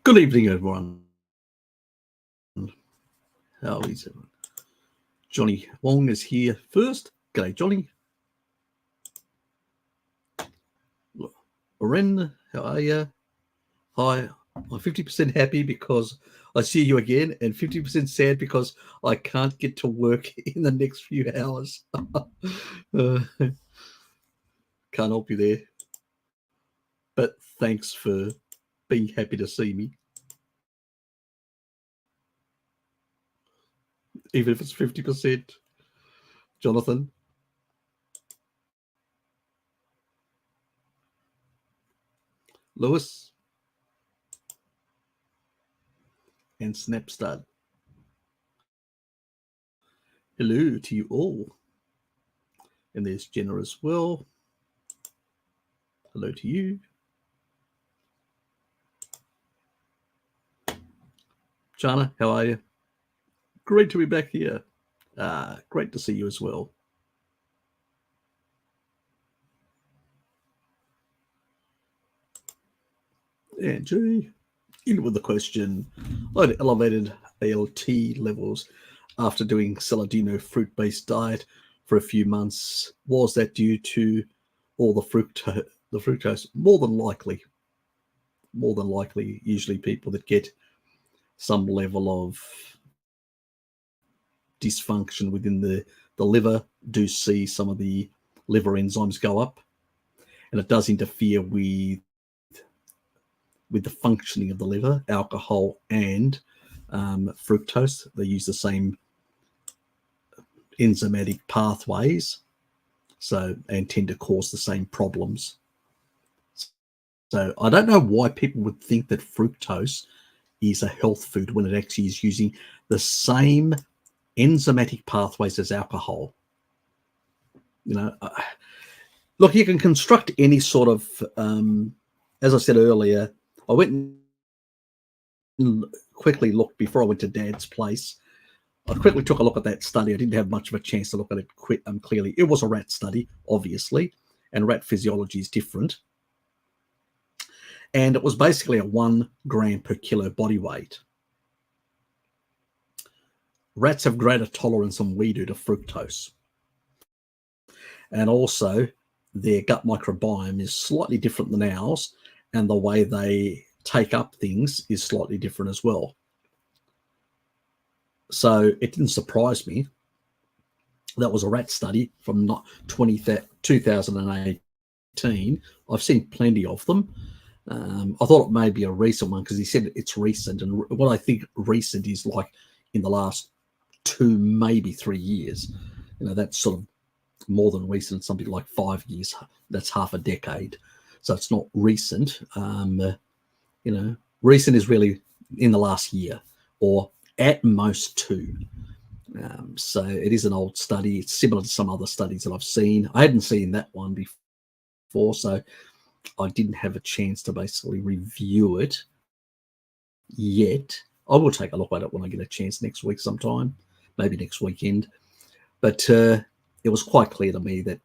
Good evening, everyone. How is everyone? Johnny Wong is here first. G'day, Johnny. Loren, how are you? Hi. I'm 50% happy because I see you again, and 50% sad because I can't get to work in the next few hours. Can't help you there. But thanks for being happy to see me. Even if it's 50%. Jonathan. Lewis. And Snapstud. Hello to you all. And there's Jenna as well. Hello to you. Jana, how are you? Great to be back here. Great to see you as well. Andrew, in with the question. I had elevated ALT levels after doing Saladino fruit-based diet for a few months. Was that due to all the fructose? More than likely. Usually people that get some level of dysfunction within the liver do see some of the liver enzymes go up, and it does interfere with the functioning of the liver, alcohol and fructose. They use the same enzymatic pathways, and tend to cause the same problems. So I don't know why people would think that fructose is a health food when it actually is using the same enzymatic pathways as alcohol. Look, you can construct any sort of, as I said earlier, I went and quickly looked before I went to Dad's place. I quickly took a look at that study. I didn't have much of a chance to look at it clearly. It was a rat study, obviously, and rat physiology is different. And it was basically a 1 gram per kilo body weight. Rats have greater tolerance than we do to fructose. And also, their gut microbiome is slightly different than ours, and the way they take up things is slightly different as well. So it didn't surprise me. That was a rat study from 2018. I've seen plenty of them. I thought it may be a recent one because he said it's recent. And what I think recent is like in the last 2, maybe 3 years. That's sort of more than recent, something like 5 years. That's half a decade. So it's not recent. Recent is really in the last year or at most 2. So it is an old study. It's similar to some other studies that I've seen. I hadn't seen that one before, so I didn't have a chance to basically review it yet. I will take a look at it when I get a chance next week sometime, maybe next weekend. But it was quite clear to me that,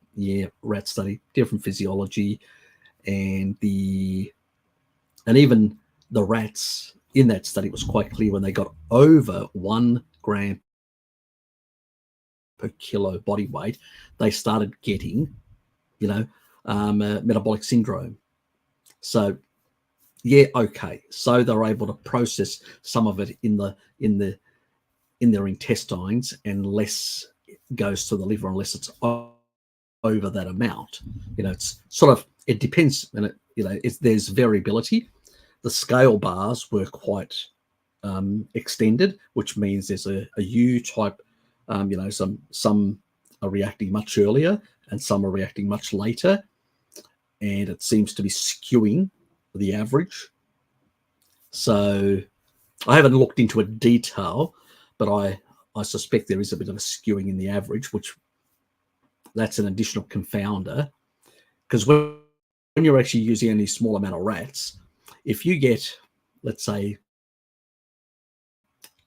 rat study, different physiology, and even the rats in that study, it was quite clear when they got over 1 gram per kilo body weight, they started getting, metabolic syndrome. So, okay. So they're able to process some of it in their intestines, and less goes to the liver unless it's over that amount. It's sort of, it depends, and there's variability. The scale bars were quite extended, which means there's a U type. Some are reacting much earlier and some are reacting much later, and it seems to be skewing the average. So I haven't looked into it detail, but I suspect there is a bit of a skewing in the average, which that's an additional confounder, because when you're actually using any small amount of rats, if you get, let's say,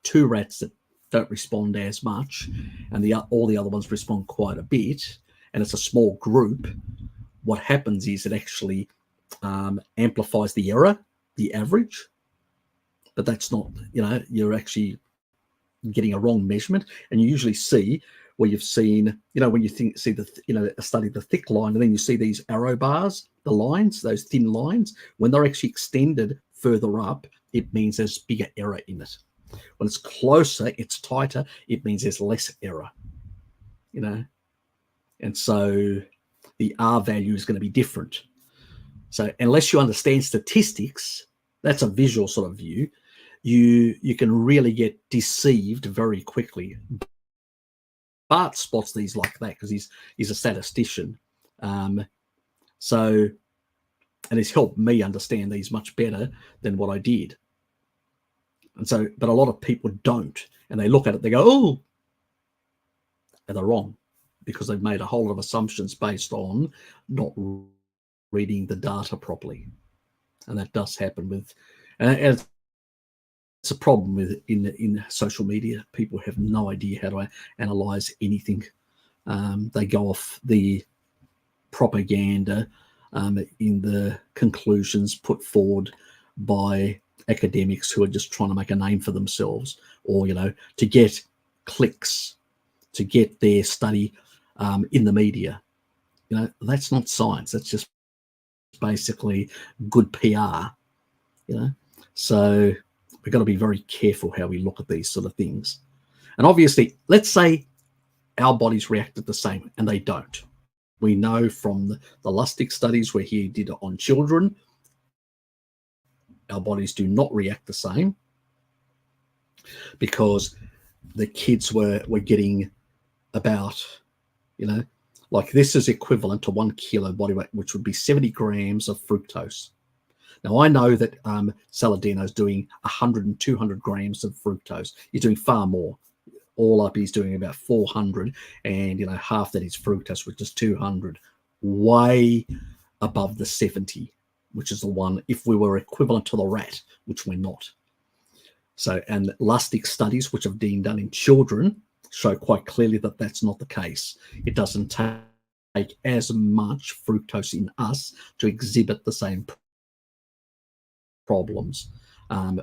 2 rats that don't respond as much, and all the other ones respond quite a bit, and it's a small group, what happens is it actually amplifies the error, the average. but that's not, you're actually getting a wrong measurement. And you usually see where you've seen, when you see study the thick line, and then you see these arrow bars, the lines, those thin lines, when they're actually extended further up, it means there's bigger error in it. When it's closer, it's tighter, it means there's less error, and so the R value is going to be different. So unless you understand statistics, that's a visual sort of view, you can really get deceived very quickly. Bart spots these like that because he's a statistician. So, and it's helped me understand these much better than what I did. And so, but a lot of people don't, and they look at it, they go, oh, and they're wrong because they've made a whole lot of assumptions based on not reading the data properly. And that does happen with, and it's a problem with in social media. People have no idea how to analyze anything. They go off the propaganda in the conclusions put forward by academics who are just trying to make a name for themselves, or to get clicks, to get their study in the media. That's not science. That's just basically good PR. So we've got to be very careful how we look at these sort of things. And obviously, let's say our bodies reacted the same, and they don't. We know from the Lustig studies where he did it on children, our bodies do not react the same because the kids were getting about, like this is equivalent to 1 kilo body weight, which would be 70 grams of fructose. Now, I know that Saladino is doing 100 and 200 grams of fructose. He's doing far more. All up, he's doing about 400, and half that is fructose, which is 200, way above the 70, which is the one if we were equivalent to the rat, which we're not. So, and Lustig studies, which have been done in children, show quite clearly that that's not the case. It doesn't take as much fructose in us to exhibit the same problems.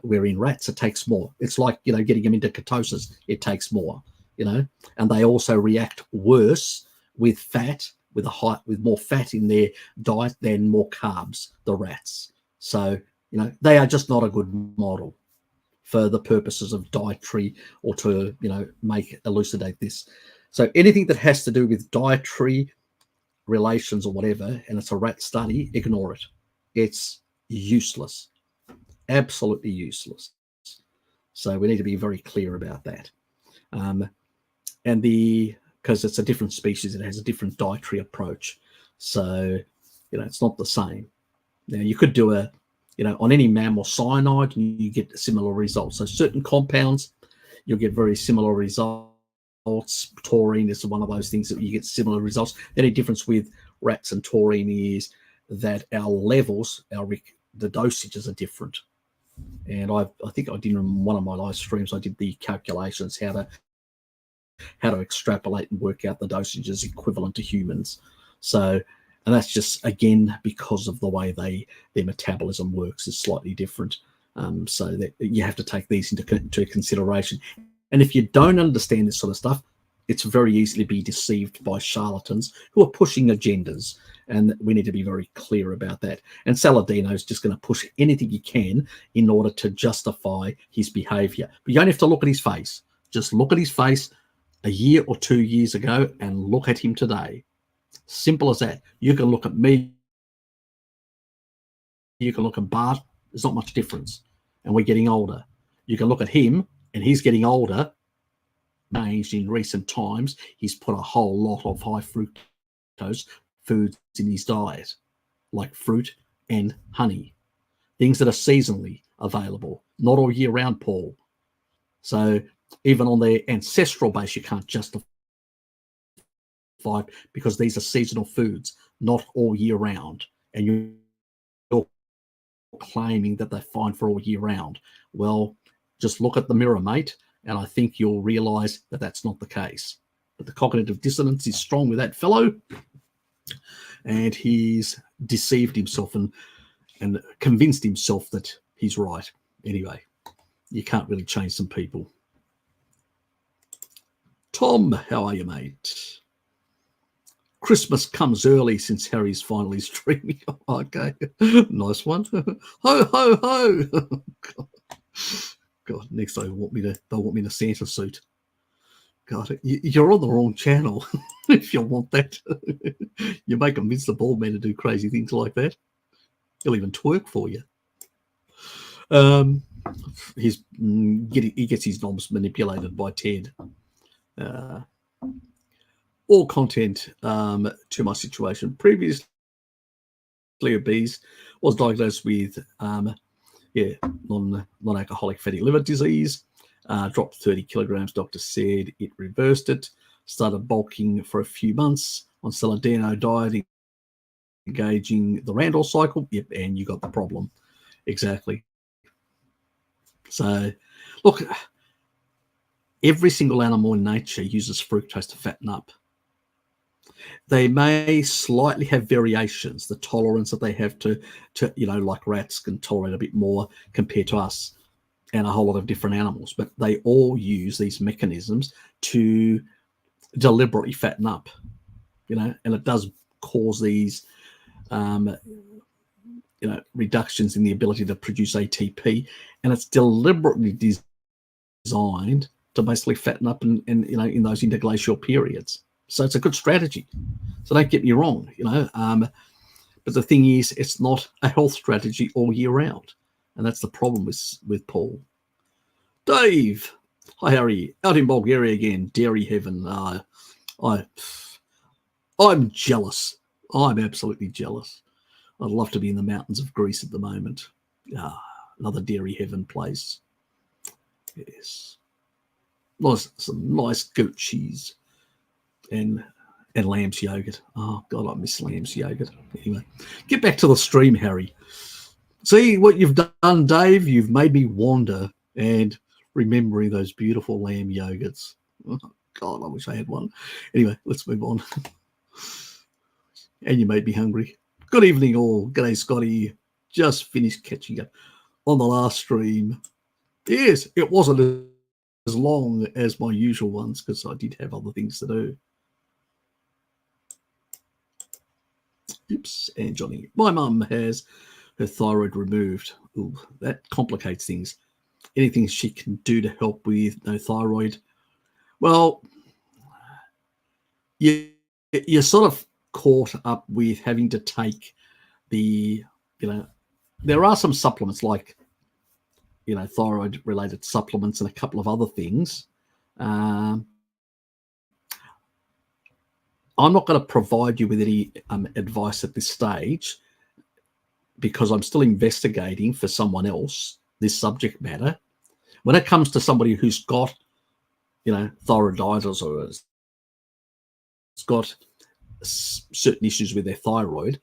Where in rats, it takes more. It's like, getting them into ketosis, it takes more, and they also react worse with fat, with more fat in their diet than more carbs, the rats. So, they are just not a good model for the purposes of dietary or to, elucidate this. So anything that has to do with dietary relations or whatever, and it's a rat study, ignore it. It's useless. Absolutely useless. So we need to be very clear about that. And because it's a different species, it has a different dietary approach. So, it's not the same. Now, you could do on any mammal cyanide, and you get similar results. So certain compounds, you'll get very similar results. Taurine is one of those things that you get similar results. The only difference with rats and taurine is that our levels, the dosages are different. And I think I did in one of my live streams, I did the calculations how to extrapolate and work out the dosages equivalent to humans. So, and that's just again because of the way their metabolism works is slightly different. So that you have to take these into consideration. And if you don't understand this sort of stuff, it's very easy to be deceived by charlatans who are pushing agendas. And we need to be very clear about that. And Saladino is just going to push anything he can in order to justify his behavior. But you don't have to look at his face. Just look at his face a year or 2 years ago and look at him today. Simple as that. You can look at me. You can look at Bart. There's not much difference. And we're getting older. You can look at him and he's getting older. Changed in recent times. He's put a whole lot of high fructose foods in his diet, like fruit and honey, things that are seasonally available, not all year round, Paul. So even on their ancestral base, you can't justify because these are seasonal foods, not all year round. And you're claiming that they're fine for all year round. Well, just look at the mirror, mate, and I think you'll realize that that's not the case. But the cognitive dissonance is strong with that fellow, and he's deceived himself and convinced himself that he's right. Anyway, you can't really change some people. Tom, how are you, mate? Christmas comes early since Harry's finally streaming. Okay, nice one. Ho ho ho! God, next they'll want me to Santa suit. God, you're on the wrong channel if you want that. You make him Vince the Bald Man to do crazy things like that. He'll even twerk for you. He gets his knobs manipulated by Ted. All content to my situation. Previously obese, was diagnosed with non-alcoholic fatty liver disease. Dropped 30 kilograms. Doctor said it reversed it. Started bulking for a few months on Saladino diet, engaging the Randall cycle. Yep, and you got the problem. Exactly. So, look, every single animal in nature uses fructose to fatten up. They may slightly have variations, the tolerance that they have to like rats can tolerate a bit more compared to us and a whole lot of different animals, but they all use these mechanisms to deliberately fatten up, and it does cause these, reductions in the ability to produce ATP, and it's deliberately designed to basically fatten up in those interglacial periods. So it's a good strategy. So don't get me wrong, but the thing is, it's not a health strategy all year round. And that's the problem with Paul. Dave, hi Harry, out in Bulgaria again, dairy heaven. I'm jealous. I'm absolutely jealous. I'd love to be in the mountains of Greece at the moment. Another dairy heaven place. Yes. Some nice goat cheese and lamb's yogurt. Oh, God, I miss lamb's yogurt. Anyway, get back to the stream, Harry. See what you've done, Dave? You've made me wander and remembering those beautiful lamb yogurts. Oh, God, I wish I had one. Anyway, let's move on. And you made me hungry. Good evening, all. G'day, Scotty. Just finished catching up on the last stream. Yes, it wasn't as long as my usual ones because I did have other things to do. Oops, and Johnny. My mum has her thyroid removed. Ooh, that complicates things. Anything she can do to help with no thyroid? Well, you're sort of caught up with having to take there are some supplements like, thyroid related supplements and a couple of other things. I'm not going to provide you with any advice at this stage because I'm still investigating for someone else this subject matter. When it comes to somebody who's got, thyroiditis or has got certain issues with their thyroid,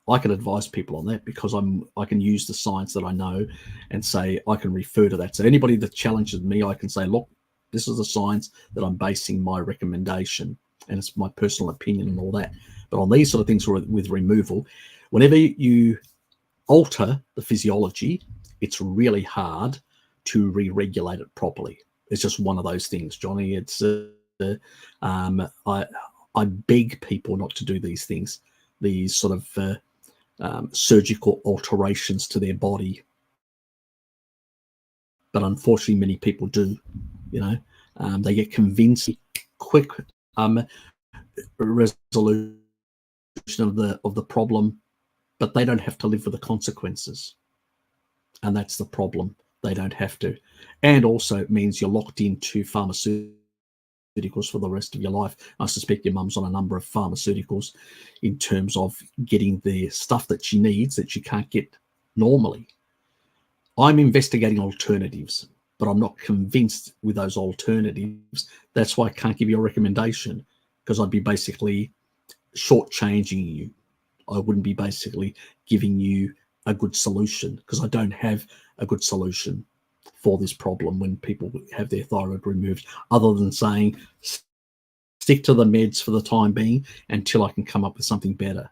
I can advise people on that because I can use the science that I know and say I can refer to that. So anybody that challenges me, I can say, look, this is the science that I'm basing my recommendation, and it's my personal opinion and all that. But on these sort of things with removal, whenever you alter the physiology, it's really hard to re-regulate it properly. It's just one of those things, Johnny. It's I beg people not to do these things, these sort of surgical alterations to their body. But unfortunately, many people do. They get convinced quick resolution of the problem, but they don't have to live with the consequences. And that's the problem. They don't have to. And also it means you're locked into pharmaceuticals for the rest of your life. I suspect your mum's on a number of pharmaceuticals in terms of getting the stuff that she needs that she can't get normally. I'm investigating alternatives, but I'm not convinced with those alternatives. That's why I can't give you a recommendation, because I'd be basically shortchanging you. I wouldn't be basically giving you a good solution, because I don't have a good solution for this problem when people have their thyroid removed, other than saying stick to the meds for the time being until I can come up with something better.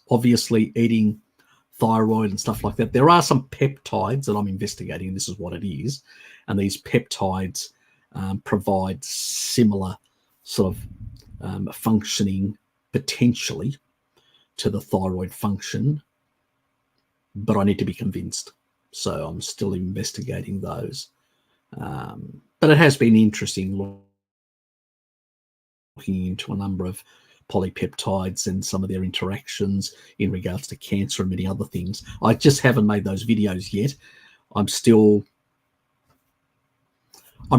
Obviously eating thyroid and stuff like that. There are some peptides that I'm investigating. This is what it is. And these peptides provide similar sort of functioning potentially to the thyroid function, but I need to be convinced. So I'm still investigating those. But it has been interesting looking into a number of polypeptides and some of their interactions in regards to cancer and many other things. I just haven't made those videos yet. I'm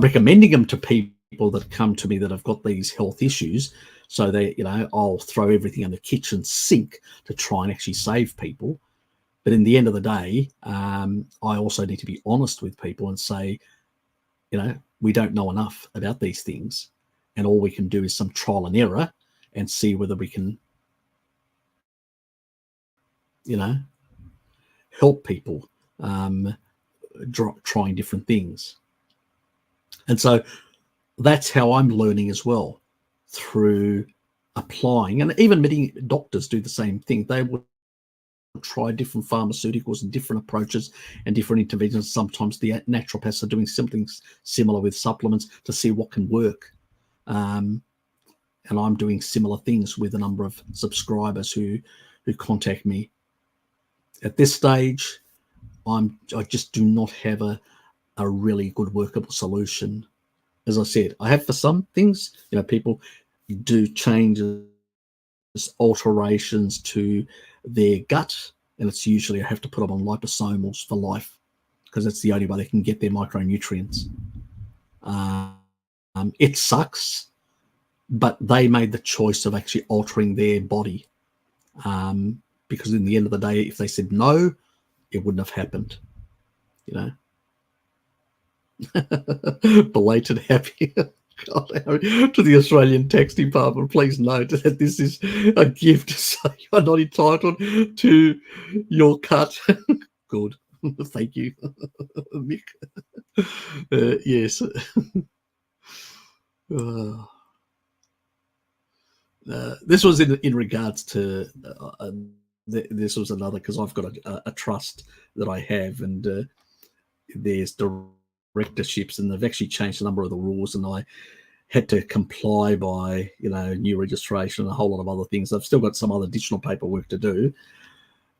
recommending them to people that come to me that have got these health issues. So they, I'll throw everything in the kitchen sink to try and actually save people. But in the end of the day, I also need to be honest with people and say, we don't know enough about these things. And all we can do is some trial and error and see whether we can, help people trying different things. And so that's how I'm learning as well, through applying. And even many doctors do the same thing. They will try different pharmaceuticals and different approaches and different interventions. Sometimes the naturopaths are doing something similar with supplements to see what can work. And I'm doing similar things with a number of subscribers who contact me. At this stage, I just do not have a really good workable solution. As I said, I have for some things, people do changes, alterations to their gut, and it's usually I have to put them on liposomals for life because that's the only way they can get their micronutrients. It sucks, but they made the choice of actually altering their body, because in the end of the day, if they said no, it wouldn't have happened. Belated happy God, to the Australian Tax Department, please note that this is a gift, so you're not entitled to your cut. Good. Thank you, Mick. Yes. This was in regards to this was another, because I've got a trust that I have, and there's directorships, and they've actually changed a number of the rules, and I had to comply by new registration and a whole lot of other things. I've still got some other additional paperwork to do,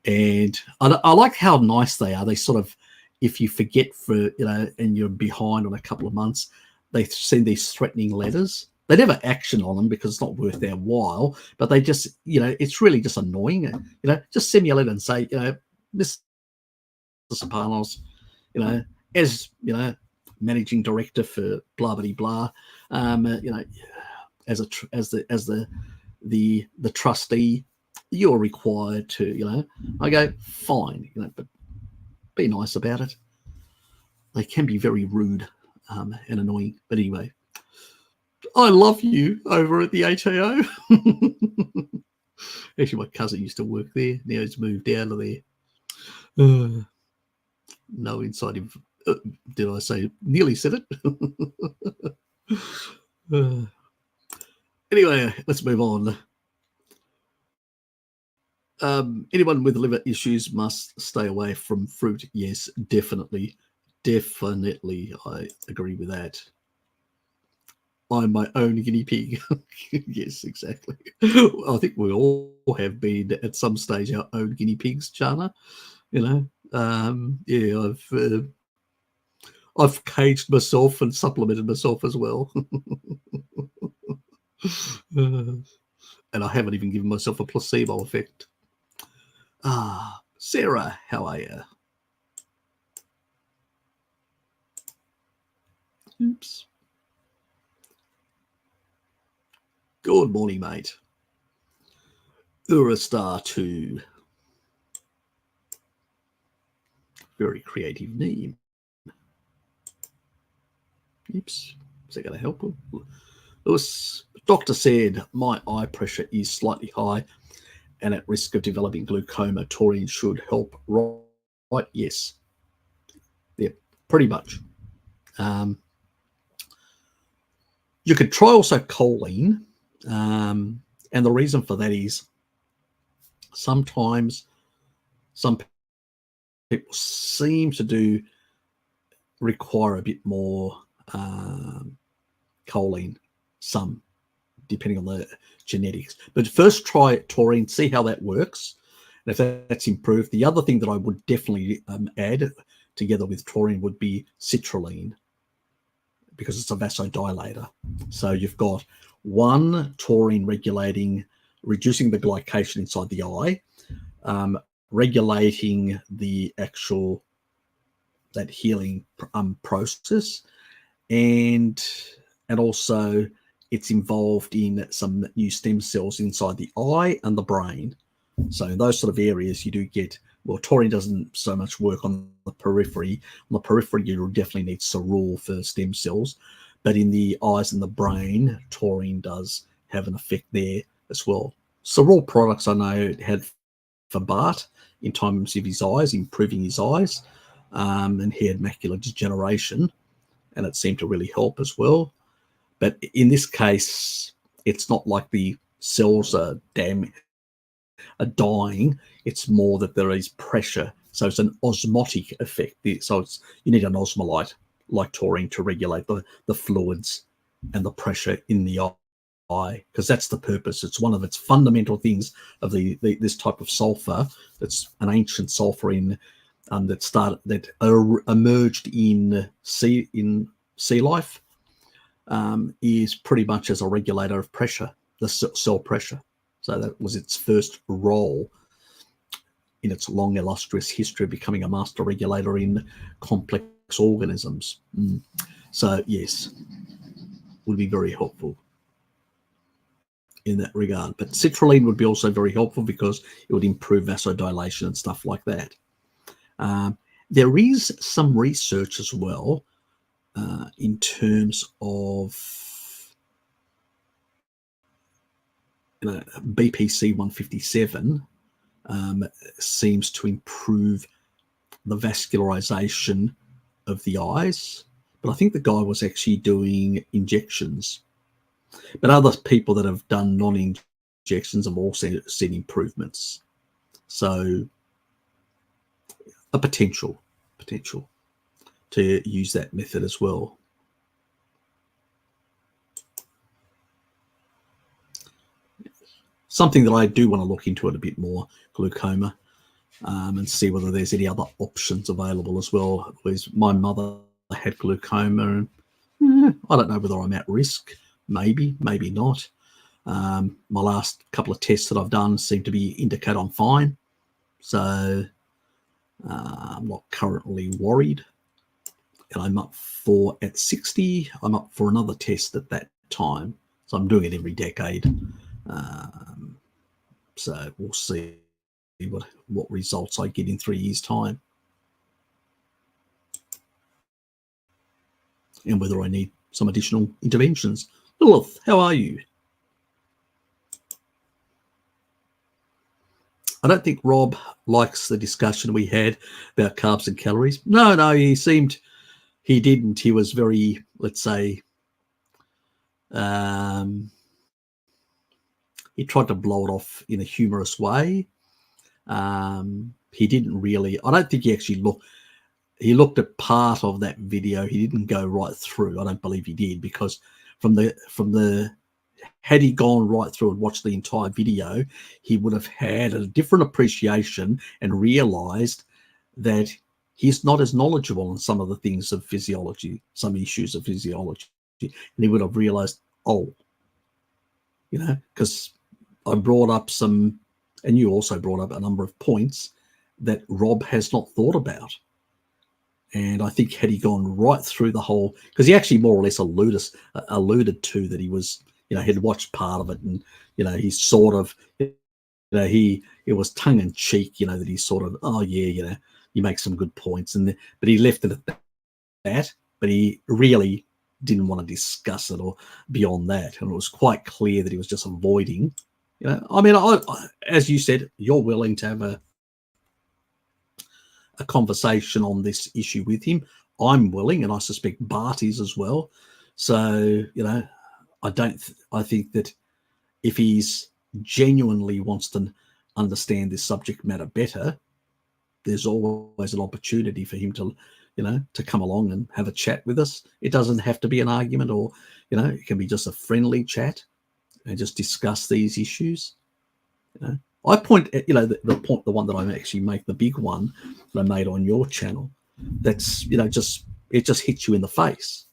and I like how nice they are. They sort of, if you forget and you're behind on a couple of months, they send these threatening letters. They never action on them because it's not worth their while, but they just, it's really just annoying. Just send me a letter and say, Mr. Serpanos, as, managing director for blah, blah, blah, as the trustee, you're required to, I go, fine, but be nice about it. They can be very rude and annoying. But anyway, I love you over at the ATO. Actually, my cousin used to work there. Now he's moved out of there. No inside info. Did I say nearly said it? Anyway, let's move on. Anyone with liver issues must stay away from fruit. Yes, definitely. I agree with that. I'm my own guinea pig. Yes, exactly. I think we all have been at some stage our own guinea pigs, Jana. I've caged myself and supplemented myself as well. And I haven't even given myself a placebo effect. Sarah, how are you? Oops. Good morning, mate. EURASIA 2. Very creative name. Oops. Is that going to help? Lewis, doctor said my eye pressure is slightly high and at risk of developing glaucoma. Taurine should help, right? Yes. Yeah, pretty much. You could try also choline. And the reason for that is sometimes Some people seem to require a bit more choline, some, depending on the genetics. But first try taurine, see how that works. And if that's improved, the other thing that I would definitely add together with taurine would be citrulline, because it's a vasodilator. So you've got one, taurine regulating, reducing the glycation inside the eye, regulating the actual, that healing process, and also it's involved in some new stem cells inside the eye and the brain. So in those sort of areas, you do get, well, taurine doesn't so much work on the periphery. On the periphery, you definitely need cerule for stem cells, but in the eyes and the brain, taurine does have an effect there as well. Cerule products I know it had for Bart in terms of his eyes, improving his eyes, and he had macular degeneration, and it seemed to really help as well. But in this case, it's not like the cells are dying. It's more that there is pressure. So it's an osmotic effect. So you need an osmolyte like taurine to regulate the fluids and the pressure in the eye, because that's the purpose. It's one of its fundamental things of this type of sulfur. That's an ancient sulfur that emerged in sea life, is pretty much as a regulator of pressure, the cell pressure. So that was its first role in its long, illustrious history of becoming a master regulator in complex organisms. So yes, would be very helpful in that regard. But citrulline would be also very helpful because it would improve vasodilation and stuff like that. There is some research as well in terms of BPC 157 seems to improve the vascularization of the eyes, but I think the guy was actually doing injections. But other people that have done non-injections have also seen improvements. So a potential to use that method as well. Something that I do want to look into it a bit more, glaucoma, and see whether there's any other options available as well. Because my mother had glaucoma, and I don't know whether I'm at risk. Maybe, maybe not. My last couple of tests that I've done seem to indicate I'm fine. So I'm not currently worried. And I'm up for, at 60, I'm up for another test at that time. So I'm doing it every decade. So we'll see what results I get in 3 years' time, and whether I need some additional interventions. Lilith, how are you? I don't think Rob likes the discussion we had about carbs and calories. No, he didn't. He was very, let's say, he tried to blow it off in a humorous way. He didn't really, I don't think he actually looked at part of that video. He didn't go right through. I don't believe he did, because had he gone right through and watched the entire video, he would have had a different appreciation and realized that he's not as knowledgeable on some of the things of physiology, some issues of physiology. And he would have realized, because I brought up some, and you also brought up a number of points that Rob has not thought about. And I think had he gone right through the whole, because he actually more or less alluded to that he was, he'd watched part of it, and, he's sort of, it was tongue in cheek, that he's sort of, you make some good points. But he left it at that, but he really didn't want to discuss it or beyond that. And it was quite clear that he was just avoiding, as you said, you're willing to have a conversation on this issue with him. I'm willing, and I suspect Bart is as well. So, I think that if he's genuinely wants to understand this subject matter better, there's always an opportunity for him to, to come along and have a chat with us. It doesn't have to be an argument, or, it can be just a friendly chat and just discuss these issues. I point at, the one that I actually make, the big one that I made on your channel, that's, it just hits you in the face.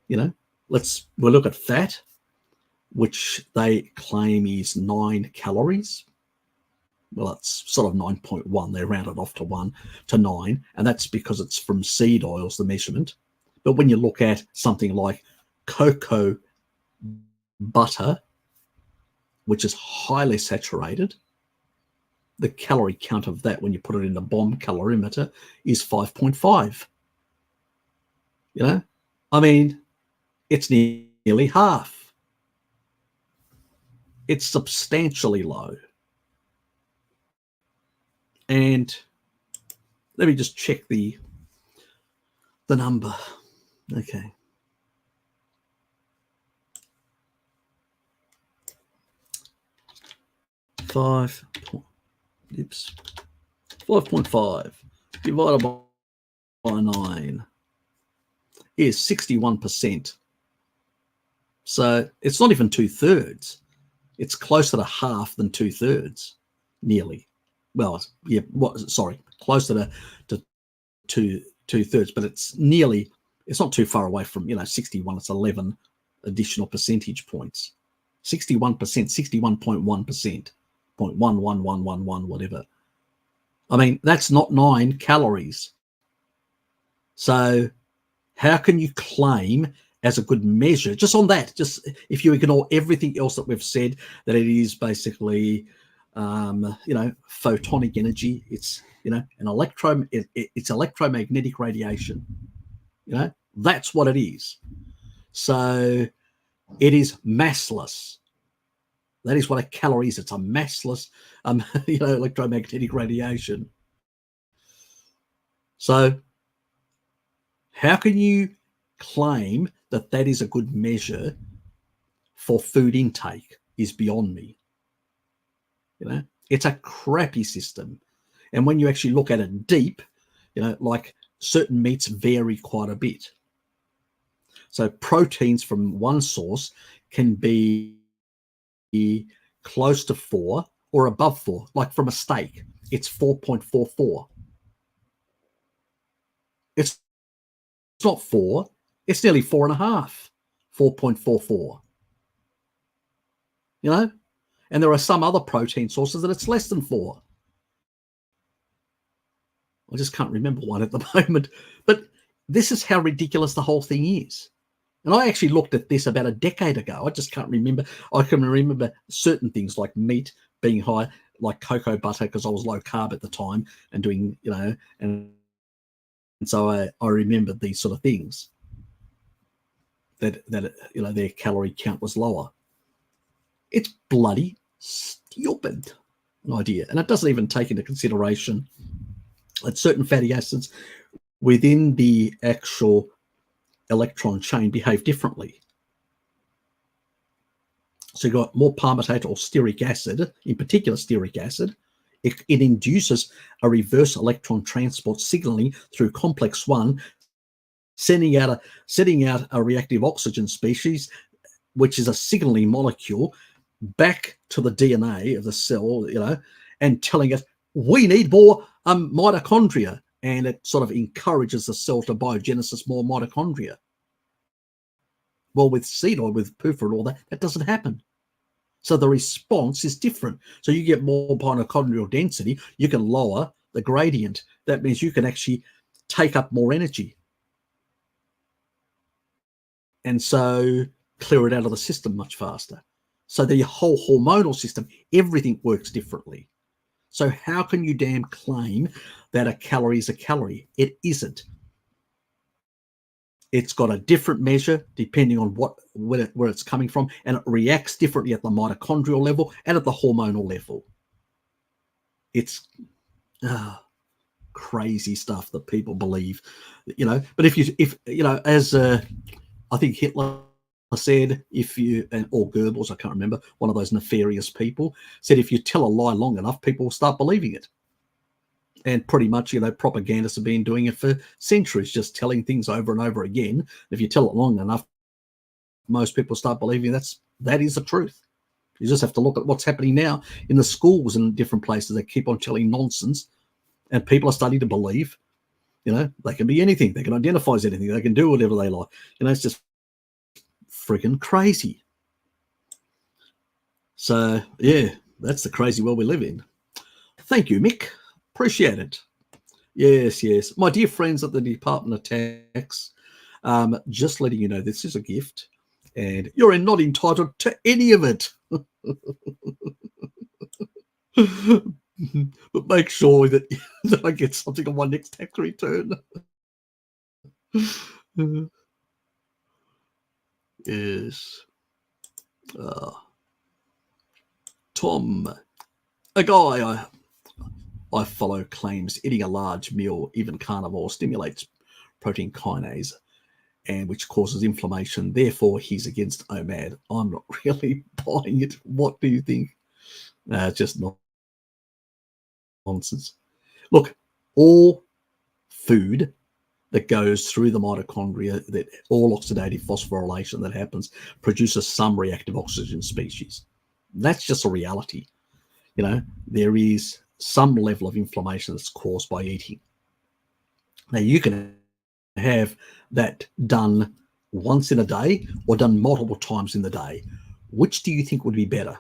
We'll look at fat, which they claim is 9 calories. Well, it's sort of 9.1. They round it off to 9, and that's because it's from seed oils, the measurement. But when you look at something like cocoa butter, which is highly saturated, the calorie count of that, when you put it in the bomb calorimeter, is 5.5. I mean, it's nearly half. It's substantially low. And let me just check the number. Okay. Oops. 5.5 divided by 9 is 61%. So it's not even 2/3. It's closer to half than 2/3, nearly. Well, yeah, closer to 2/3, but it's not too far away from, 61. It's 11 additional percentage points. 61%, 61.1%, 0.11111, whatever. I mean, that's not 9 calories. So how can you claim as a good measure, just on that, just if you ignore everything else that we've said, that it is basically, photonic energy, it's, it's electromagnetic radiation, that's what it is. So it is massless. That is what a calorie is. It's a massless, electromagnetic radiation. So how can you claim that is a good measure for food intake is beyond me. It's a crappy system. And when you actually look at it deep, like certain meats vary quite a bit. So proteins from one source can be close to 4 or above 4, like from a steak, it's 4.44. It's not 4, it's nearly 4.5, 4.44. And there are some other protein sources that it's less than 4. I just can't remember one at the moment. But this is how ridiculous the whole thing is. And I actually looked at this about a decade ago. I just can't remember. I can remember certain things like meat being high, like cocoa butter, because I was low carb at the time and doing, and so I remembered these sort of things, that their calorie count was lower. It's bloody stupid, an idea. And it doesn't even take into consideration that certain fatty acids within the actual electron chain behave differently. So you've got more palmitate or stearic acid, in particular stearic acid. It induces a reverse electron transport signaling through complex 1, sending out a reactive oxygen species, which is a signaling molecule, back to the DNA of the cell, and telling it, we need more mitochondria. And it sort of encourages the cell to biogenesis more mitochondria. Well, with seed oil, with PUFA and all that, that doesn't happen. So the response is different. So you get more mitochondrial density, you can lower the gradient. That means you can actually take up more energy. And so clear it out of the system much faster. So the whole hormonal system, everything works differently. So how can you damn claim that a calorie is a calorie? It isn't. It's got a different measure depending on where it's coming from, and it reacts differently at the mitochondrial level and at the hormonal level. It's crazy stuff that people believe, But if as I think Hitler said, or Goebbels, I can't remember, one of those nefarious people said, if you tell a lie long enough, people will start believing it. And pretty much, propagandists have been doing it for centuries, just telling things over and over again. If you tell it long enough, most people start believing that is the truth. You just have to look at what's happening now in the schools and different places. They keep on telling nonsense, and people are starting to believe, they can be anything. They can identify as anything. They can do whatever they like. It's just freaking crazy. So, yeah, that's the crazy world we live in. Thank you, Mick. Appreciate it. Yes. My dear friends at the Department of Tax, just letting you know this is a gift, and you're not entitled to any of it. But make sure that I get something on my next tax return. Yes. Tom, a guy I follow, claims eating a large meal, even carnivore, stimulates protein kinase, and which causes inflammation. Therefore, he's against OMAD. I'm not really buying it. What do you think? It's just nonsense. Look, all food that goes through the mitochondria, that all oxidative phosphorylation that happens, produces some reactive oxygen species. That's just a reality. There is some level of inflammation that's caused by eating. Now, you can have that done once in a day or done multiple times in the day. Which do you think would be better?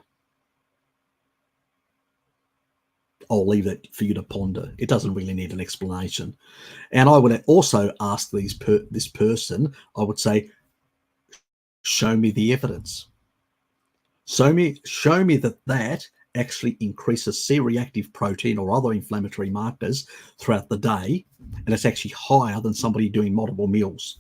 I'll leave that for you to ponder. It doesn't really need an explanation. And I would also ask this person, I would say, show me the evidence. Show me that actually increases C-reactive protein or other inflammatory markers throughout the day, and it's actually higher than somebody doing multiple meals.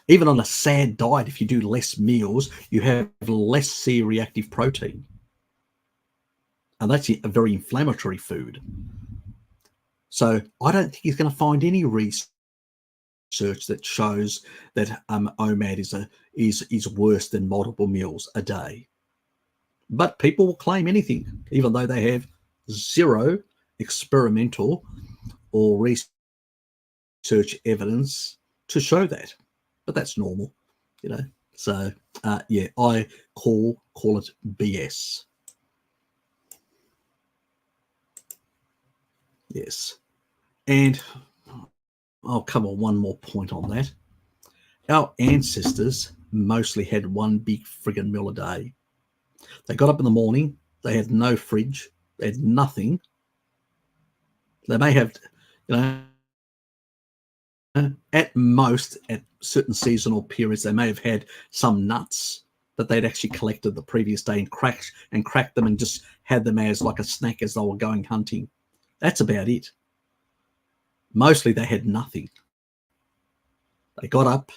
Even on a sad diet, if you do less meals, you have less C-reactive protein. And that's a very inflammatory food. So I don't think he's going to find any research that shows that OMAD is worse than multiple meals a day. But people will claim anything, even though they have zero experimental or research evidence to show that. But that's normal, So yeah, I call it BS. Yes, and I'll cover one more point on that. Our ancestors mostly had one big friggin' meal a day. They got up in the morning. They had no fridge. They had nothing. They may have, at most, at certain seasonal periods, they may have had some nuts that they'd actually collected the previous day and cracked them and just had them as like a snack as they were going hunting. That's about it. Mostly they had nothing. They got up,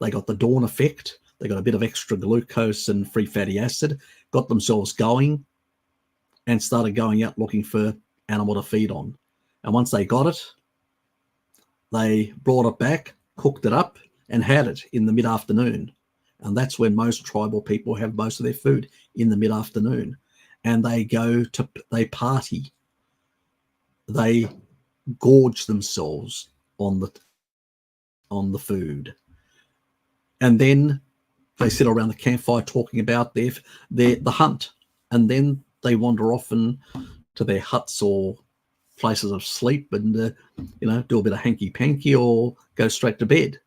they got the dawn effect, they got a bit of extra glucose and free fatty acid, got themselves going, and started going out looking for animal to feed on. And once they got it, they brought it back, cooked it up, and had it in the mid-afternoon. And that's when most tribal people have most of their food, in the mid-afternoon. And they party. They gorge themselves on the food. And then they sit around the campfire talking about the hunt. And then they wander off to their huts or places of sleep and do a bit of hanky-panky or go straight to bed.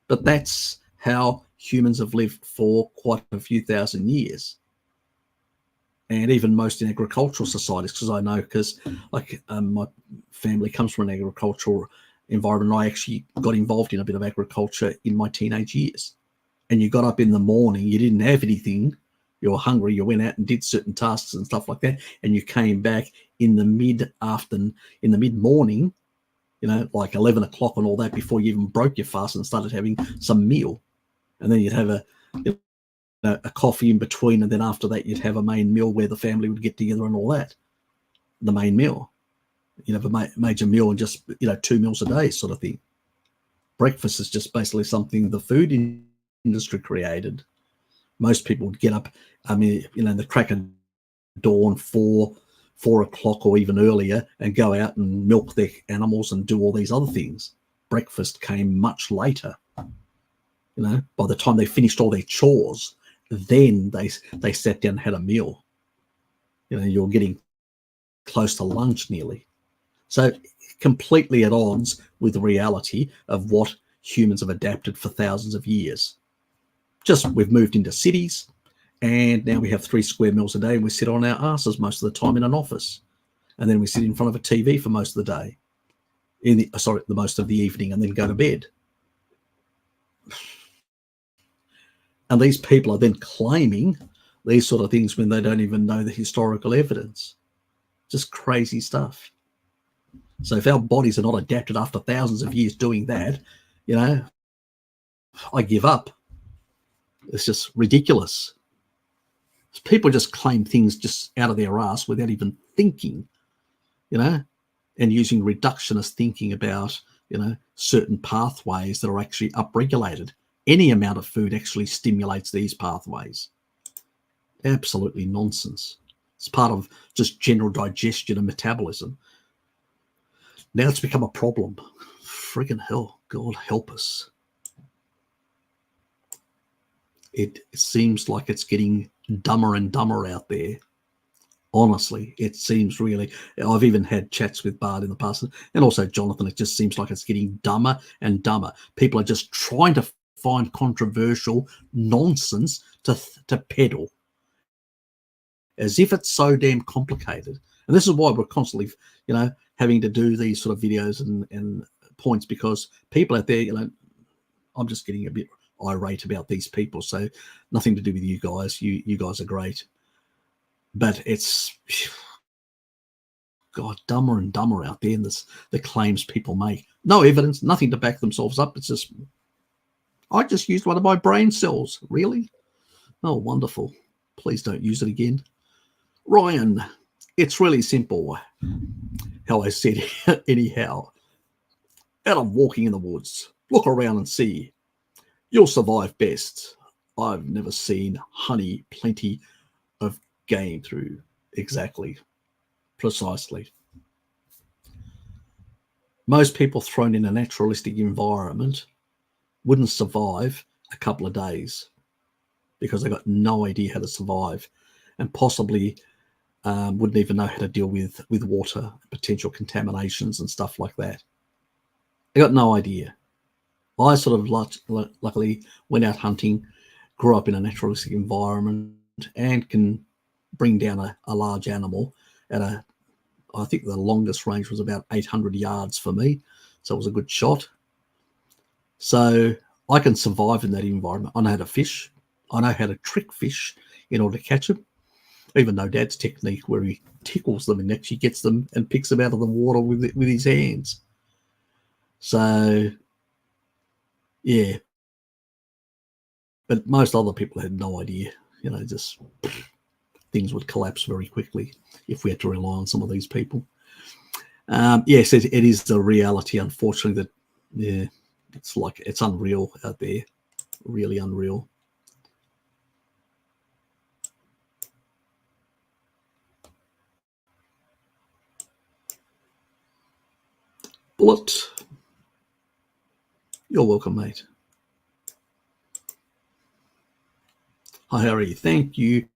But that's how humans have lived for quite a few thousand years. And even most in agricultural societies, because my family comes from an agricultural environment. I actually got involved in a bit of agriculture in my teenage years. And you got up in the morning, you didn't have anything, you were hungry, you went out and did certain tasks and stuff like that, and you came back in the mid-morning, like 11 o'clock and all that, before you even broke your fast and started having some meal. And then you'd have a coffee in between, and then after that you'd have a main meal where the family would get together and all that. The main meal. You'd have a major meal and just 2 meals a day sort of thing. Breakfast is just basically something the food industry created. Most people would get up, in the crack of dawn, 4 o'clock or even earlier, and go out and milk their animals and do all these other things. Breakfast came much later. By the time they finished all their chores, then they sat down and had a meal. You're getting close to lunch nearly. So completely at odds with the reality of what humans have adapted for thousands of years. Just we've moved into cities, and now we have 3 square meals a day, and we sit on our asses most of the time in an office, and then we sit in front of a TV for most of the day, the most of the evening, and then go to bed. And these people are then claiming these sort of things when they don't even know the historical evidence. Just crazy stuff. So if our bodies are not adapted after thousands of years doing that, I give up. It's just ridiculous. People just claim things just out of their ass without even thinking, and using reductionist thinking about, certain pathways that are actually upregulated. Any amount of food actually stimulates these pathways. Absolutely nonsense. It's part of just general digestion and metabolism. Now it's become a problem. Friggin' hell, God help us. It seems like it's getting dumber and dumber out there. Honestly, it seems really. I've even had chats with Bart in the past, and also Jonathan. It just seems like it's getting dumber and dumber. People are just trying to find controversial nonsense to peddle, as if it's so damn complicated. And this is why we're constantly, having to do these sort of videos and points, because people out there, I'm just getting a bit irate about these people. So nothing to do with you guys. You guys are great. But it's, God, dumber and dumber out there in the claims people make. No evidence, nothing to back themselves up. It's just, I just used one of my brain cells. Really? Oh, wonderful. Please don't use it again. Ryan, it's really simple. How I said anyhow. Out of walking in the woods, look around and see. You'll survive best. I've never seen honey, plenty of game through. Exactly. Precisely. Most people thrown in a naturalistic environment wouldn't survive a couple of days because they got no idea how to survive, and possibly wouldn't even know how to deal with water, potential contaminations and stuff like that. They got no idea. I sort of luckily went out hunting, grew up in a naturalistic environment, and can bring down a large animal at I think the longest range was about 800 yards for me. So it was a good shot. So I can survive in that environment. I know how to fish. I know how to trick fish in order to catch them. Even though Dad's technique where he tickles them and actually gets them and picks them out of the water with his hands. So, yeah. But most other people had no idea. Just things would collapse very quickly if we had to rely on some of these people. Yes, it is the reality, unfortunately, that, yeah, it's unreal out there. Really unreal. Bullet, you're welcome, mate. Hi, Harry. Thank you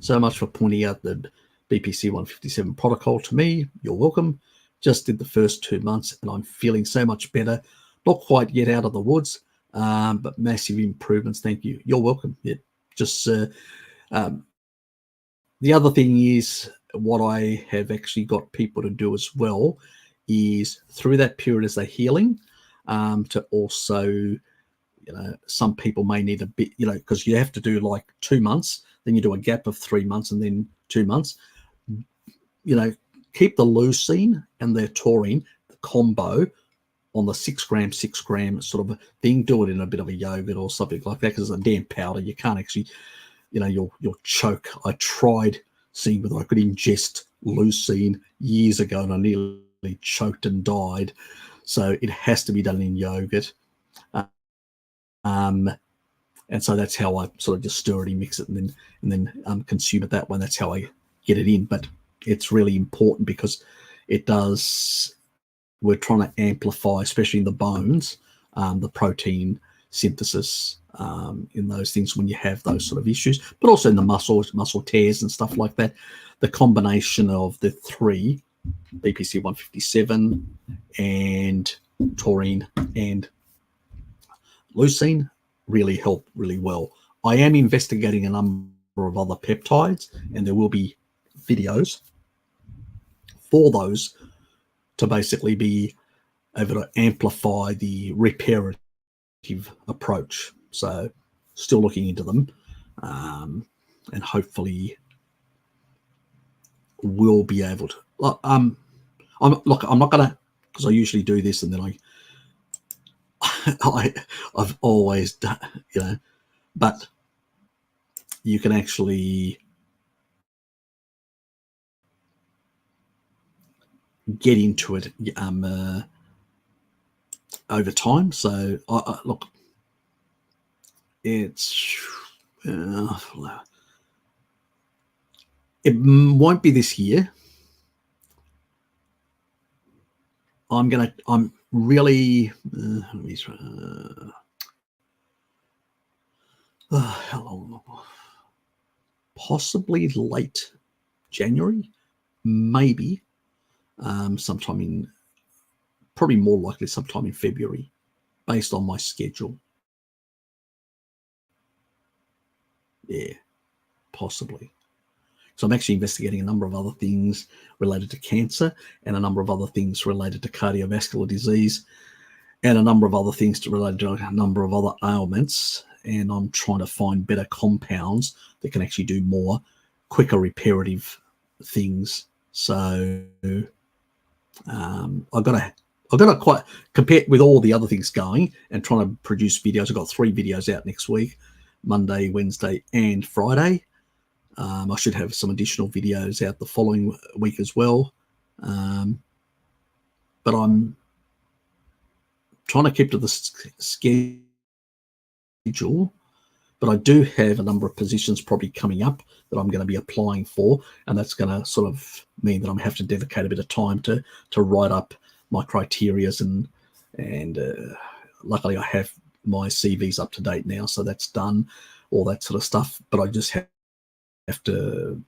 so much for pointing out the BPC 157 protocol to me. You're welcome. Just did the first 2 months and I'm feeling so much better. Not quite yet out of the woods, but massive improvements. Thank you. You're welcome. Yeah, just the other thing is what I have actually got people to do as well is through that period as they're healing, to also, some people may need a bit, because you have to do like 2 months, then you do a gap of 3 months and then 2 months. Keep the leucine and the taurine, the combo, on the 6 gram sort of thing. Do it in a bit of a yogurt or something like that, because it's a damn powder. You can't actually, you'll choke. I tried seeing whether I could ingest leucine years ago and I nearly choked and died. So it has to be done in yogurt. And so that's how I sort of just stir it and mix it, and then consume it that way. That's how I get it in. But it's really important because it does. We're trying to amplify, especially in the bones, the protein synthesis in those things when you have those sort of issues, but also in the muscle tears and stuff like that. The combination of the three, BPC 157 and taurine and leucine, really help really well. I am investigating a number of other peptides, and there will be videos for those to basically be able to amplify the reparative approach. So still looking into them, and hopefully we'll be able to. I'm not gonna, because I usually do this and then I've always done, but you can actually get into it over time. So look, it's it won't be this year. I'm really how long? Possibly late January, maybe sometime in, probably more likely sometime in February, based on my schedule. Yeah, possibly. So I'm actually investigating a number of other things related to cancer, and a number of other things related to cardiovascular disease, and a number of other things related to a number of other ailments. And I'm trying to find better compounds that can actually do more quicker reparative things. So I've got to quite compare with all the other things going and trying to produce videos. I've got 3 videos out next week, Monday, Wednesday, and Friday. I should have some additional videos out the following week as well. But I'm trying to keep to the schedule. But I do have a number of positions probably coming up that I'm going to be applying for, and that's going to sort of mean that I'm have to dedicate a bit of time to write up my criterias, and luckily I have my CVs up to date now, so that's done, all that sort of stuff. But I just have to,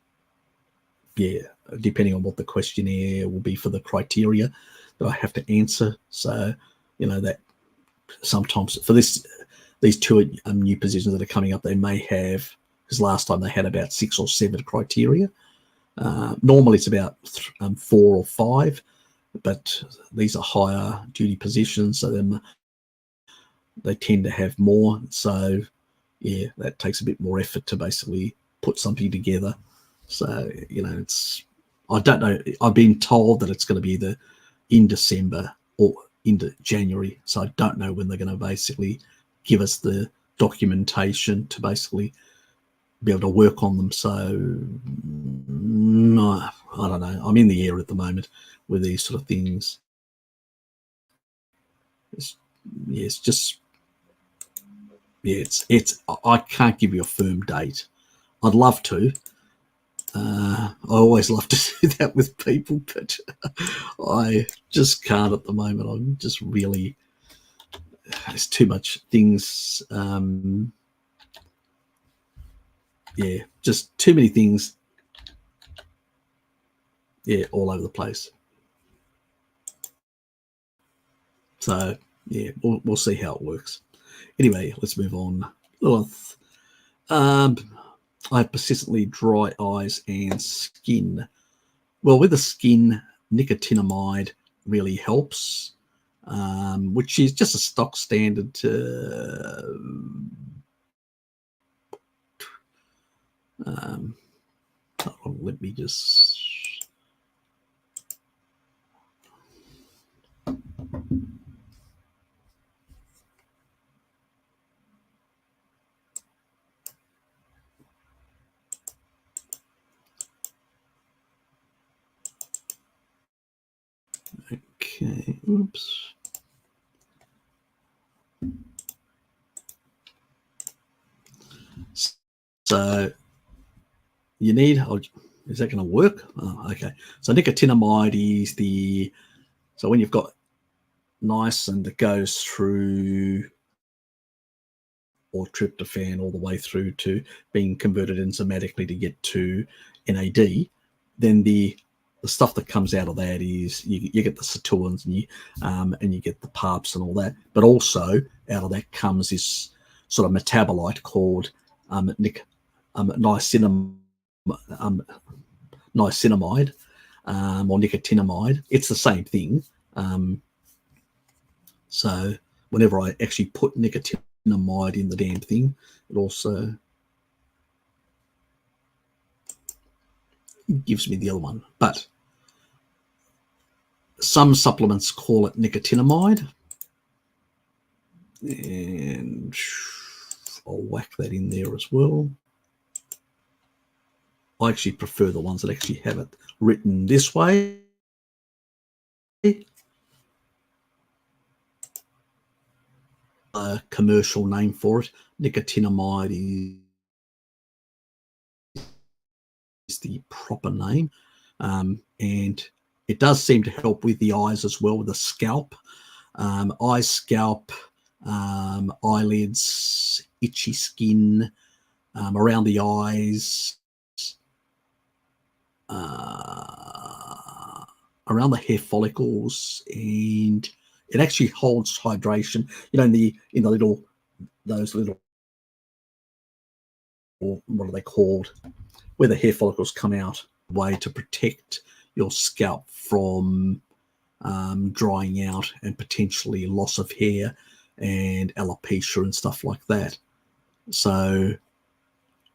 depending on what the questionnaire will be for the criteria that I have to answer. So that sometimes for these 2 new positions that are coming up, they may have, because last time they had about 6 or 7 criteria. Normally it's about 4 or 5, but these are higher duty positions, so then they tend to have more. So that takes a bit more effort to basically put something together. So I don't know. I've been told that it's going to be either in December or into January. So I don't know when they're going to basically give us the documentation to basically be able to work on them. So no, I don't know. I'm in the air at the moment with these sort of things. I can't give you a firm date. I'd love to. I always love to do that with people, but I just can't at the moment. I'm just really, there's too much things. Just too many things. All over the place. So we'll see how it works. Anyway, let's move on. I have persistently dry eyes and skin. Well, with the skin, nicotinamide really helps, which is just a stock standard. Let me just. Okay, oops. So you need, oh, is that going to work? Oh, okay. So nicotinamide is the, so when you've got niacin that goes through, or tryptophan all the way through to being converted enzymatically to get to NAD, then the stuff that comes out of that is you get the sirtuins and you get the PARPs and all that, but also out of that comes this sort of metabolite called niacinamide or nicotinamide. It's the same thing. So whenever I actually put nicotinamide in the damn thing, it also gives me the other one. But some supplements call it nicotinamide, and I'll whack that in there as well. I actually prefer the ones that actually have it written this way. A commercial name for it. Nicotinamide is the proper name, and it does seem to help with the eyes as well, with the scalp, eyes, scalp, eyelids, itchy skin, around the eyes, around the hair follicles, and it actually holds hydration. You know, in the little, those little, or what are they called, where the hair follicles come out, way to protect your scalp from drying out and potentially loss of hair and alopecia and stuff like that. So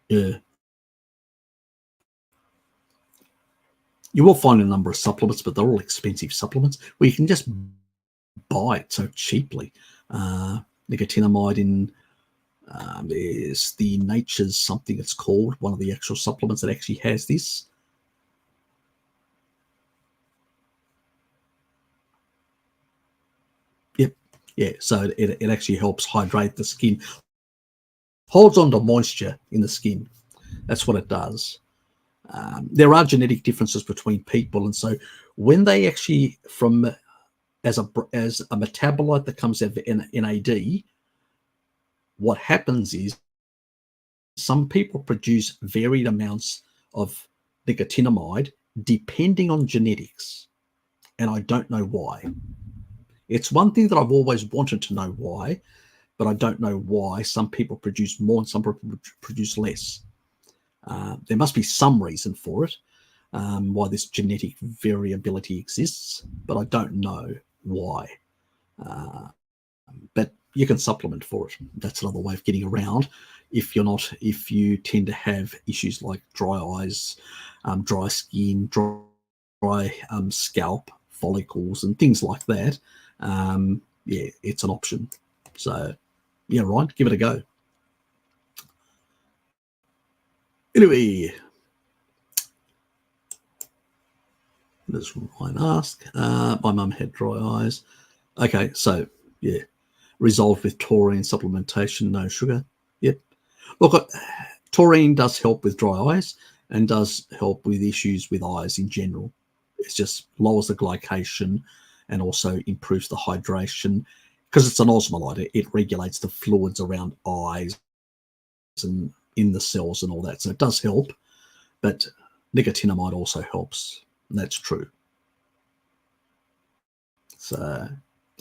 yeah, you will find a number of supplements, but they're all expensive supplements where you can just buy it so cheaply. Nicotinamide in there's the Nature's something it's called, one of the actual supplements that actually has this. Yep, yeah. So it actually helps hydrate the skin, holds on to moisture in the skin. That's what it does. There are genetic differences between people, and so when they actually as a metabolite that comes out of NAD, what happens is some people produce varied amounts of nicotinamide depending on genetics, and I don't know why. It's one thing that I've always wanted to know why, but I don't know why some people produce more and some people produce less. There must be some reason for it, why this genetic variability exists, but I don't know why. But you can supplement for it. That's another way of getting around. If you tend to have issues like dry eyes, dry skin, dry scalp, follicles, and things like that, yeah, it's an option. So, yeah, Ryan, give it a go. Anyway, does Ryan ask? My mum had dry eyes. Okay, so yeah, resolved with taurine supplementation, no sugar. Yep. Look, taurine does help with dry eyes and does help with issues with eyes in general. It just lowers the glycation and also improves the hydration because it's an osmolyte. It regulates the fluids around eyes and in the cells and all that. So it does help, but nicotinamide also helps. And that's true. So,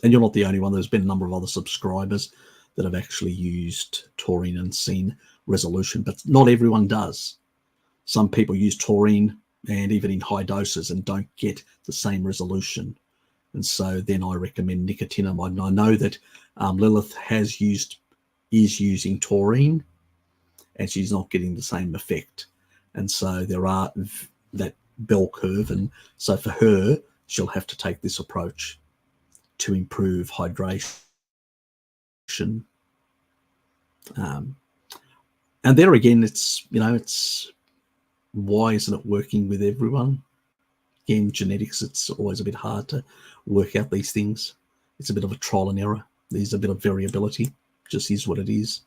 and you're not the only one. There's been a number of other subscribers that have actually used taurine and seen resolution, but not everyone does. Some people use taurine and even in high doses and don't get the same resolution. And so then I recommend nicotinamide. And I know that Lilith is using taurine and she's not getting the same effect. And so there are that bell curve. And so for her, she'll have to take this approach to improve hydration. And there again, it's why isn't it working with everyone? Again, genetics, it's always a bit hard to work out these things. It's a bit of a trial and error. There's a bit of variability, just is what it is.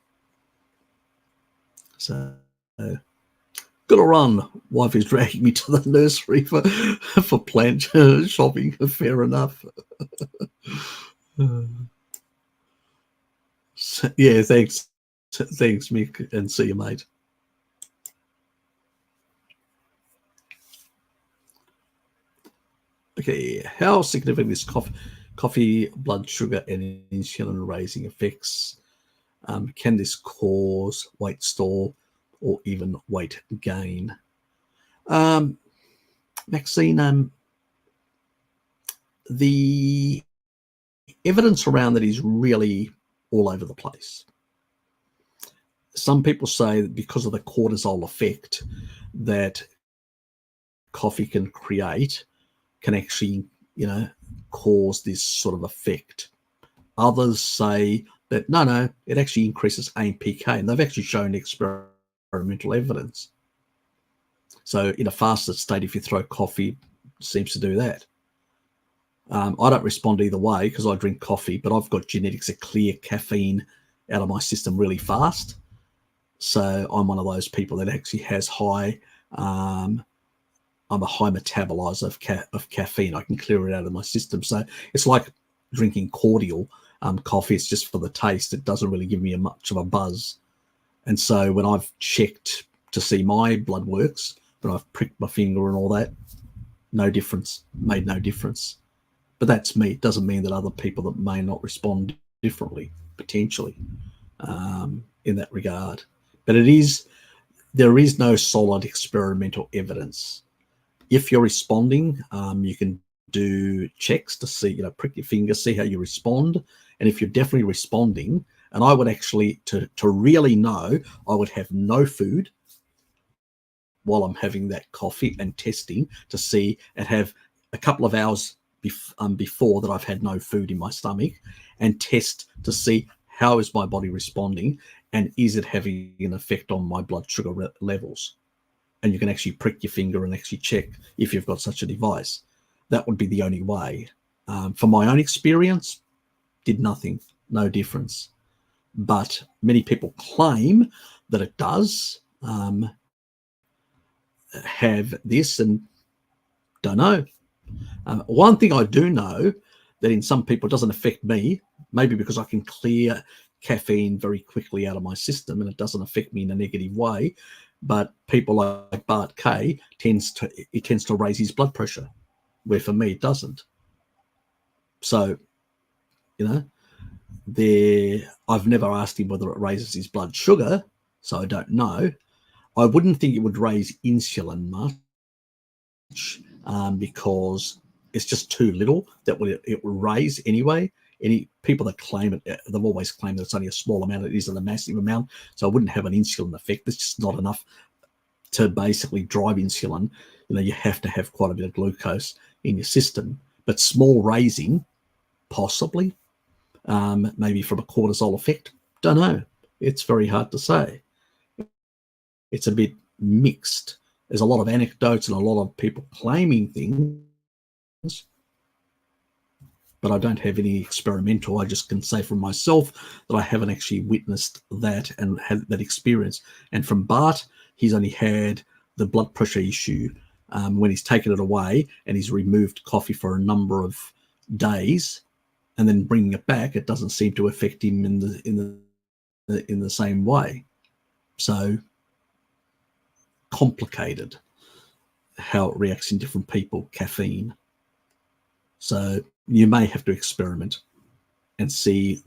So Got to run. Wife is dragging me to the nursery for plant shopping. Fair enough. Yeah, thanks, Mick, and see you, mate. Okay, how significant is coffee blood sugar and insulin raising effects? Can this cause weight store or even weight gain? Maxine, the evidence around that is really all over the place. Some people say that because of the cortisol effect that coffee can actually, cause this sort of effect. Others say that no, it actually increases AMPK, and they've actually shown experimental evidence. So in a fasted state, if you throw coffee, it seems to do that. I don't respond either way because I drink coffee, but I've got genetics that clear caffeine out of my system really fast. So I'm one of those people that actually has high, I'm a high metabolizer of caffeine. I can clear it out of my system. So it's like drinking cordial coffee. It's just for the taste. It doesn't really give me much of a buzz. And so when I've checked to see my blood works, when I've pricked my finger and all that, no difference, made no difference. But that's me. It doesn't mean that other people that may not respond differently, potentially, in that regard. But there is no solid experimental evidence. If you're responding, you can do checks to see, prick your finger, see how you respond. And if you're definitely responding, and I would actually, to really know, I would have no food while I'm having that coffee and testing to see, and have a couple of hours before that I've had no food in my stomach, and test to see how is my body responding and is it having an effect on my blood sugar levels. And you can actually prick your finger and actually check if you've got such a device. That would be the only way. From my own experience, did nothing, no difference. But many people claim that it does have this, and don't know. One thing I do know that in some people it doesn't affect me, maybe because I can clear caffeine very quickly out of my system and it doesn't affect me in a negative way. But people like Bart K tends to raise his blood pressure, where for me it doesn't. So, I've never asked him whether it raises his blood sugar, so I don't know. I wouldn't think it would raise insulin much, because it's just too little that it will raise anyway. Any people that claim it, they've always claimed that it's only a small amount. It isn't a massive amount, so it wouldn't have an insulin effect. It's just not enough to basically drive insulin. You have to have quite a bit of glucose in your system. But small raising, possibly, maybe from a cortisol effect. Don't know. It's very hard to say. It's a bit mixed. There's a lot of anecdotes and a lot of people claiming things, but I don't have any experimental. I just can say from myself that I haven't actually witnessed that and had that experience. And from Bart, he's only had the blood pressure issue when he's taken it away and he's removed coffee for a number of days, and then bringing it back, it doesn't seem to affect him in the same way. So complicated how it reacts in different people, caffeine. So you may have to experiment and see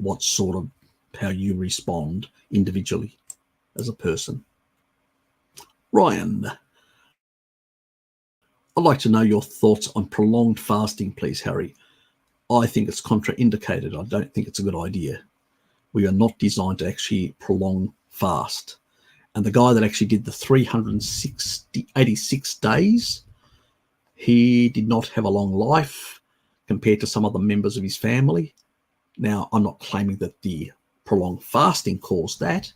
how you respond individually as a person. Ryan, I'd like to know your thoughts on prolonged fasting, please, Harry. I think it's contraindicated. I don't think it's a good idea. We are not designed to actually prolong fast. And the guy that actually did the 386 days, he did not have a long life compared to some other members of his family. Now, I'm not claiming that the prolonged fasting caused that,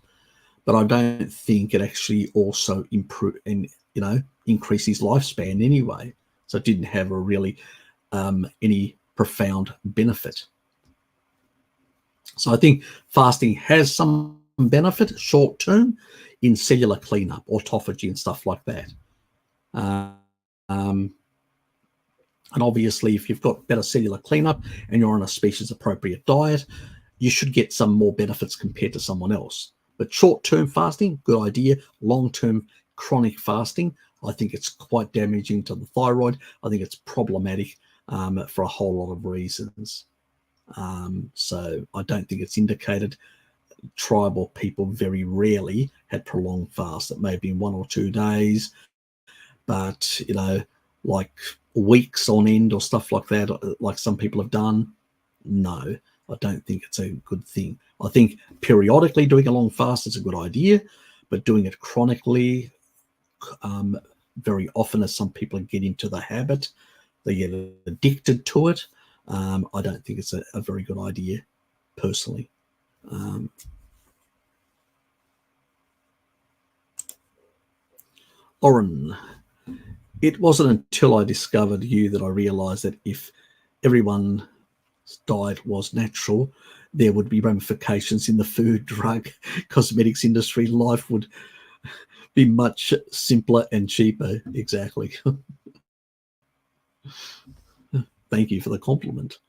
but I don't think it actually also increased his lifespan anyway. So it didn't have a really any profound benefit. So I think fasting has some benefit short term in cellular cleanup, autophagy and stuff like that. And obviously, if you've got better cellular cleanup and you're on a species appropriate diet, you should get some more benefits compared to someone else. But short-term fasting, good idea. Long-term chronic fasting, I think it's quite damaging to the thyroid. I think it's problematic for a whole lot of reasons. So I don't think it's indicated. Tribal people very rarely had prolonged fast. It may have been 1 or 2 days, but, you know, like weeks on end or stuff like that, like some people have done, no, I don't think it's a good thing. I think periodically doing a long fast is a good idea, but doing it chronically, very often, as some people get into the habit, they get addicted to it. I don't think it's a very good idea, personally. Oren, it wasn't until I discovered you that I realised that if everyone's diet was natural, there would be ramifications in the food, drug, cosmetics industry. Life would be much simpler and cheaper. Exactly. Thank you for the compliment.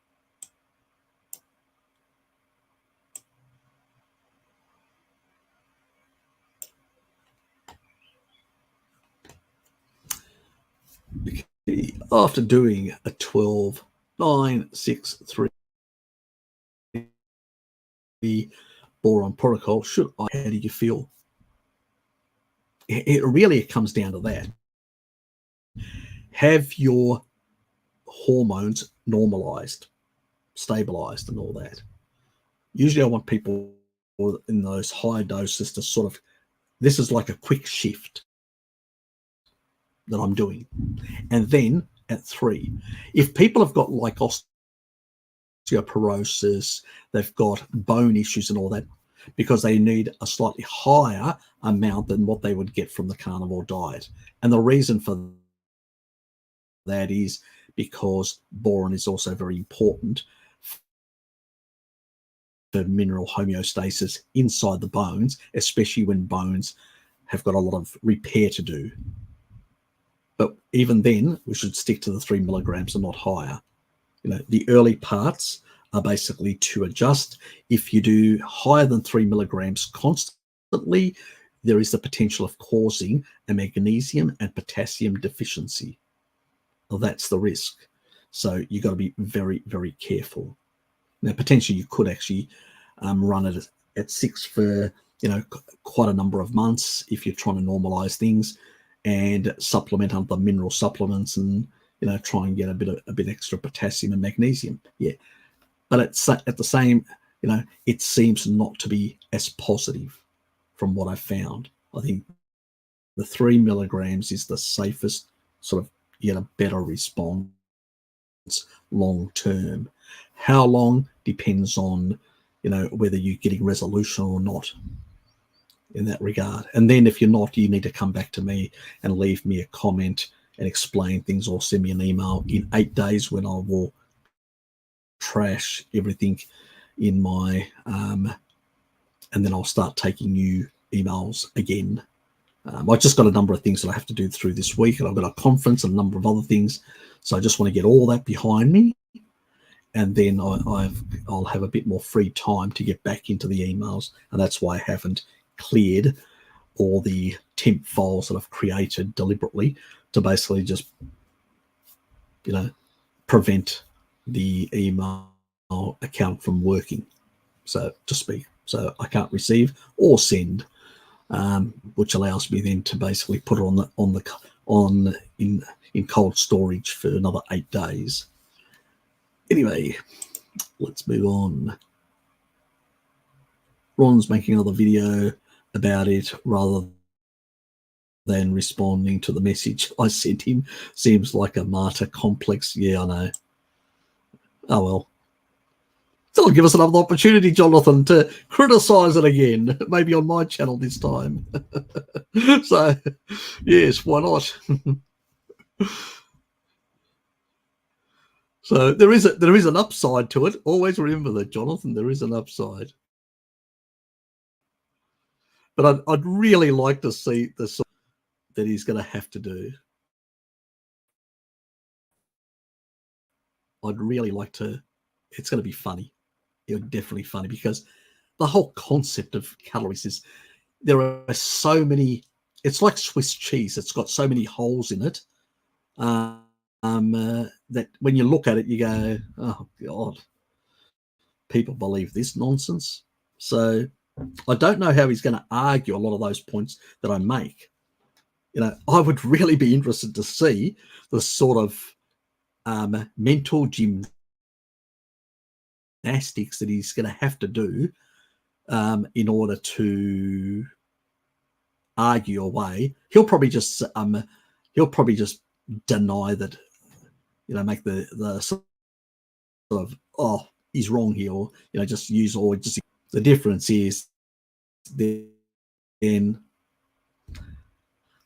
Okay. After doing a 12, 9, 6, 3 boron protocol, how do you feel? It really comes down to that. Have your hormones normalized, stabilized, and all that. Usually I want people in those high doses to sort of, this is like a quick shift that I'm doing. And then at 3, if people have got like osteoporosis, they've got bone issues and all that, because they need a slightly higher amount than what they would get from the carnivore diet. And the reason for that is because boron is also very important for mineral homeostasis inside the bones, especially when bones have got a lot of repair to do. But even then, we should stick to the 3 milligrams and not higher. You know, the early parts are basically to adjust. If you do higher than 3 milligrams constantly, there is the potential of causing a magnesium and potassium deficiency. Well, that's the risk. So you've got to be very, very careful. Now, potentially you could actually run it at 6 for, you know, quite a number of months if you're trying to normalize things, and supplement other mineral supplements, and, you know, try and get a bit extra potassium and magnesium. Yeah, but it's at the same, you know, it seems not to be as positive from what I've found. I think the 3 milligrams is the safest, sort of get a better response long term. How long depends on, you know, whether you're getting resolution or not in that regard. And then if you're not, you need to come back to me and leave me a comment and explain things, or send me an email in 8 days when I will trash everything in my and then I'll start taking new emails again. I just got a number of things that I have to do through this week, and I've got a conference and a number of other things, so I just want to get all that behind me, and then I'll have a bit more free time to get back into the emails. And that's why I haven't cleared all the temp files that I've created deliberately, to basically just, you know, prevent the email account from working, so to speak. So I can't receive or send, which allows me then to basically put it in cold storage for another 8 days. Anyway, let's move on. Ron's making another video about it rather than responding to the message I sent him. Seems like a martyr complex. Yeah, I know. Oh well. Still give us another opportunity, Jonathan, to criticise it again. Maybe on my channel this time. So, yes, why not? So there is an upside to it. Always remember that, Jonathan. There is an upside. But I'd really like to see the sort that he's going to have to do. I'd really like to. It's going to be funny. It's definitely funny because the whole concept of calories is there are so many. It's like Swiss cheese. It's got so many holes in it that when you look at it, you go, "Oh God, people believe this nonsense." So I don't know how he's going to argue a lot of those points that I make. I would really be interested to see the sort of mental gymnastics that he's going to have to do in order to argue away. He'll probably just deny that, make the sort of, oh, he's wrong here, or just use, or just the difference is then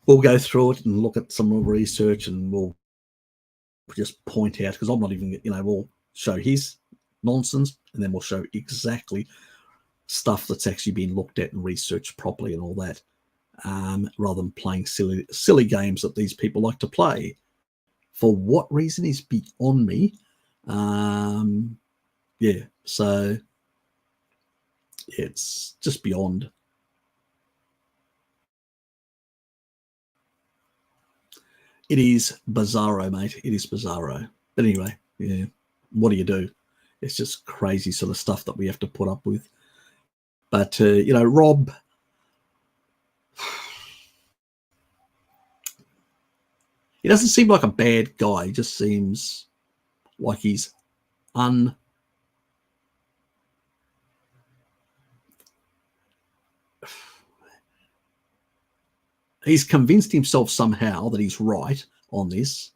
we'll go through it and look at some research and we'll just point out, because I'm not even, we'll show his nonsense and then we'll show exactly stuff that's actually been looked at and researched properly and all that, rather than playing silly games that these people like to play. For what reason is beyond me. Yeah, so it's just beyond. It is bizarro, mate. It is bizarro. But anyway, yeah, what do you do? It's just crazy sort of stuff that we have to put up with. But, Rob, he doesn't seem like a bad guy. He just seems like he's he's convinced himself somehow that he's right on this.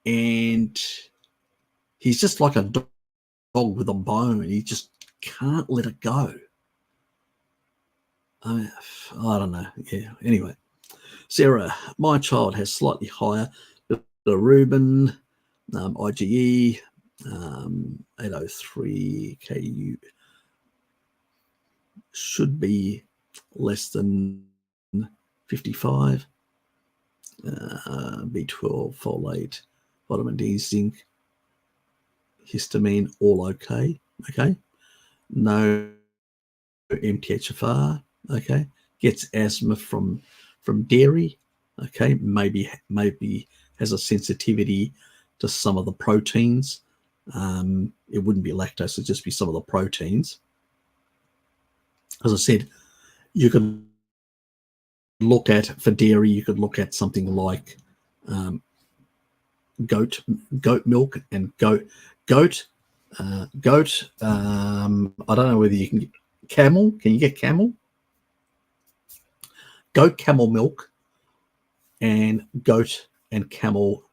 And he's just like a dog with a bone. He just can't let it go. I don't know. Yeah. Anyway, Sarah, my child has slightly higher bilirubin, IgE, 803 Ku, should be less than 55. B12, folate, vitamin D, zinc, histamine, all okay. Okay. No MTHFR. Okay. Gets asthma from dairy. Okay. Maybe has a sensitivity to some of the proteins. It wouldn't be lactose, it'd just be some of the proteins. As I said, you could look at, for dairy, you could look at something like goat milk and goat. I don't know whether you can get camel. Can you get camel? Goat, camel milk, and goat and camel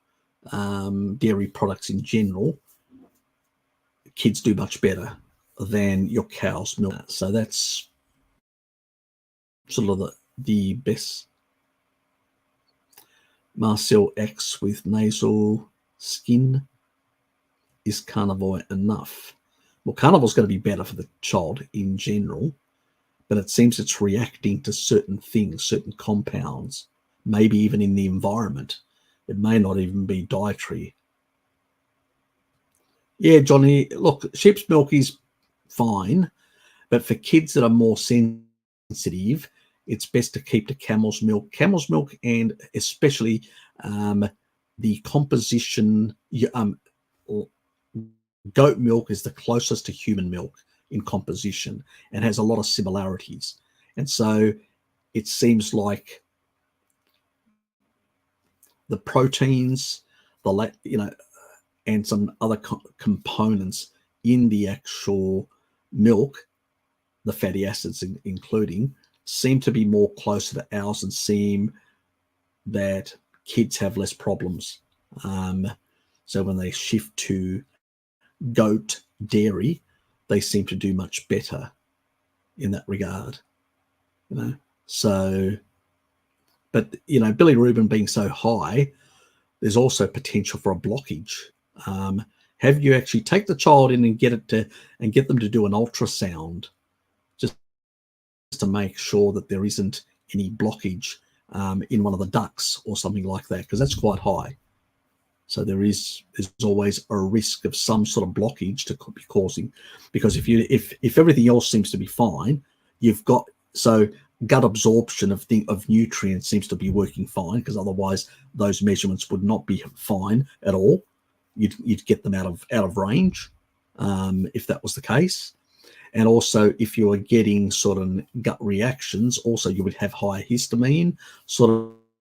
dairy products in general. Kids do much better than your cow's milk. So that's sort of the best. Marcel X with nasal skin. Is carnivore enough? Well, carnivore's going to be better for the child in general, but it seems it's reacting to certain things, certain compounds, maybe even in the environment. It may not even be dietary. Yeah, Johnny, look, sheep's milk is fine, but for kids that are more sensitive, it's best to keep to camel's milk. Camel's milk, and especially the composition, goat milk is the closest to human milk in composition and has a lot of similarities. And so it seems like the proteins, and some other components in the actual milk, the fatty acids including, seem to be more closer to ours and seem that kids have less problems. So when they shift to goat dairy, they seem to do much better in that regard. So, but bilirubin being so high, there's also potential for a blockage. Have you actually take the child in and get them to do an ultrasound, just to make sure that there isn't any blockage in one of the ducts or something like that, because that's quite high. So there's always a risk of some sort of blockage to be causing, because if everything else seems to be fine, you've got, so gut absorption of nutrients seems to be working fine, because otherwise those measurements would not be fine at all. You'd get them out of range if that was the case. And also, if you are getting sort of gut reactions, also you would have higher histamine sort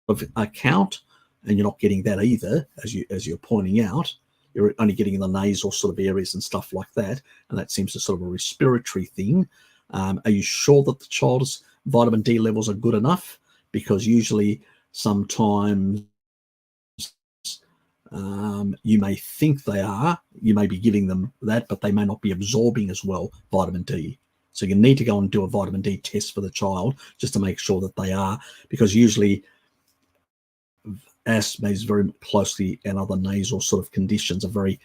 of count, and you're not getting that either, as you're pointing out. You're only getting in the nasal sort of areas and stuff like that, and that seems to sort of a respiratory thing. Are you sure that the child's vitamin D levels are good enough? Because usually, sometimes you may think they are, you may be giving them that, but they may not be absorbing as well vitamin D. So you need to go and do a vitamin D test for the child just to make sure that they are, because usually asthma is very closely, and other nasal sort of conditions are very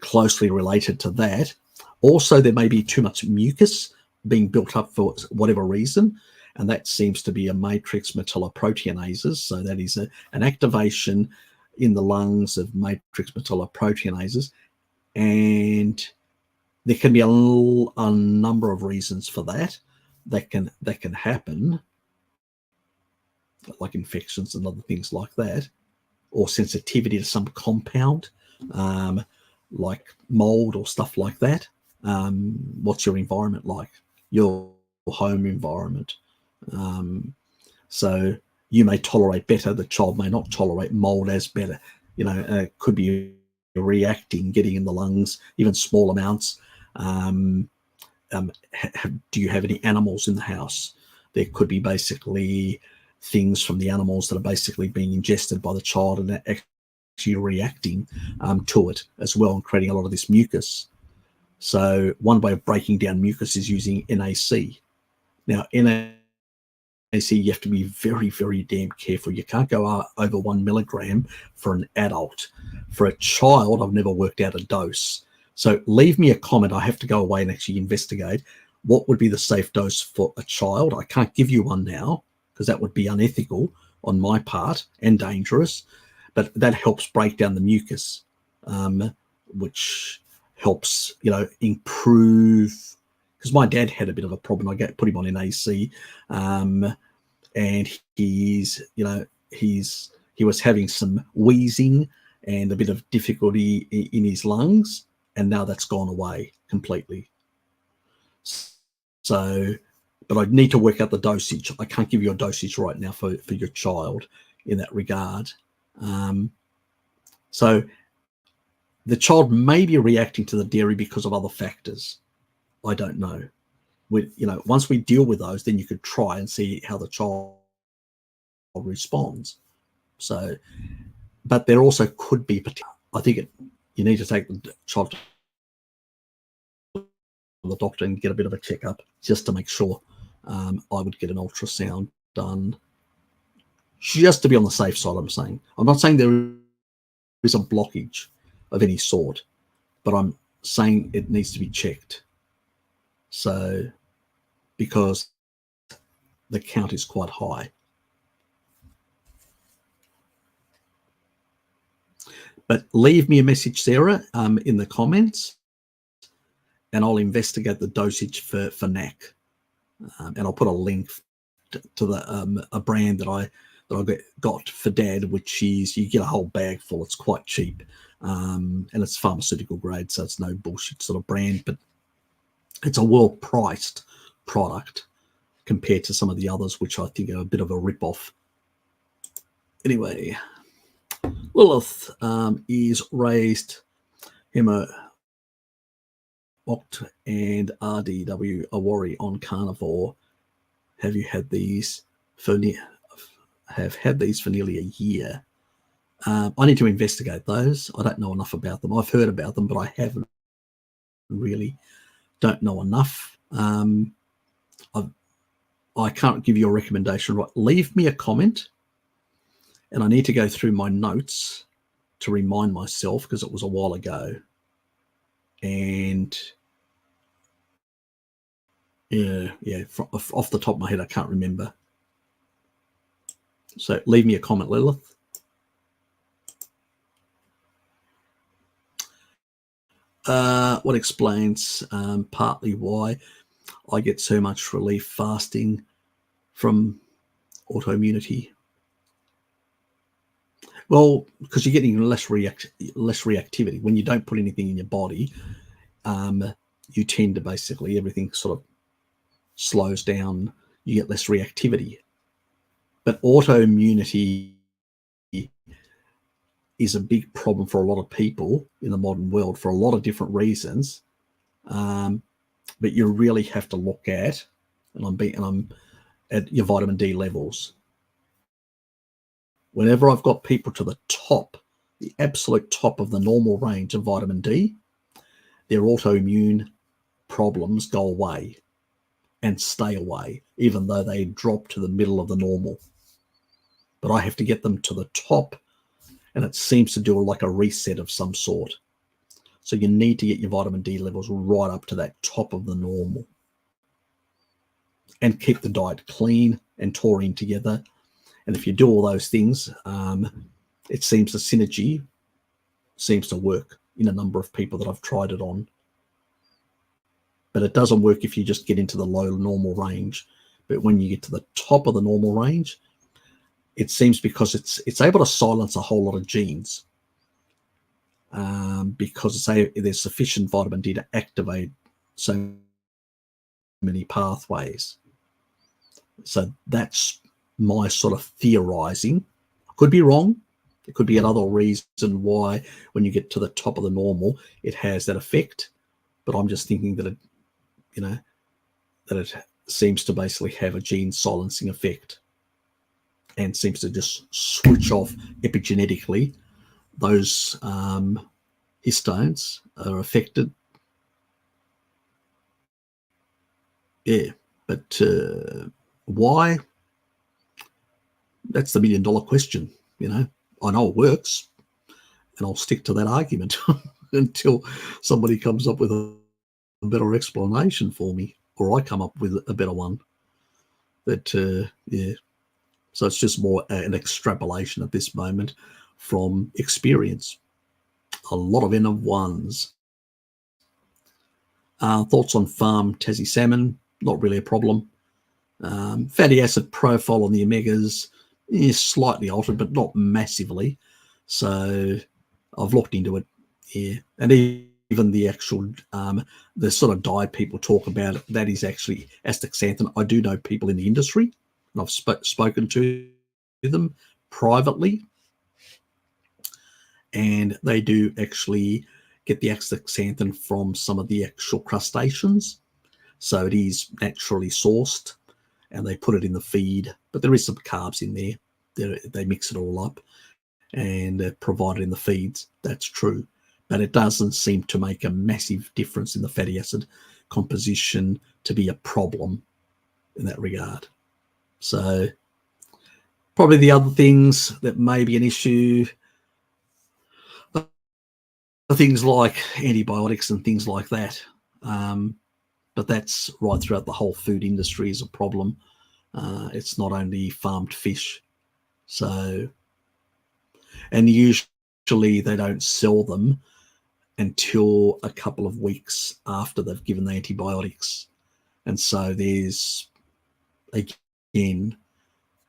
closely related to that. Also, there may be too much mucus being built up for whatever reason, and that seems to be a matrix metalloproteinases. So that is an activation in the lungs of matrix metalloproteinases, and there can be a number of reasons for that can happen, like infections and other things like that, or sensitivity to some compound, like mold or stuff like that. What's your environment like? Your home environment. So you may tolerate better, the child may not tolerate mold as better. Could be reacting, getting in the lungs, even small amounts. Do you have any animals in the house? There could be basically things from the animals that are basically being ingested by the child and actually reacting to it as well, and creating a lot of this mucus. So one way of breaking down mucus is using NAC. Now, NAC, you have to be very, very damn careful. You can't go over 1 milligram for an adult. For a child, I've never worked out a dose. So leave me a comment. I have to go away and actually investigate what would be the safe dose for a child. I can't give you one now, because that would be unethical on my part and dangerous. But that helps break down the mucus, which helps, improve. Because my dad had a bit of a problem. I put him on NAC, and he was having some wheezing and a bit of difficulty in his lungs, and now that's gone away completely. So, but I need to work out the dosage. I can't give you a dosage right now for your child in that regard. So the child may be reacting to the dairy because of other factors. I don't know. Once we deal with those, then you could try and see how the child responds. So, but there also could be, I think you need to take the child to the doctor and get a bit of a checkup just to make sure. I would get an ultrasound done just to be on the safe side. I'm not saying there is a blockage of any sort, but I'm saying it needs to be checked. So, because the count is quite high. But leave me a message, Sarah, in the comments, and I'll investigate the dosage for NAC, and I'll put a link to the a brand that I got for Dad, which is, you get a whole bag full. It's quite cheap, and it's pharmaceutical grade, so it's no bullshit sort of brand, but it's a well-priced product compared to some of the others, which I think are a bit of a rip-off. Anyway, Lilith is raised Hemo Oct and RDW Awari on carnivore. Have you had these for nearly a year? I need to investigate those. I don't know enough about them. I've heard about them, but I haven't really, don't know enough. I can't give you a recommendation. Right, leave me a comment, and I need to go through my notes to remind myself, because it was a while ago. And Yeah. Off the top of my head, I can't remember. So leave me a comment, Lilith. What explains partly why I get so much relief fasting from autoimmunity? Well, because you're getting less reactivity. When you don't put anything in your body, you tend to basically, everything sort of slows down. You get less reactivity. But autoimmunity is a big problem for a lot of people in the modern world for a lot of different reasons. But you really have to look at, and I'm at your vitamin D levels. Whenever I've got people to the top, the absolute top of the normal range of vitamin D, their autoimmune problems go away and stay away, even though they drop to the middle of the normal. But I have to get them to the top, and it seems to do like a reset of some sort. So you need to get your vitamin D levels right up to that top of the normal. And keep the diet clean and taurine together. And if you do all those things, it seems the synergy seems to work in a number of people that I've tried it on. But it doesn't work if you just get into the low normal range. But when you get to the top of the normal range, it seems because it's able to silence a whole lot of genes. Because there's sufficient vitamin D to activate so many pathways. So that's my sort of theorizing. I could be wrong. It could be another reason why when you get to the top of the normal, it has that effect. But I'm just thinking that it seems to basically have a gene silencing effect and seems to just switch off epigenetically. Those histones are affected. Yeah, but why? That's the $1 million question. I know it works, and I'll stick to that argument until somebody comes up with a better explanation for me, or I come up with a better one. But yeah, so it's just more an extrapolation at this moment from experience. A lot of N of ones. Thoughts on farm Tassie salmon? Not really a problem. Fatty acid profile on the omegas is slightly altered, but not massively. So I've looked into it. Yeah, and even the actual the sort of dye people talk about, that is actually astaxanthin. I do know people in the industry, and I've spoken to them privately, and they do actually get the astaxanthin from some of the actual crustaceans. So it is naturally sourced, and they put it in the feed, but there is some carbs in there. They mix it all up and provide it in the feeds. That's true. But it doesn't seem to make a massive difference in the fatty acid composition to be a problem in that regard. So probably the other things that may be an issue are things like antibiotics and things like that. But that's right throughout the whole food industry is a problem. It's not only farmed fish. So, and usually they don't sell them until a couple of weeks after they've given the antibiotics. And so there's, again,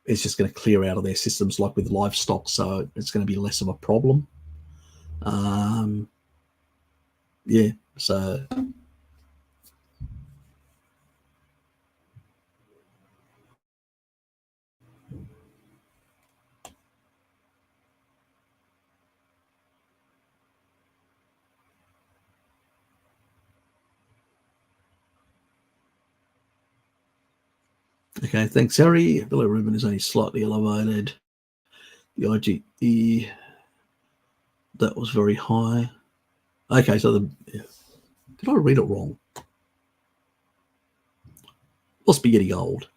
it's just going to clear out of their systems like with livestock. So it's going to be less of a problem. Yeah, so. Okay, thanks, Harry. Bilirubin is only slightly elevated. The IgE, that was very high. Okay, so did I read it wrong? Must be getting old.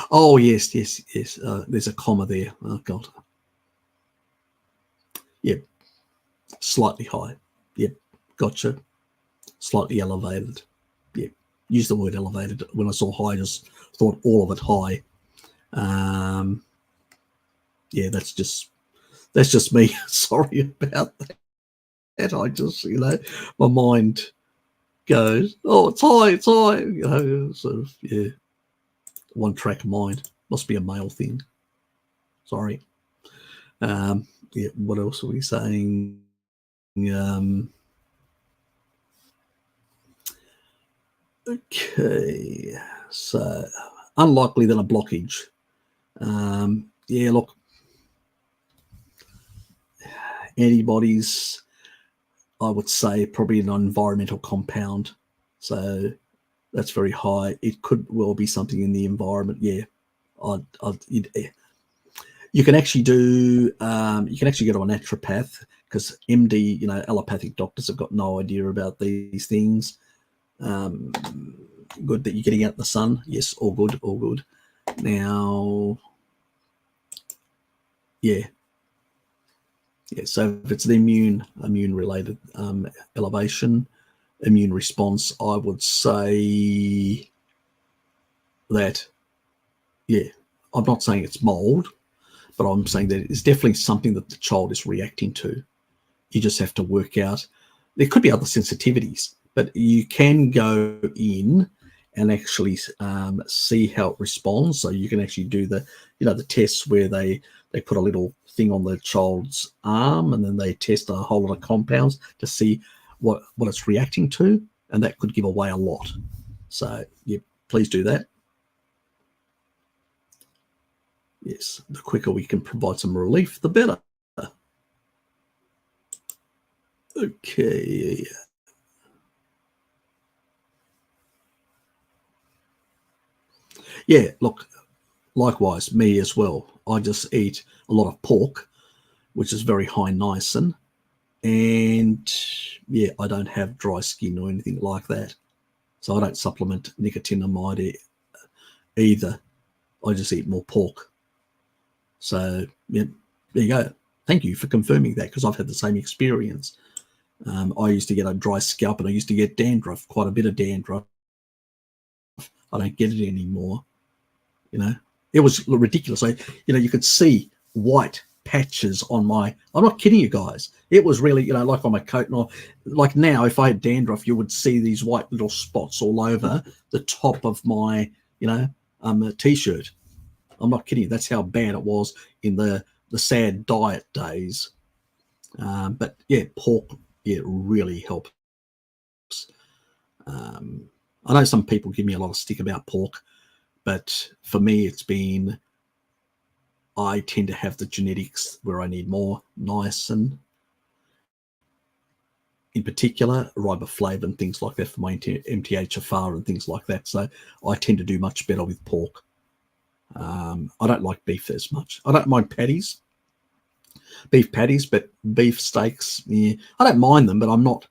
Oh, yes. There's a comma there. Oh, God. Yep. Slightly high. Yep. Gotcha. Slightly elevated. Yep. use the word elevated. When I saw high, I just thought all of it high. Yeah, that's just me. Sorry about that. I just, my mind goes, oh, it's high, sort of, yeah, one track mind. Must be a male thing. Sorry. Yeah, what else are we saying? Okay, so unlikely than a blockage. Yeah, look, antibodies, I would say probably an environmental compound. So that's very high. It could well be something in the environment. Yeah, you can actually do. You can actually go to a naturopath because MD, allopathic doctors have got no idea about these things. Good that you're getting out in the sun. Yes, all good, all good. Now, yeah. So if it's the immune related elevation, immune response, I would say that, yeah, I'm not saying it's mold, but I'm saying that it's definitely something that the child is reacting to. You just have to work out. There could be other sensitivities, but you can go in and actually see how it responds. So you can actually do the tests where they put a little thing on the child's arm and then they test a whole lot of compounds to see what it's reacting to, and that could give away a lot. So yeah, please do that. Yes, the quicker we can provide some relief, the better. Okay. Yeah, look, likewise, me as well. I just eat a lot of pork, which is very high niacin. And yeah, I don't have dry skin or anything like that. So I don't supplement nicotinamide either. I just eat more pork. So yeah, there you go. Thank you for confirming that, because I've had the same experience. I used to get a dry scalp and I used to get dandruff, quite a bit of dandruff. I don't get it anymore. It was ridiculous. You could see white patches on my, I'm not kidding you guys. It was really, like on my coat. And like now, if I had dandruff, you would see these white little spots all over the top of my, t-shirt. I'm not kidding you. That's how bad it was in the sad diet days. But yeah, pork, yeah, really helps. I know some people give me a lot of stick about pork, but for me, it's been, I tend to have the genetics where I need more niacin, in particular, riboflavin, things like that for my MTHFR and things like that. So I tend to do much better with pork. I don't like beef as much. I don't mind beef patties, but beef steaks, yeah, I don't mind them, but I'm not,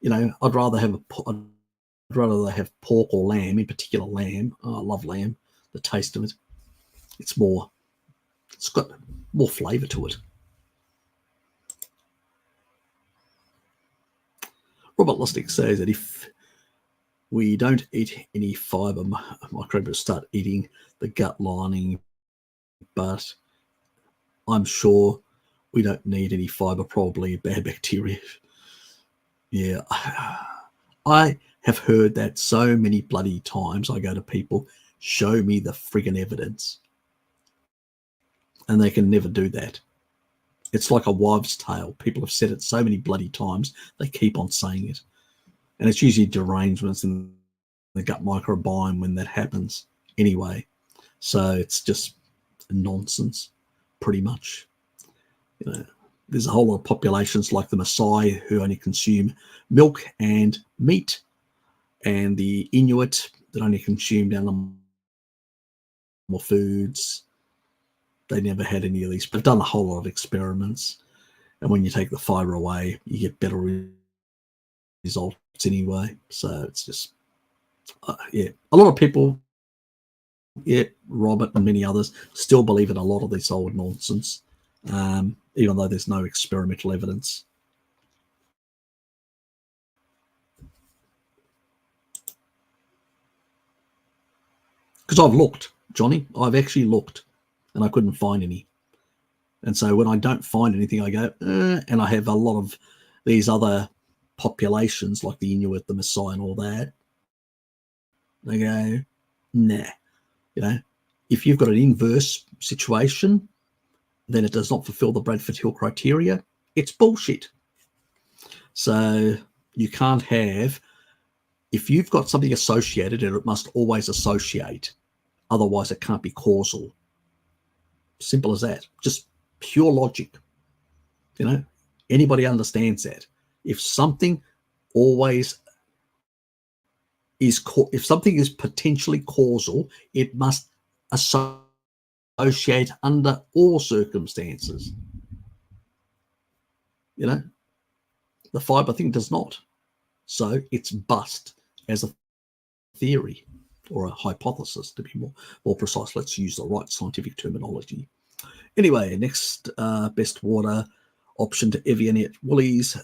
I'd rather have pork or lamb, in particular lamb. Oh, I love lamb. The taste of it, it's got more flavour to it. Robert Lustig says that if we don't eat any fibre, microbes start eating the gut lining, but I'm sure we don't need any fibre, probably bad bacteria. Yeah, I have heard that so many bloody times. I go to people, show me the friggin' evidence. And they can never do that. It's like a wives' tale. People have said it so many bloody times, they keep on saying it. And it's usually derangements in the gut microbiome when that happens anyway. So it's just nonsense, pretty much. There's a whole lot of populations like the Maasai who only consume milk and meat, and the Inuit that only consume animal foods. They never had any of these, but they've done a whole lot of experiments. And when you take the fibre away, you get better results anyway. So it's just, yeah, a lot of people, yeah, Robert and many others, still believe in a lot of this old nonsense, even though there's no experimental evidence. Because I've looked, Johnny, I've actually looked, and I couldn't find any. And so when I don't find anything, I go, and I have a lot of these other populations like the Inuit, the Maasai, and all that. They go, nah. You know, if you've got an inverse situation, then it does not fulfill the Bradford Hill criteria. It's bullshit. So you can't have, if you've got something associated, it must always associate. Otherwise, it can't be causal. Simple as that. Just pure logic. You know, anybody understands that. If something always is, if something is potentially causal, it must associate under all circumstances. You know, the fiber thing does not. So it's bust as a theory or a hypothesis, to be more precise. Let's use the right scientific terminology. Anyway, next best water option to Evian at Woolies.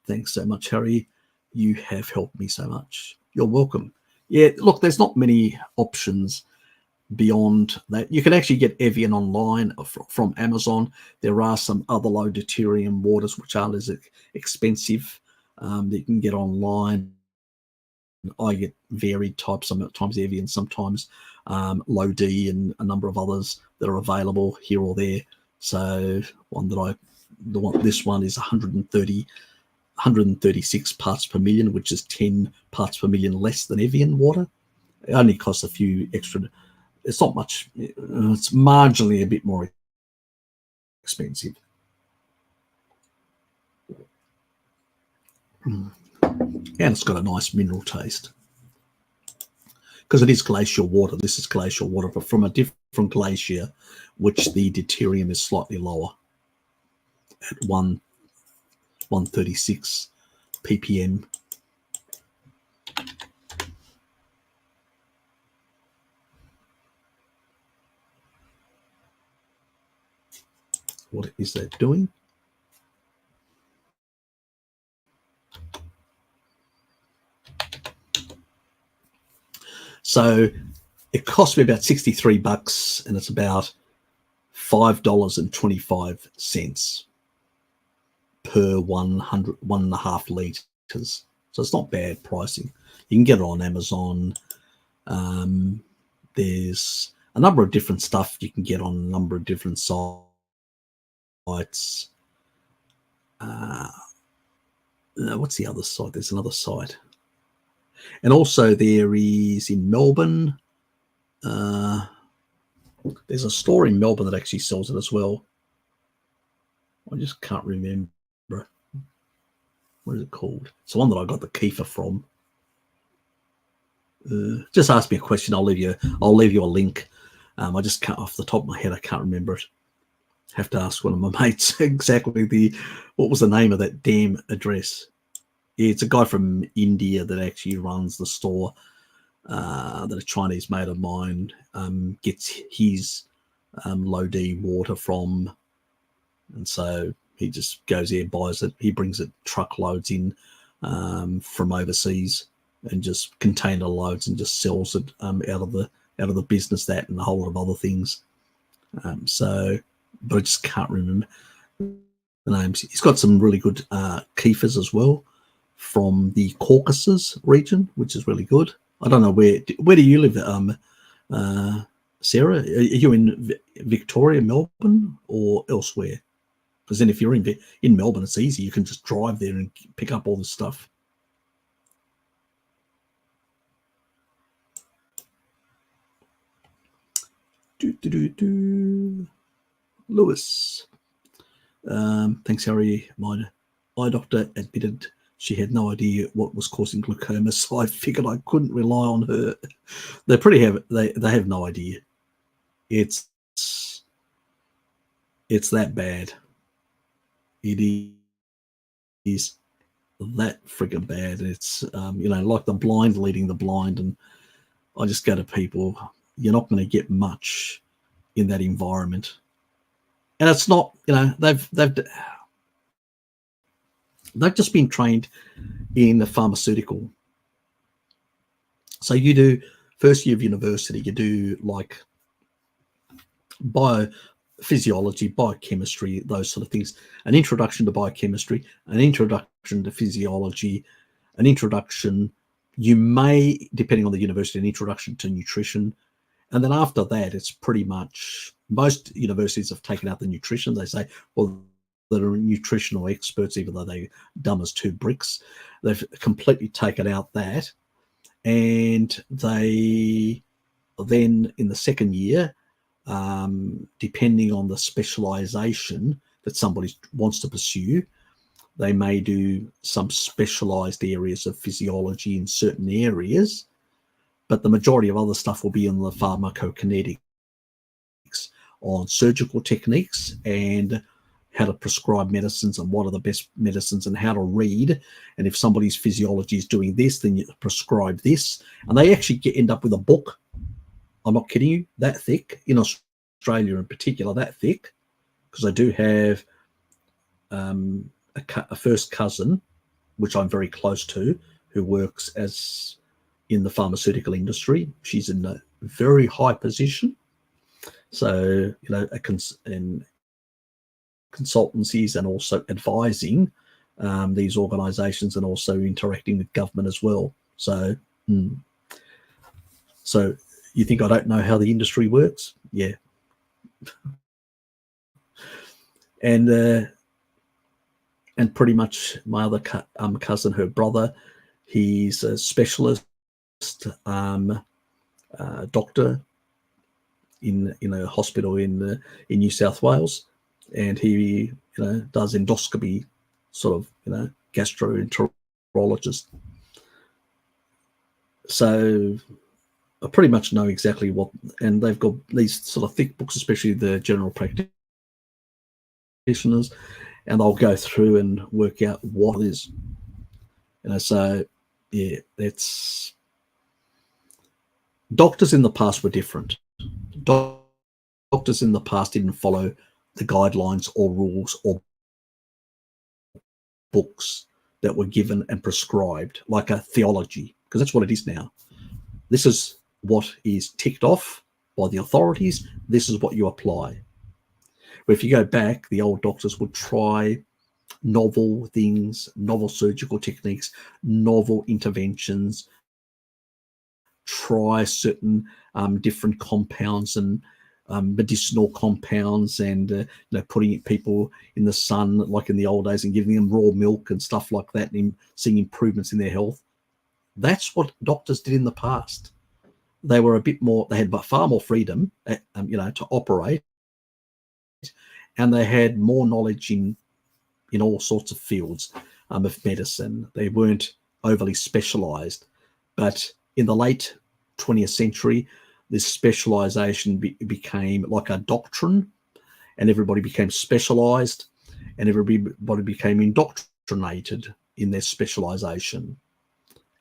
Thanks so much, Harry. You have helped me so much. You're welcome. Yeah, look, there's not many options beyond that. You can actually get Evian online from Amazon. There are some other low deuterium waters which aren't as expensive that you can get online. I get varied types, sometimes Evian, sometimes low D, and a number of others that are available here or there. So this one is 136 parts per million, which is 10 parts per million less than Evian water. It only costs a few extra. It's not much. It's marginally a bit more expensive. And it's got a nice mineral taste. Because it is glacial water. This is glacial water, but from a different glacier, which the deuterium is slightly lower at 136 ppm. What is that doing? So it cost me about $63, and it's about $5.25 per 1.5 liters. So it's not bad pricing. You can get it on Amazon. There's a number of different stuff you can get on a number of different sites. What's the other site? There's another site. And also there is in Melbourne, there's a store in Melbourne that actually sells it as well. I just can't remember. What is it called? It's the one that I got the kefir from. Just ask me a question. I'll leave you a link. I just can't, off the top of my head, I can't remember it. Have to ask one of my mates exactly what was the name of that damn address. Yeah, it's a guy from India that actually runs the store that a Chinese mate of mine gets his low D water from. And so he just goes there, buys it. He brings it truckloads in from overseas and just container loads and just sells it out of the business, that and a whole lot of other things. But I just can't remember the names. He's got some really good kefirs as well from the Caucasus region, which is really good. I don't know where do you live, Sarah? Are you in Victoria, Melbourne, or elsewhere? Because then if you're in Melbourne, it's easy. You can just drive there and pick up all the stuff. Lewis. Thanks, Harry. My eye doctor admitted she had no idea what was causing glaucoma, so I figured I couldn't rely on her. They have no idea. It's that bad. It is that friggin' bad. It's like the blind leading the blind, and I just go to people, you're not going to get much in that environment. And it's not, they've just been trained in the pharmaceutical. So you do first year of university, you do like biophysiology, biochemistry, those sort of things, an introduction to biochemistry, an introduction to physiology, an introduction, you may, depending on the university, an introduction to nutrition. And then after that, it's pretty much, most universities have taken out the nutrition. They say, well, they're nutritional experts, even though they're dumb as two bricks. They've completely taken out that. And they then, in the second year, depending on the specialization that somebody wants to pursue, they may do some specialized areas of physiology in certain areas, but the majority of other stuff will be in the pharmacokinetics, on surgical techniques and how to prescribe medicines and what are the best medicines and how to read. And if somebody's physiology is doing this, then you prescribe this. And they actually end up with a book, I'm not kidding you, that thick, in Australia in particular, that thick, because I do have a first cousin, which I'm very close to, who works as in the pharmaceutical industry. She's in a very high position. So, in consultancies and also advising these organizations and also interacting with government as well. So, so you think I don't know how the industry works? Yeah. And pretty much my other cousin, her brother, he's a specialist doctor in a hospital in New South Wales, and he does endoscopy, sort of gastroenterologist. So I pretty much know exactly what, and they've got these sort of thick books, especially the general practitioners, and they'll go through and work out what it is. So yeah, that's, doctors in the past were different. Doctors in the past didn't follow the guidelines or rules or books that were given and prescribed, like a theology, because that's what it is now. This is what is ticked off by the authorities. This is what you apply. But if you go back, the old doctors would try novel things, novel surgical techniques, novel interventions, try certain different compounds and medicinal compounds, and putting people in the sun like in the old days and giving them raw milk and stuff like that, and seeing improvements in their health. That's what doctors did in the past. They were a bit more, they had far more freedom to operate, and they had more knowledge in all sorts of fields of medicine. They weren't overly specialized. But in the late 20th century, this specialization became like a doctrine, and everybody became specialized, and everybody became indoctrinated in their specialization.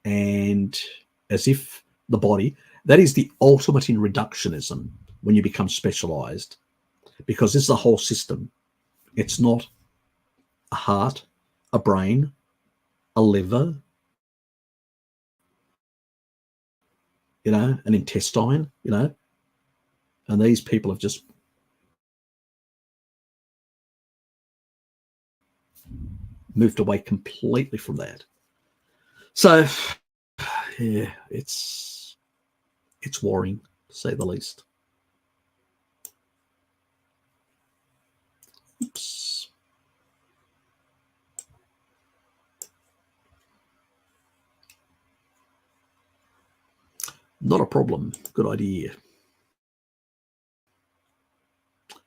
And as if the body, that is the ultimate in reductionism, when you become specialized, because this is a whole system. It's not a heart, a brain, a liver, an intestine, and these people have just moved away completely from that. So yeah, it's worrying, to say the least. Oops. Not a problem. Good idea.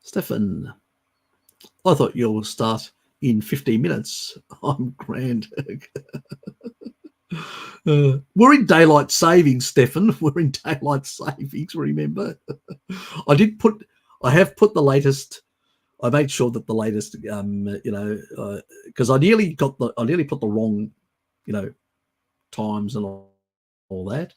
Stefan, I thought you'll start in 15 minutes. I'm grand. We're in daylight savings, Stefan. We're in daylight savings, remember? I have put the latest. I made sure that the latest, because I nearly put the wrong, times and all that.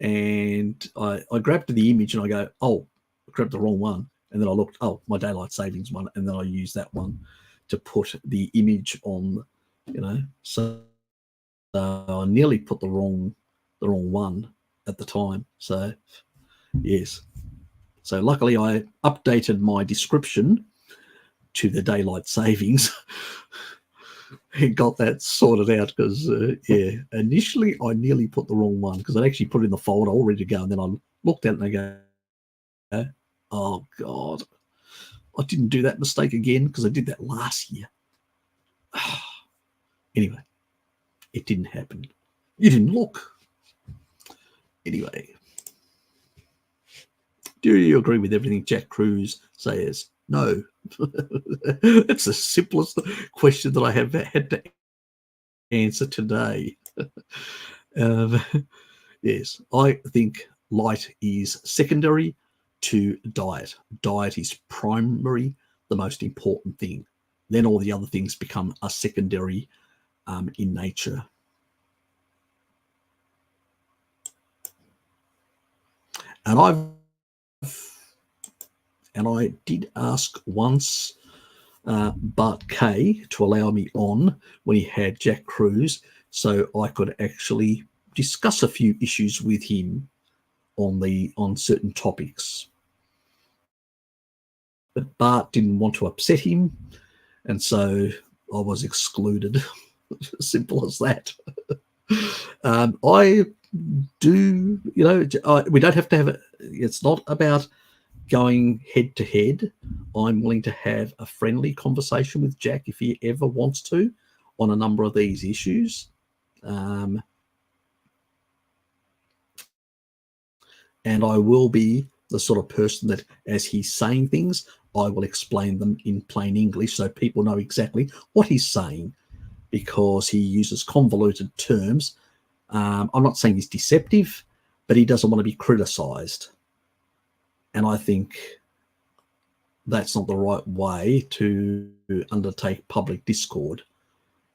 And I grabbed the image and I go, oh, I grabbed the wrong one. And then I looked, oh, my daylight savings one. And then I used that one to put the image on, so I nearly put the wrong one. at the time. So yes. So luckily I updated my description to the daylight savings and got that sorted out, because yeah, initially I nearly put the wrong one, because I'd actually put it in the folder all ready to go, and then I looked at it and I go, oh God, I didn't do that mistake again, because I did that last year. Anyway, it didn't happen. You didn't look. Anyway, do you agree with everything Jack Cruz says? No. It's the simplest question that I have had to answer today. Yes, I think light is secondary to diet. Diet is primary, the most important thing. Then all the other things become a secondary in nature. And I did ask once Bart Kay to allow me on when he had Jack Cruz, so I could actually discuss a few issues with him on certain topics. But Bart didn't want to upset him, and so I was excluded. Simple as that. I do, we don't have to have it. It's not about going head to head. I'm willing to have a friendly conversation with Jack if he ever wants to on a number of these issues. And I will be the sort of person that, as he's saying things, I will explain them in plain English so people know exactly what he's saying, because he uses convoluted terms. I'm not saying he's deceptive, but he doesn't want to be criticised. And I think that's not the right way to undertake public discord.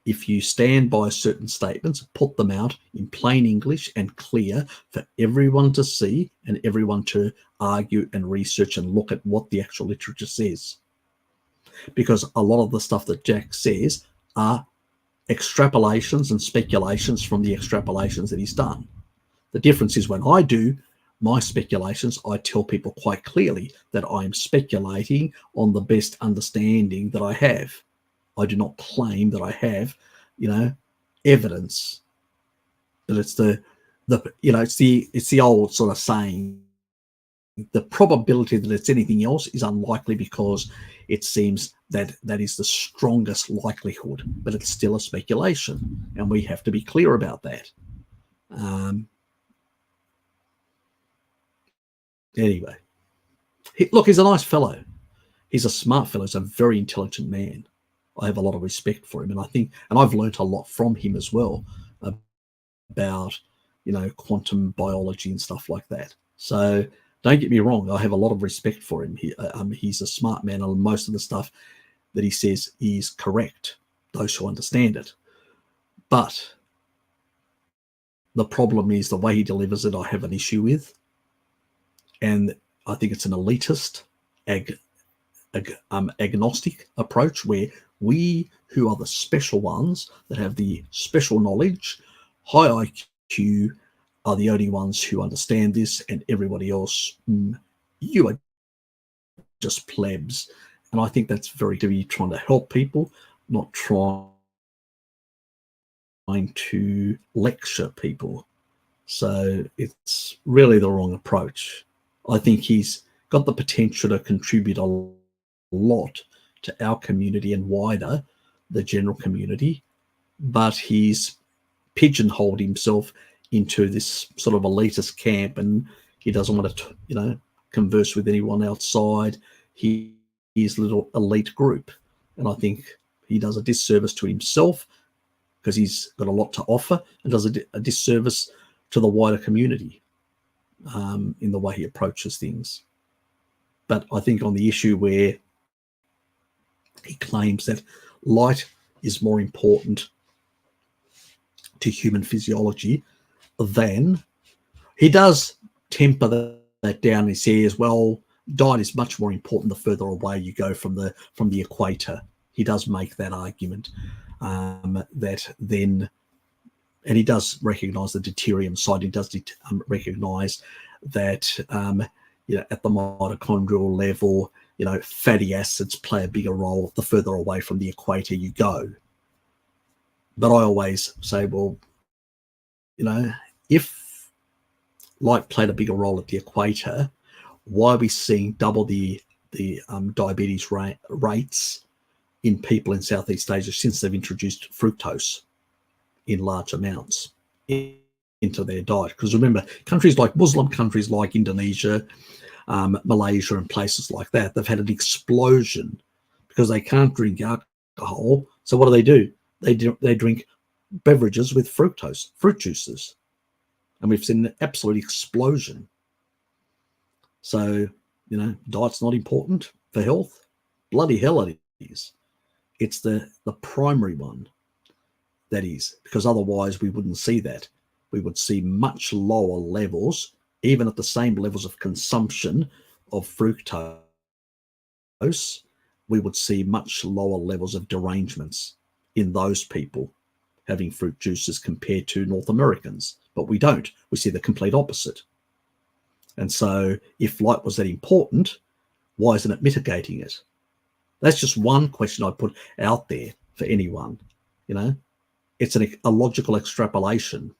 If you stand by certain statements, put them out in plain English and clear for everyone to see and everyone to argue and research and look at what the actual literature says. Because a lot of the stuff that Jack says are extrapolations and speculations from the extrapolations that he's done. The difference is when I do my speculations, I tell people quite clearly that I'm speculating on the best understanding that I have. I do not claim that I have, evidence. But it's it's the old sort of saying, the probability that it's anything else is unlikely, because it seems that is the strongest likelihood, but it's still a speculation, and we have to be clear about that. Anyway, look, he's a nice fellow. He's a smart fellow. He's a very intelligent man. I have a lot of respect for him, and I think, and I've learned a lot from him as well about, quantum biology and stuff like that. So don't get me wrong, I have a lot of respect for him. He's a smart man, and most of the stuff that he says is correct, those who understand it. But the problem is the way he delivers it, I have an issue with. And I think it's an elitist, agnostic approach, where we who are the special ones that have the special knowledge, high IQ, are the only ones who understand this, and everybody else, you are just plebs. And I think that's very to be trying to help people, not trying to lecture people. So it's really the wrong approach. I think he's got the potential to contribute a lot to our community and wider the general community, but he's pigeonholed himself into this sort of elitist camp, and he doesn't want to, converse with anyone outside his little elite group. And I think he does a disservice to himself, because he's got a lot to offer, and does a disservice to the wider community in the way he approaches things. But I think on the issue where he claims that light is more important to human physiology, then he does temper that down. He says, well, diet is much more important the further away you go from the equator. He does make that argument, that then And he does recognise the deuterium side. He does recognise that at the mitochondrial level, fatty acids play a bigger role the further away from the equator you go. But I always say, well, if light played a bigger role at the equator, why are we seeing double the diabetes rates in people in Southeast Asia since they've introduced fructose in large amounts into their diet? Because remember, countries like Muslim countries like Indonesia, Malaysia, and places like that, they've had an explosion because they can't drink alcohol. So what do? They drink beverages with fructose, fruit juices, and we've seen an absolute explosion. So diet's not important for health. Bloody hell it is. It's the primary one that is, because otherwise we wouldn't see that. We would see much lower levels, even at the same levels of consumption of fructose, we would see much lower levels of derangements in those people having fruit juices compared to North Americans. But we don't. We see the complete opposite. And so if light was that important, why isn't it mitigating it? That's just one question I put out there for anyone. It's a logical extrapolation.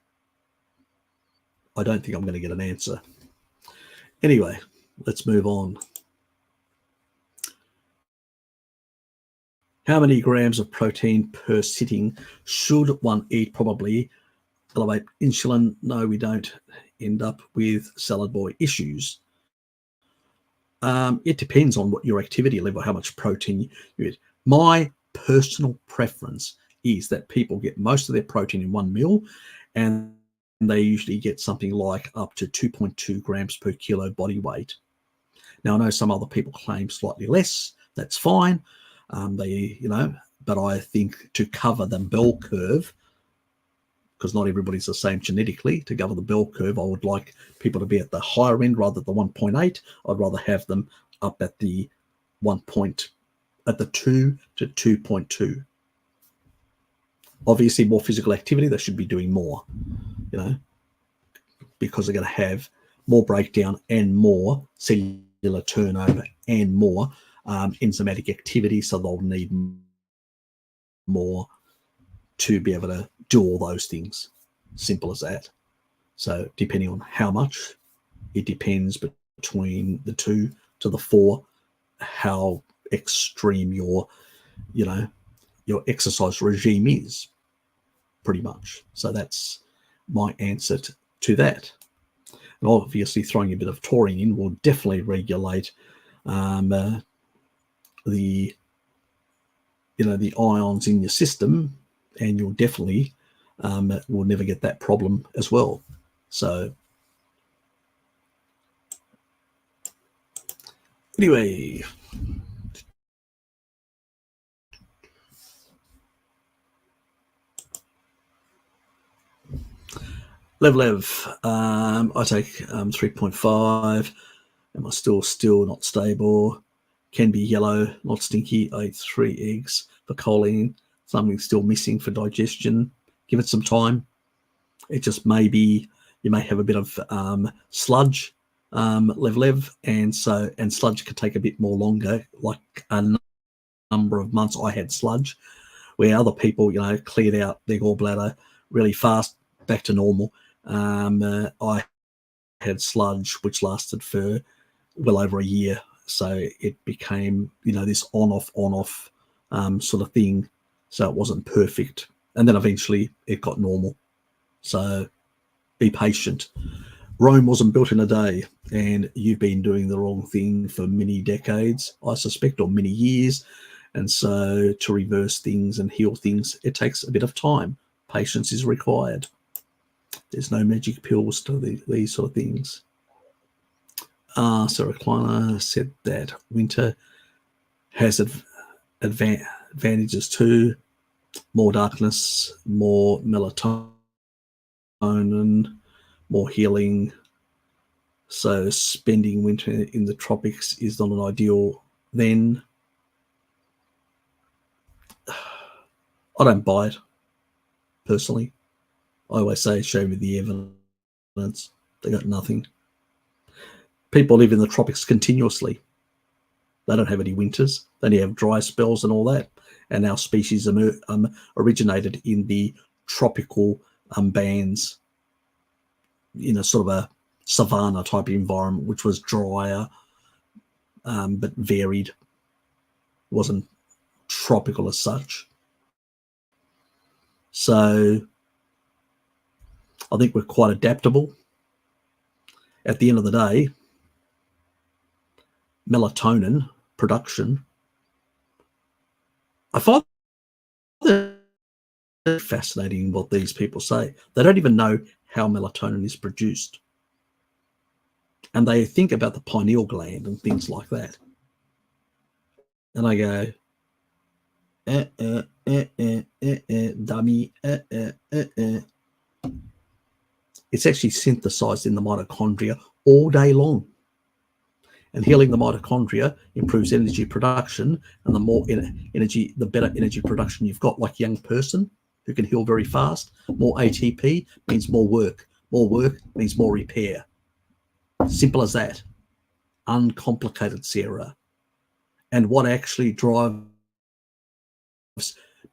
I don't think I'm going to get an answer. Anyway, let's move on. How many grams of protein per sitting should one eat? Probably elevate insulin. No, we don't end up with salad boy issues. It depends on what your activity level, how much protein you eat. My personal preference is that people get most of their protein in one meal, and they usually get something like up to 2.2 grams per kilo body weight. Now, I know some other people claim slightly less. That's fine. But I think to cover the bell curve, because not everybody's the same genetically, to cover the bell curve, I would like people to be at the higher end rather than the 1.8. I'd rather have them up at the 2 to 2.2. Obviously, more physical activity, they should be doing more, because they're going to have more breakdown and more cellular turnover and more enzymatic activity, so they'll need more to be able to do all those things. Simple as that. So depending on how much, it depends between the 2 to the 4, how extreme your exercise regime is, pretty much. So that's my answer to that. And obviously throwing a bit of taurine in will definitely regulate the ions in your system, and you'll definitely will never get that problem as well. So anyway, Lev, I take 3.5. Am I still not stable? Can be yellow, not stinky. I ate 3 eggs for choline. Something still missing for digestion. Give it some time. It just may be, you may have a bit of sludge, Lev, and sludge can take a bit more longer, like a number of months. I had sludge, where other people, cleared out their gallbladder really fast, back to normal. I had sludge which lasted for well over a year, so it became this on-off sort of thing. So it wasn't perfect, and then eventually it got normal. So be patient. Rome wasn't built in a day, and you've been doing the wrong thing for many decades, I suspect, or many years. And so to reverse things and heal things, it takes a bit of time. Patience is required. There's no magic pills to these sort of things. Sarah Kleiner said that winter has advantages too. More darkness, more melatonin, more healing. So spending winter in the tropics is not an ideal then. I don't buy it, personally. I always say, show me the evidence. They got nothing. People live in the tropics continuously. They don't have any winters. They only have dry spells and all that. And our species originated in the tropical bands, in a sort of a savanna type environment, which was drier, but varied. It wasn't tropical as such. So I think we're quite adaptable. At the end of the day, melatonin production, I find that fascinating what these people say. They don't even know how melatonin is produced. And they think about the pineal gland and things like that. And I go, dummy, It's actually synthesized in the mitochondria all day long. And healing the mitochondria improves energy production, and the more energy, the better energy production you've got. Like a young person who can heal very fast, more ATP means more work. More work means more repair. Simple as that. Uncomplicated, Sarah. And what actually drives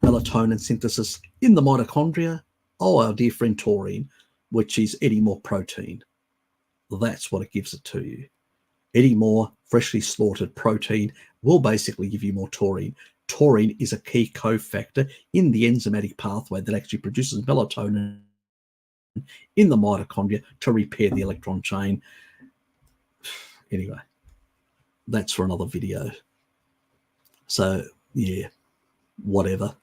melatonin synthesis in the mitochondria? Oh, our dear friend taurine, which is eating more protein. That's what it gives it to you. Eating more freshly slaughtered protein will basically give you more taurine. Taurine is a key cofactor in the enzymatic pathway that actually produces melatonin in the mitochondria to repair the electron chain. Anyway, that's for another video. So, yeah, whatever.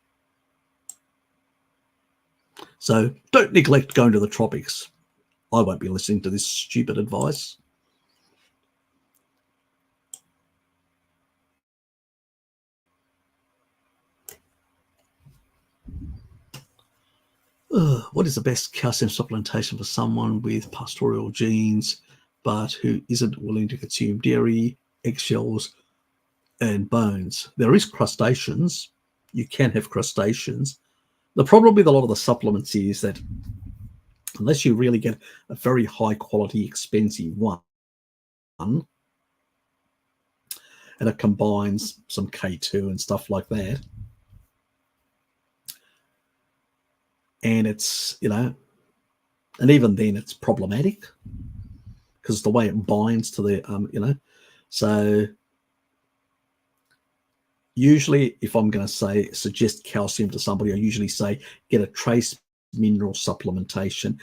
So don't neglect going to the tropics. I won't be listening to this stupid advice. What is the best calcium supplementation for someone with pastoral genes but who isn't willing to consume dairy, eggshells, and bones? There is crustaceans. You can have crustaceans. The problem with a lot of the supplements is that unless you really get a very high quality, expensive one, and it combines some K2 and stuff like that, and it's, and even then it's problematic because the way it binds to the, so usually if I'm going to suggest calcium to somebody, I usually say get a trace mineral supplementation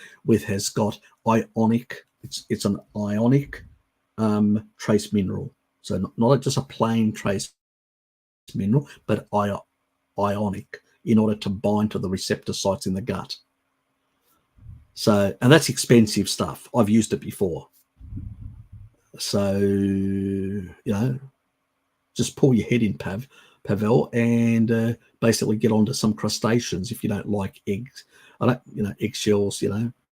has got ionic, it's an ionic trace mineral. So not just a plain trace mineral, but ionic, in order to bind to the receptor sites in the gut. So, and that's expensive stuff. I've used it before. So, just pull your head in, Pavel, and basically get onto some crustaceans if you don't like eggs. Eggshells,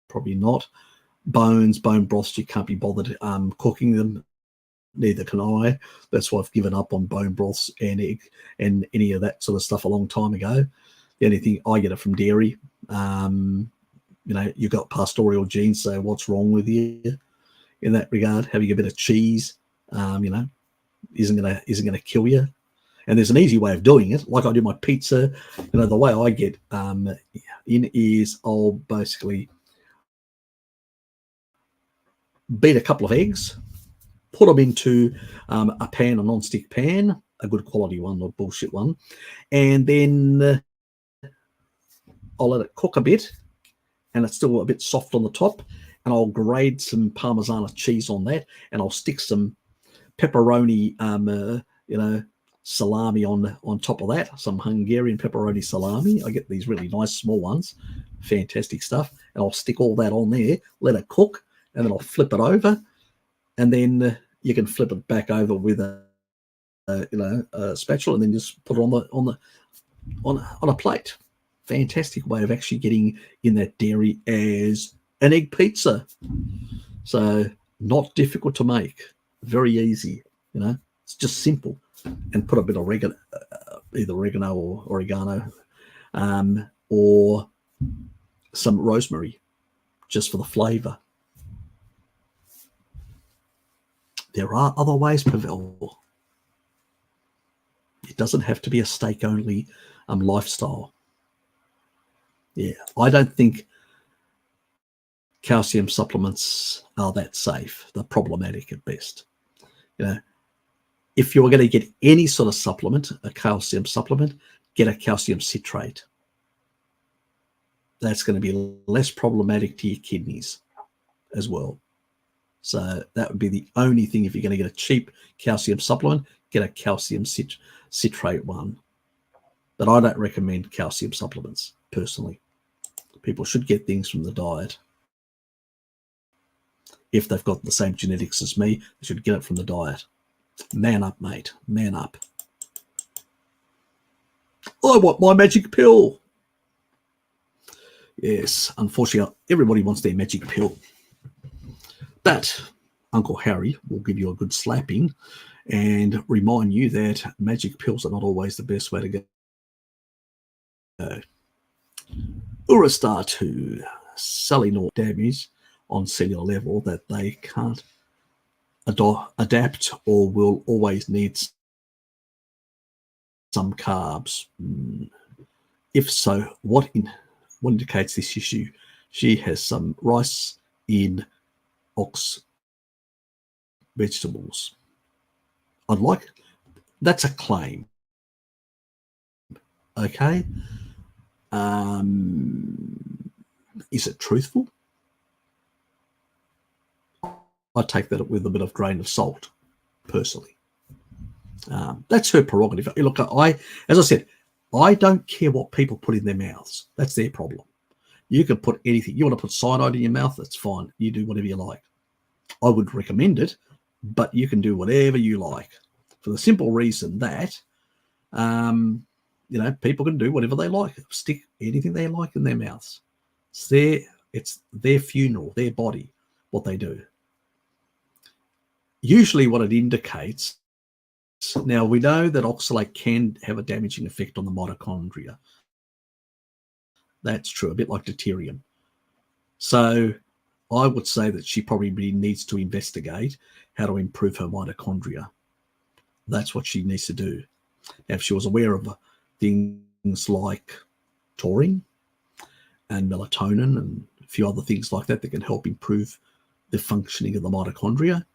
probably not. Bones, bone broths, you can't be bothered cooking them. Neither can I. That's why I've given up on bone broths and egg and any of that sort of stuff a long time ago. The only thing, I get it from dairy. You've got pastoral genes, so what's wrong with you in that regard? Having a bit of cheese, isn't gonna kill you. And there's an easy way of doing it. Like I do my pizza, the way I get in is I'll basically beat a couple of eggs, put them into a pan, a non-stick pan, a good quality one, not a bullshit one, and then I'll let it cook a bit, and it's still a bit soft on the top, and I'll grate some Parmesan cheese on that, and I'll stick some pepperoni, salami on top of that, some Hungarian pepperoni salami. I get these really nice small ones, fantastic stuff, and I'll stick all that on there, let it cook, and then I'll flip it over, and then you can flip it back over with a spatula, and then just put it on a plate. Fantastic way of actually getting in that dairy as an egg pizza. So not difficult to make, very easy. It's just simple, and put a bit of either oregano or oregano, or some rosemary just for the flavour. There are other ways, Pavel. It doesn't have to be a steak-only lifestyle. Yeah, I don't think calcium supplements are that safe. They're problematic at best. You know, if you're going to get any sort of supplement, a calcium supplement, get a calcium citrate. That's going to be less problematic to your kidneys as well. So that would be the only thing. If you're going to get a cheap calcium supplement, get a calcium citrate one. But I don't recommend calcium supplements personally. People should get things from the diet. If they've got the same genetics as me, they should get it from the diet. Man up, mate. Man up. I want my magic pill. Yes, unfortunately, everybody wants their magic pill. But Uncle Harry will give you a good slapping and remind you that magic pills are not always the best way to go. EURASIA 2, Salinor damage on cellular level that they can't adapt or will always need some carbs. If so, what indicates this issue? She has some rice in ox vegetables. That's a claim. Okay. Is it truthful? I take that with a bit of grain of salt, personally. That's her prerogative. Look, as I said, I don't care what people put in their mouths. That's their problem. You can put anything. You want to put cyanide in your mouth, that's fine. You do whatever you like. I would recommend it, but you can do whatever you like, for the simple reason that, people can do whatever they like. Stick anything they like in their mouths. It's their funeral, their body, what they do. Usually what it indicates, now we know that oxalate can have a damaging effect on the mitochondria. That's true, a bit like deuterium. So I would say that she probably needs to investigate how to improve her mitochondria. That's what she needs to do. Now, if she was aware of things like taurine and melatonin and a few other things like that can help improve the functioning of the mitochondria,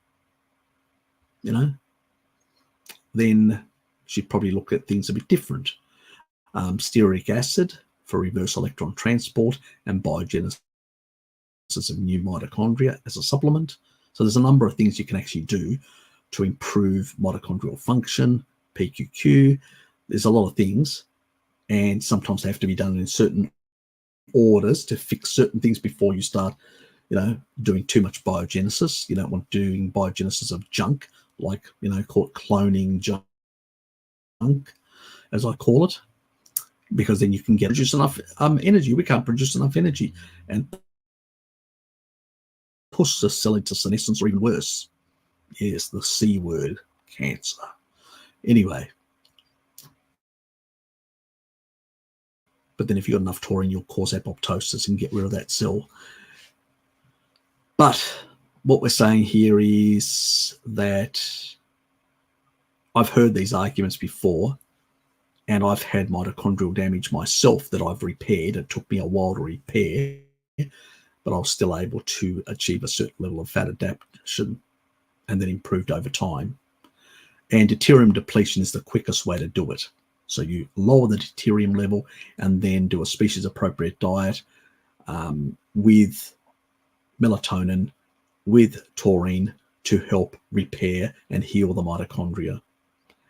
then she'd probably look at things a bit different. Stearic acid for reverse electron transport and biogenesis of new mitochondria as a supplement. So there's a number of things you can actually do to improve mitochondrial function, PQQ. There's a lot of things, and sometimes they have to be done in certain orders to fix certain things before you start, doing too much biogenesis. You don't want doing biogenesis of junk, like, call it cloning junk, as I call it, because then you can produce enough energy. We can't produce enough energy and push the cell into senescence, or even worse. Yes, the C word, cancer. Anyway, but then if you've got enough taurine, you'll cause apoptosis and get rid of that cell. But what we're saying here is that I've heard these arguments before, and I've had mitochondrial damage myself that I've repaired. It took me a while to repair, but I was still able to achieve a certain level of fat adaptation and then improved over time. And deuterium depletion is the quickest way to do it. So you lower the deuterium level and then do a species-appropriate diet with melatonin, with taurine, to help repair and heal the mitochondria.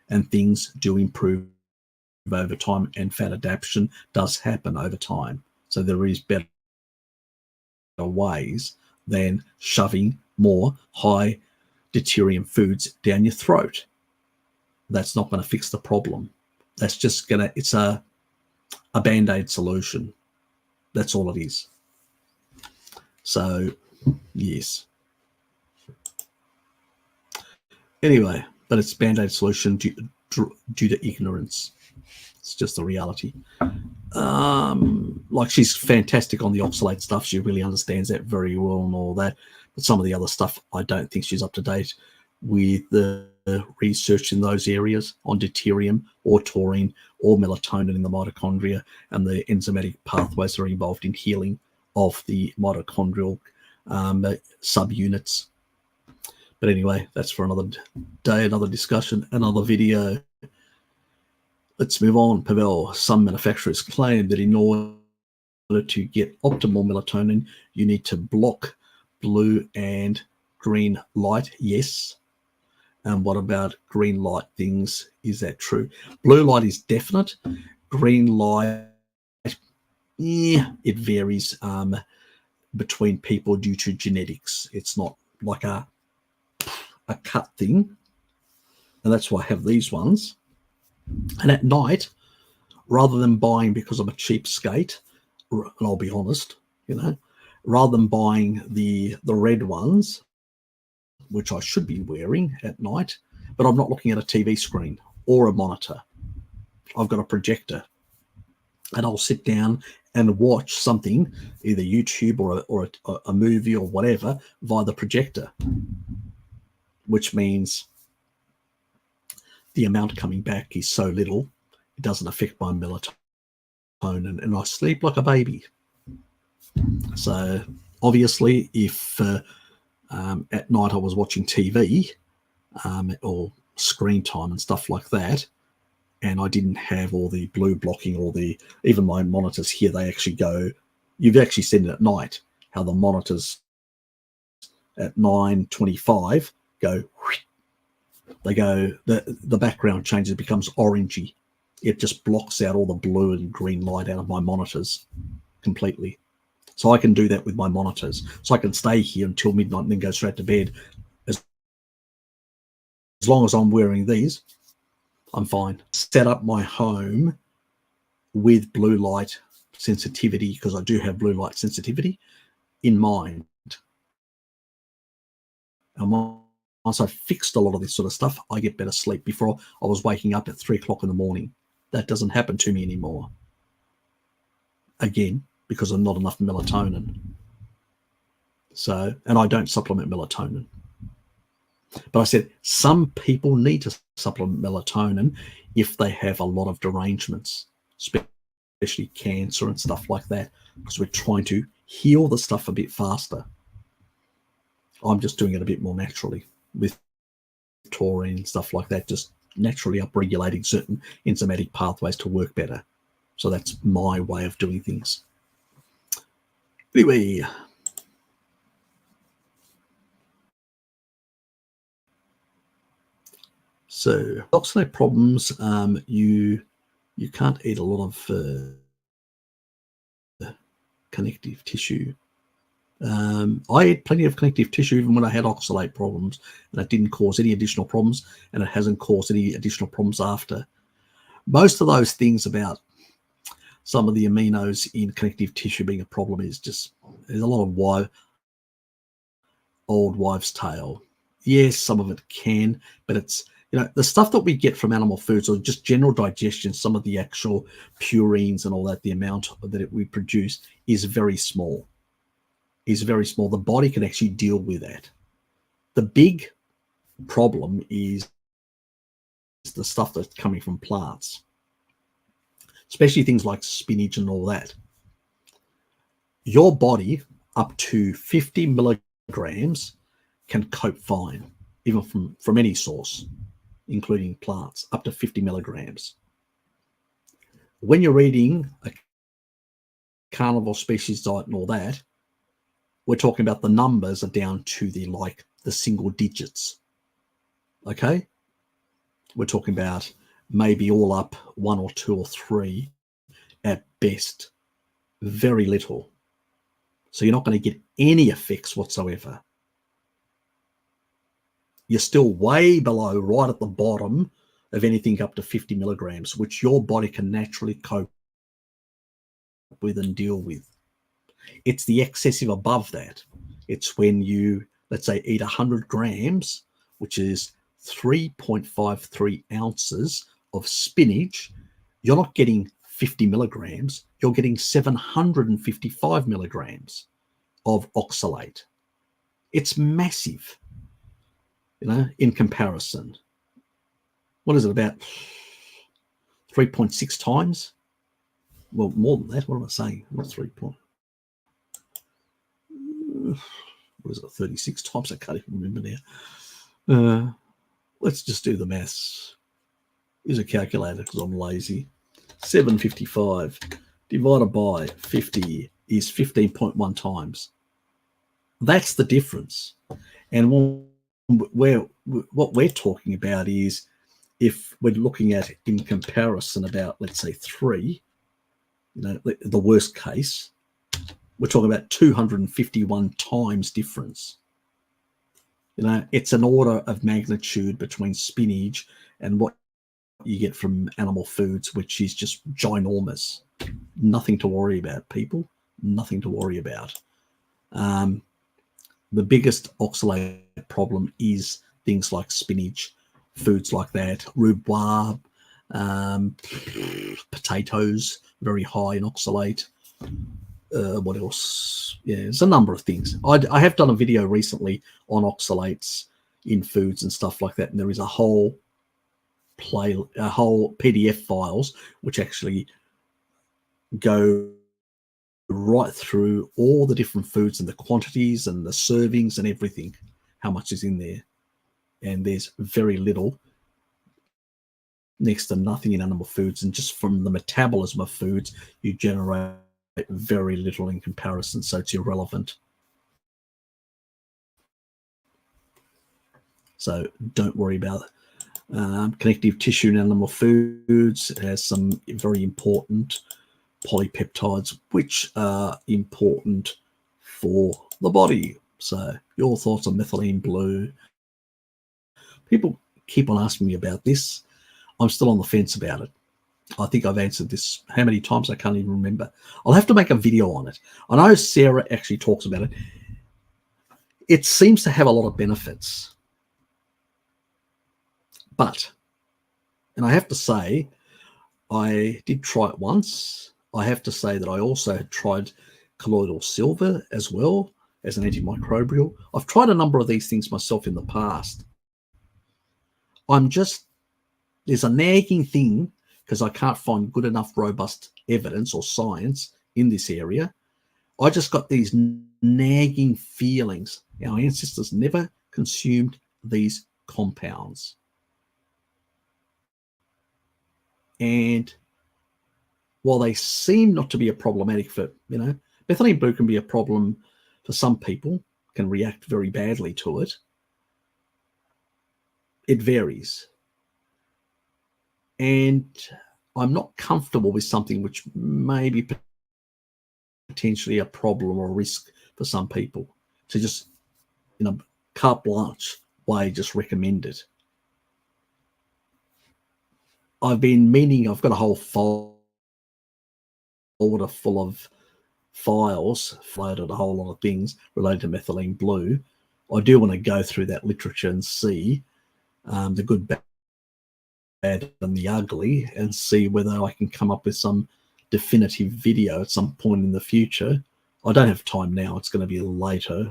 And things do improve over time, and fat adaptation does happen over time. So there is better ways than shoving more high deuterium foods down your throat. That's not going to fix the problem. That's just it's a band-aid solution. That's all it is. So, yes. Anyway, but it's a band-aid solution due to ignorance. It's just the reality. Like, she's fantastic on the oxalate stuff. She really understands that very well and all that. But some of the other stuff, I don't think she's up to date with the research in those areas on deuterium or taurine or melatonin in the mitochondria and the enzymatic pathways that are involved in healing of the mitochondrial subunits. But anyway, that's for another day, another discussion, another video. Let's move on. Pavel, some manufacturers claim that in order to get optimal melatonin, you need to block blue and green light. Yes. And what about green light things? Is that true? Blue light is definite. Green light, yeah, it varies between people due to genetics. It's not like a cut thing. And that's why I have these ones. And at night, rather than buying, because I'm a cheapskate, and I'll be honest, rather than buying the red ones, which I should be wearing at night, but I'm not looking at a TV screen or a monitor. I've got a projector, and I'll sit down and watch something, either YouTube or a movie or whatever, via the projector, which means the amount coming back is so little, it doesn't affect my melatonin, and I sleep like a baby. So obviously, if at night I was watching TV or screen time and stuff like that, and I didn't have all the blue blocking, or even my monitors here, they actually go, you've actually seen it at night, how the monitors at 9:25 go, they go, the background changes, it becomes orangey. It just blocks out all the blue and green light out of my monitors completely. So I can do that with my monitors. So I can stay here until midnight and then go straight to bed. As long as I'm wearing these, I'm fine. Set up my home with blue light sensitivity, because I do have blue light sensitivity in mind. And once I fixed a lot of this sort of stuff, I get better sleep. Before, I was waking up at 3 o'clock in the morning. That doesn't happen to me anymore. Again, because of not enough melatonin. So, and I don't supplement melatonin. But I said some people need to supplement melatonin if they have a lot of derangements, especially cancer and stuff like that, because we're trying to heal the stuff a bit faster. I'm just doing it a bit more naturally with taurine and stuff like that, just naturally upregulating certain enzymatic pathways to work better. So that's my way of doing things. Anyway, so oxalate problems, you can't eat a lot of connective tissue. I ate plenty of connective tissue even when I had oxalate problems, and it didn't cause any additional problems, and it hasn't caused any additional problems after. Most of those things about some of the aminos in connective tissue being a problem is just, there's a lot of old wives' tale. Yes, some of it can, but it's, the stuff that we get from animal foods, or just general digestion, some of the actual purines and all that, the amount that we produce is very small. The body can actually deal with that. The big problem is the stuff that's coming from plants, especially things like spinach and all that. Your body, up to 50 milligrams, can cope fine, even from any source, including plants, up to 50 milligrams. When you're eating a carnivore species diet and all that, we're talking about the numbers are down to the single digits. Okay? We're talking about maybe all up 1 or 2 or 3 at best. Very little. So you're not going to get any effects whatsoever. You're still way below, right at the bottom of anything up to 50 milligrams, which your body can naturally cope with and deal with. It's the excessive above that. It's when you, let's say, eat 100 grams, which is 3.53 ounces of spinach, you're not getting 50 milligrams, you're getting 755 milligrams of oxalate. It's massive, in comparison. What is it, about 3.6 times? Well, more than that. What am I saying? Not 3 point. What is it, 36 times? I can't even remember now. Let's just do the maths. Use a calculator because I'm lazy. 755 divided by 50 is 15.1 times. That's the difference. And what we're talking about is, if we're looking at in comparison about, let's say 3, the worst case, we're talking about 251 times difference. It's an order of magnitude between spinach and what you get from animal foods, which is just ginormous. Nothing to worry about, people. Nothing to worry about. The biggest oxalate problem is things like spinach, foods like that, rhubarb, potatoes, very high in oxalate. What else? Yeah, there's a number of things. I have done a video recently on oxalates in foods and stuff like that, and there is a whole PDF files which actually go right through all the different foods and the quantities and the servings and everything, how much is in there. And there's very little, next to nothing in animal foods, and just from the metabolism of foods you generate very little in comparison, so it's irrelevant. So don't worry about it. Connective tissue in animal foods has some very important polypeptides which are important for the body. So your thoughts on methylene blue? People keep on asking me about this. I'm still on the fence about it. I think I've answered this how many times I can't even remember. I'll have to make a video on it. I know Sarah actually talks about it. It seems to have a lot of benefits. But, and I have to say, I did try it once. I have to say that I also had tried colloidal silver as well as an antimicrobial. I've tried a number of these things myself in the past. There's a nagging thing, because I can't find good enough robust evidence or science in this area. I just got these nagging feelings. Our ancestors never consumed these compounds. And while they seem not to be a problematic for, methylene blue can be a problem for some people, can react very badly to it. It varies. And I'm not comfortable with something which may be potentially a problem or a risk for some people to just, carte blanche way, just recommend it. I've got a whole folder full of files, floated a whole lot of things related to methylene blue. I do want to go through that literature and see the good, bad, and the ugly, and see whether I can come up with some definitive video at some point in the future. I don't have time now. It's going to be later,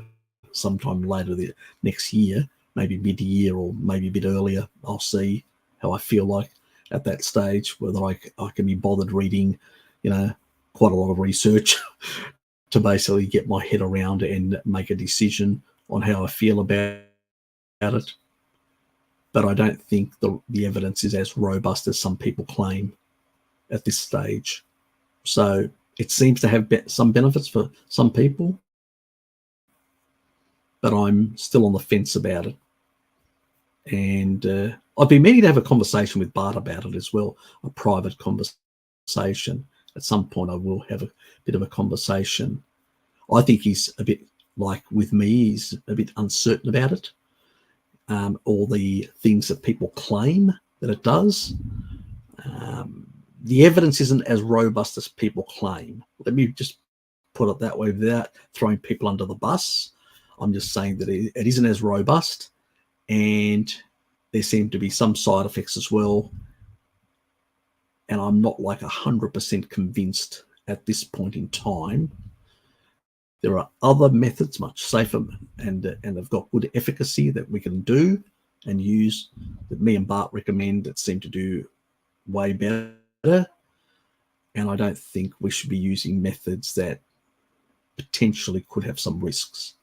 sometime later the next year, maybe mid-year or maybe a bit earlier. I'll see how I feel like at that stage, whether I can be bothered reading, quite a lot of research to basically get my head around and make a decision on how I feel about it. But I don't think the evidence is as robust as some people claim at this stage. So it seems to have some benefits for some people, but I'm still on the fence about it. And I've been meaning to have a conversation with Bart about it as well, a private conversation. At some point I will have a bit of a conversation. I think he's a bit like with me, he's a bit uncertain about it. All the things that people claim that it does. The evidence isn't as robust as people claim. Let me just put it that way without throwing people under the bus. I'm just saying that it isn't as robust, and there seem to be some side effects as well. and I'm not like 100% convinced at this point in time. There are other methods much safer and have got good efficacy that we can do and use, that me and Bart recommend, that seem to do way better. And I don't think we should be using methods that potentially could have some risks.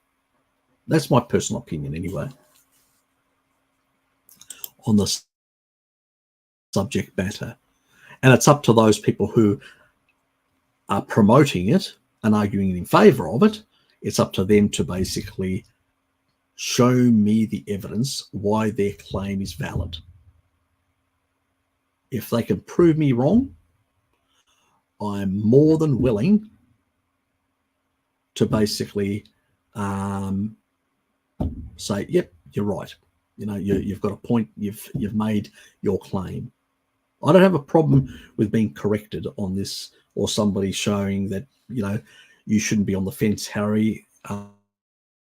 That's my personal opinion anyway on the subject matter. And it's up to those people who are promoting it and arguing in favor of it. It's up to them to basically show me the evidence why their claim is valid. If they can prove me wrong, I'm more than willing to basically say, yep, you're right. You know, you've got a point. You've made your claim. I don't have a problem with being corrected on this, or somebody showing that, you know, you shouldn't be on the fence, Harry.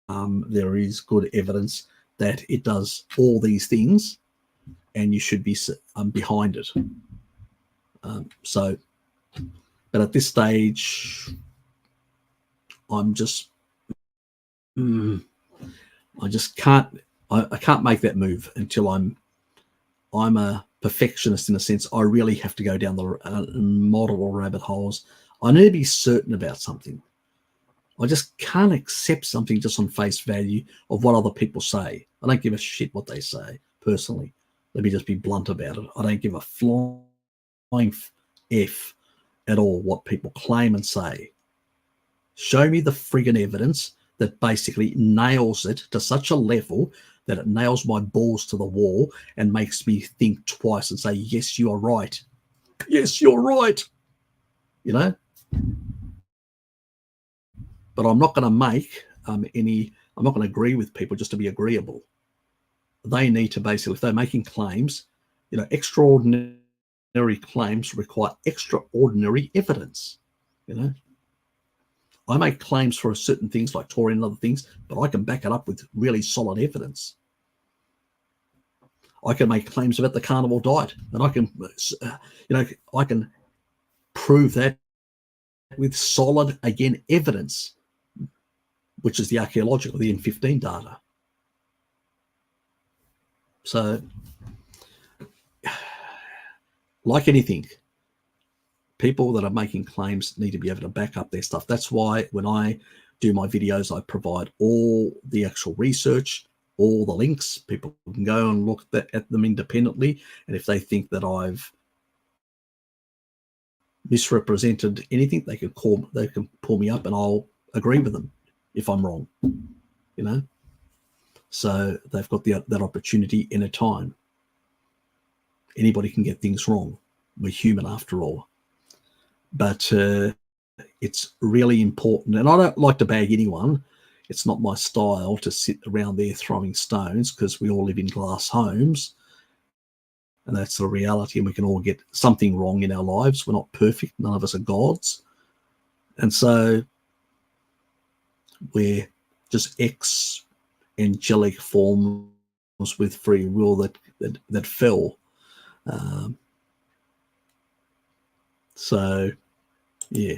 There is good evidence that it does all these things, and you should be behind it. But at this stage, I'm just, I just can't. I can't make that move until I'm a perfectionist in a sense. I really have to go down the multiple rabbit holes. I need to be certain about something. I just can't accept something just on face value of what other people say. I don't give a shit what they say, personally. Let me just be blunt about it. I don't give a flying F at all what people claim and say. Show me the friggin' evidence that basically nails it to such a level that it nails my balls to the wall and makes me think twice and say, yes, you are right. Yes, you're right. You know? But I'm not going to make I'm not going to agree with people just to be agreeable. They need to basically, if they're making claims, you know, extraordinary claims require extraordinary evidence. You know, I make claims for certain things like taurine and other things, but I can back it up with really solid evidence. I can make claims about the carnivore diet, and I can, I can prove that with solid, again, evidence, which is the archaeological, the N15 data. So, like anything, people that are making claims need to be able to back up their stuff. That's why when I do my videos, I provide all the actual research, all the links. People can go and look at them independently. And if they think that I've misrepresented anything, they can pull me up and I'll agree with them if I'm wrong, you know. So they've got that opportunity in a time. Anybody can get things wrong. We're human after all. But it's really important. And I don't like to bag anyone. It's not my style to sit around there throwing stones, because we all live in glass homes. And that's the reality. And we can all get something wrong in our lives. We're not perfect. None of us are gods. And so we're just angelic forms with free will that fell. So, yeah.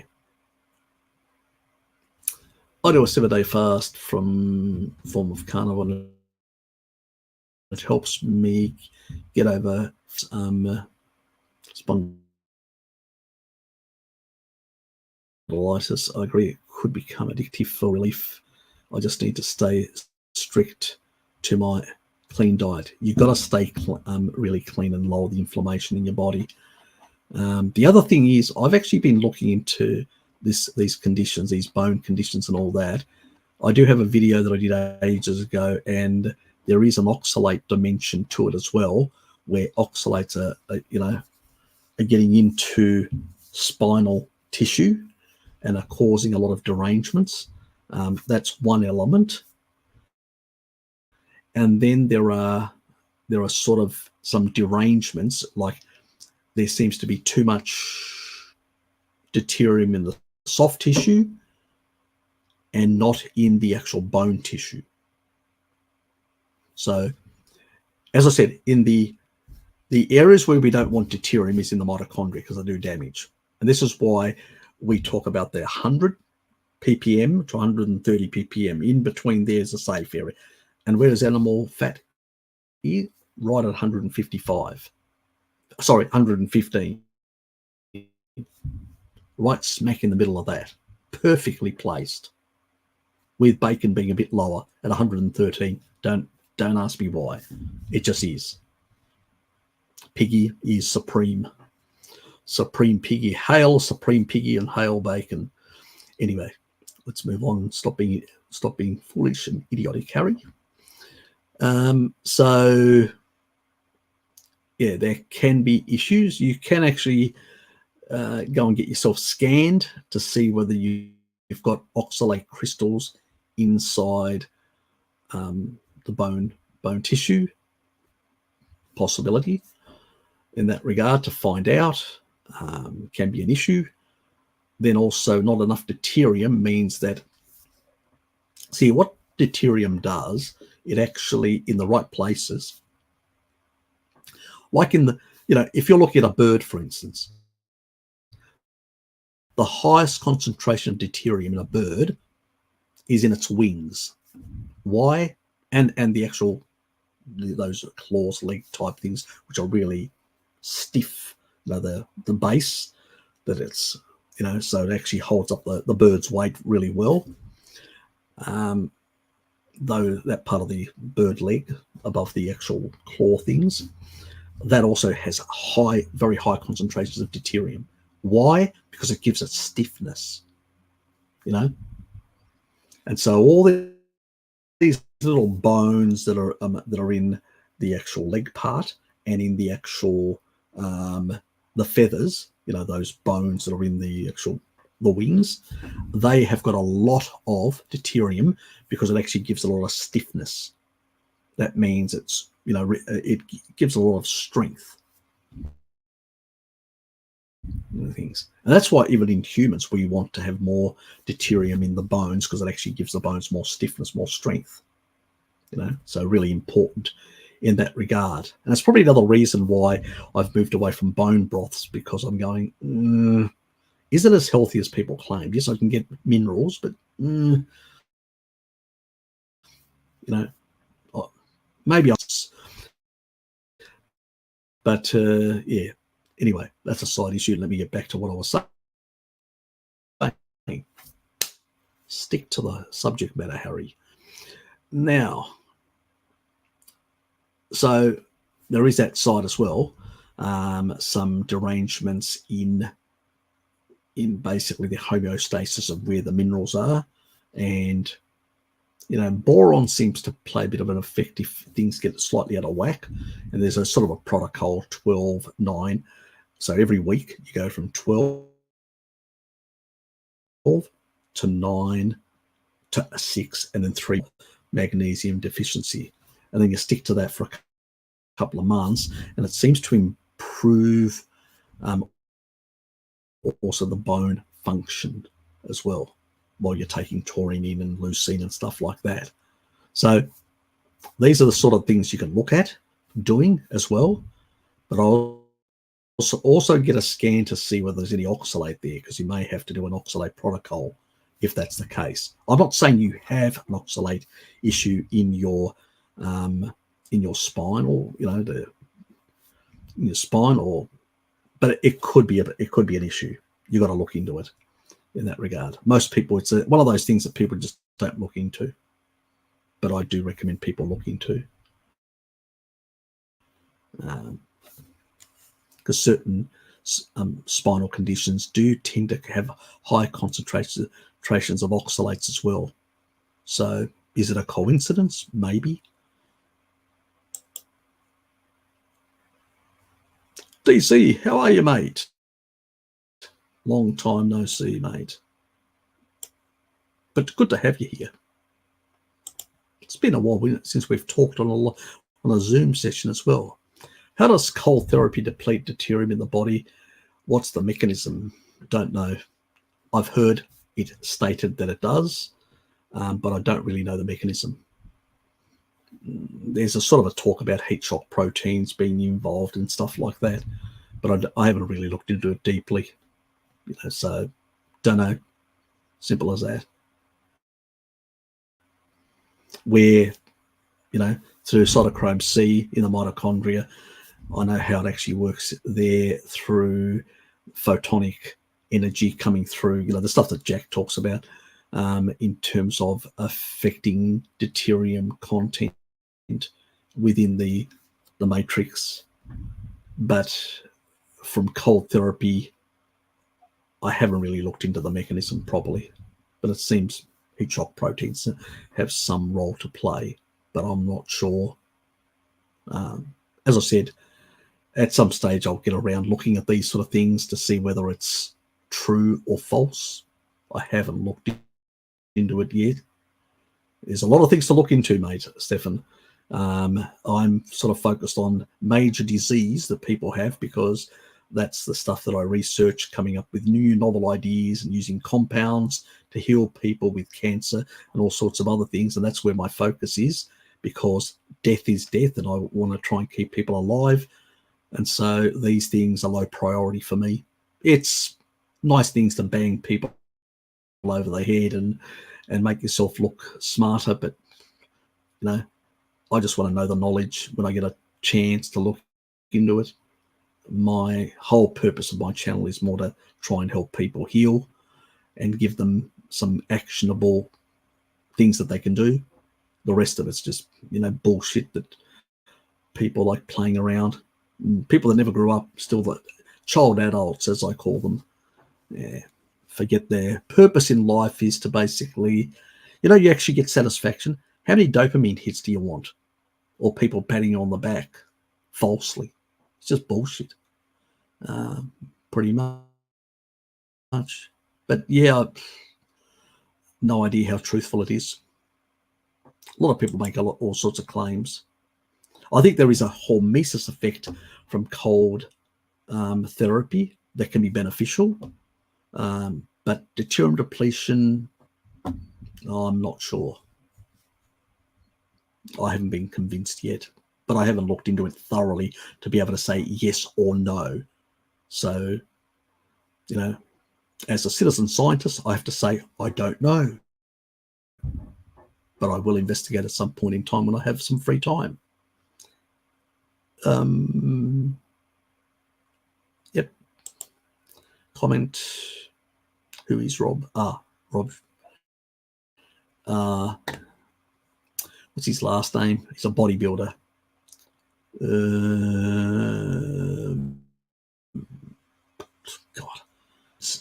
I do a 7-day fast from form of carnivore. It helps me get over spondylitis. I agree it could become addictive for relief. I just need to stay strict to my clean diet. You've got to stay really clean and lower the inflammation in your body. The other thing is, I've actually been looking into these conditions, these bone conditions and all that. I do have a video that I did ages ago, and there is an oxalate dimension to it as well, where oxalates are getting into spinal tissue and are causing a lot of derangements. That's one element. And then there are sort of some derangements, like there seems to be too much deuterium in the soft tissue and not in the actual bone tissue. So, as I said, in the The areas where we don't want deuterium is in the mitochondria because they do damage. And this is why we talk about the 100 ppm to 130 ppm. In between there's a safe area. And where does animal fat is? Right at 155. Sorry, 115. Right smack in the middle of that. Perfectly placed. With bacon being a bit lower at 113. Don't ask me why. It just is. Piggy is supreme. Supreme piggy. Hail supreme piggy and hail bacon. Anyway, let's move on. Stop being foolish and idiotic, Harry. So yeah, there can be issues. You can actually go and get yourself scanned to see whether you've got oxalate crystals inside the bone tissue. Possibility in that regard to find out. Can be an issue. Then also not enough deuterium means that, see what deuterium does, it actually in the right places, like in the, if you're looking at a bird, for instance, the highest concentration of deuterium in a bird is in its wings. Why? And the actual, those claws, leg type things, which are really stiff, the base, that it's, so it actually holds up the bird's weight really well. Though that part of the bird leg above the actual claw things, that also has very high concentrations of deuterium. Why? Because it gives it stiffness, and so all these little bones that are in the actual leg part and in the actual the feathers, those bones that are in the wings, they have got a lot of deuterium because it actually gives a lot of stiffness. That means it's, it gives a lot of strength. Things. And that's why even in humans we want to have more deuterium in the bones, because it actually gives the bones more stiffness, more strength. So really important in that regard. And it's probably another reason why I've moved away from bone broths, because I'm going, is it as healthy as people claim? Yes, I can get minerals, but maybe but yeah. Anyway, that's a side issue. Let me get back to what I was saying. Stick to the subject matter, Harry. Now, so there is that side as well. Some derangements in basically the homeostasis of where the minerals are, and boron seems to play a bit of an effect if things get slightly out of whack. And there's a sort of a protocol 12-9. So every week you go from 12 to 9 to 6, and then 3 magnesium deficiency, and then you stick to that for a couple of months, and it seems to improve also the bone function as well, while you're taking taurine in and leucine and stuff like that. So these are the sort of things you can look at doing as well. But I'll also get a scan to see whether there's any oxalate there, because you may have to do an oxalate protocol if that's the case. I'm not saying you have an oxalate issue in your spine, or in your spine, but it could be an issue. You got to look into it in that regard. Most people, it's one of those things that people just don't look into, but I do recommend people look into, because certain spinal conditions do tend to have high concentrations of oxalates as well. So is it a coincidence? Maybe. DC, how are you, mate? Long time no see, mate. But good to have you here. It's been a while since we've talked on a Zoom session as well. How does cold therapy deplete deuterium in the body? What's the mechanism? Don't know. I've heard it stated that it does, but I don't really know the mechanism. there's a sort of a talk about heat shock proteins being involved and stuff like that, but I haven't really looked into it deeply, so don't know. Simple as that. Where, through cytochrome C in the mitochondria, I know how it actually works there through photonic energy coming through, the stuff that Jack talks about in terms of affecting deuterium content within the matrix. But from cold therapy, I haven't really looked into the mechanism properly, but it seems heat shock proteins have some role to play, but I'm not sure. As I said, at some stage I'll get around looking at these sort of things to see whether it's true or false. I haven't looked into it yet. There's a lot of things to look into, mate, Stefan. I'm sort of focused on major disease that people have, because that's the stuff that I research, coming up with new novel ideas and using compounds to heal people with cancer and all sorts of other things. And that's where my focus is, because death is death and I want to try and keep people alive. And so these things are low priority for me. It's nice things to bang people over the head and make yourself look smarter. But, I just want to know the knowledge when I get a chance to look into it. My whole purpose of my channel is more to try and help people heal and give them some actionable things that they can do. The rest of it's just, bullshit that people like playing around. People that never grew up, still the child adults, as I call them, forget their purpose in life is to basically, you actually get satisfaction. How many dopamine hits do you want? Or people patting you on the back falsely? It's just bullshit, pretty much. But yeah, no idea how truthful it is. A lot of people make all sorts of claims. I think there is a hormesis effect from cold therapy that can be beneficial, but deuterium depletion, I'm not sure. I haven't been convinced yet, but I haven't looked into it thoroughly to be able to say yes or no. So, as a citizen scientist, I have to say I don't know, but I will investigate at some point in time when I have some free time. Yep. Comment. Who is Rob? Rob. What's his last name? He's a bodybuilder. God.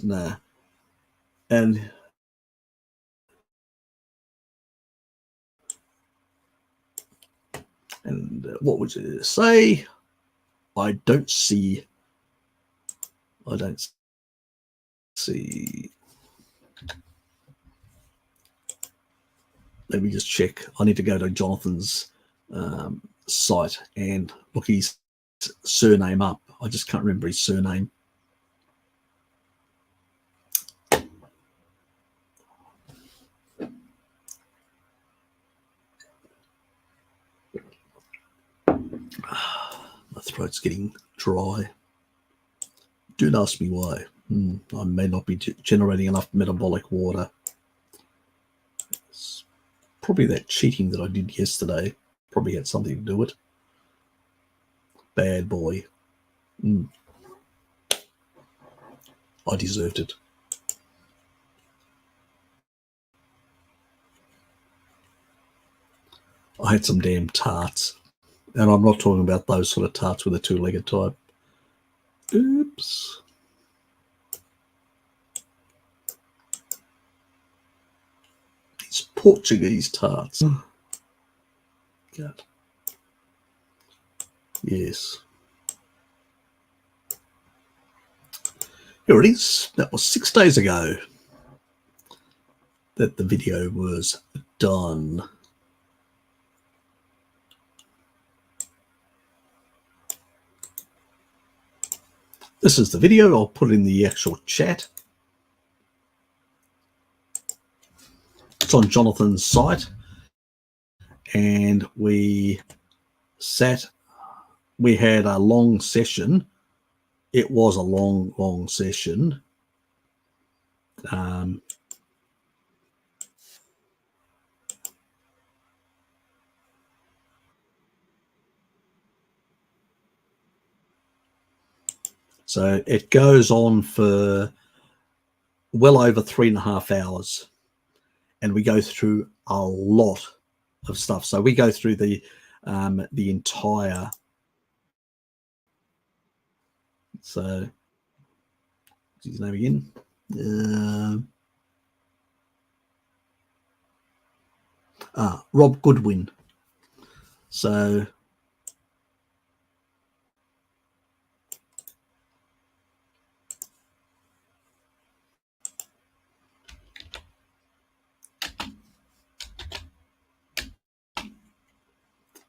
Nah. And what would you say? I don't see. Let me just check. I need to go to Jonathan's site and look his surname up. I just can't remember his surname. My throat's getting dry. Don't ask me why. I may not be generating enough metabolic water. It's probably that cheating that I did yesterday. Probably had something to do with it. Bad boy. I deserved it. I had some damn tarts. And I'm not talking about those sort of tarts with a two-legged type. Oops. These Portuguese tarts. God. Yes. Here it is. That was 6 days ago that the video was done. This is the video. I'll put it in the actual chat. It's on Jonathan's site. and we had a long session. It was a long session. So it goes on for well over 3.5 hours, and we go through a lot of stuff. So we go through the entire. So his name again. Rob Goodwin. So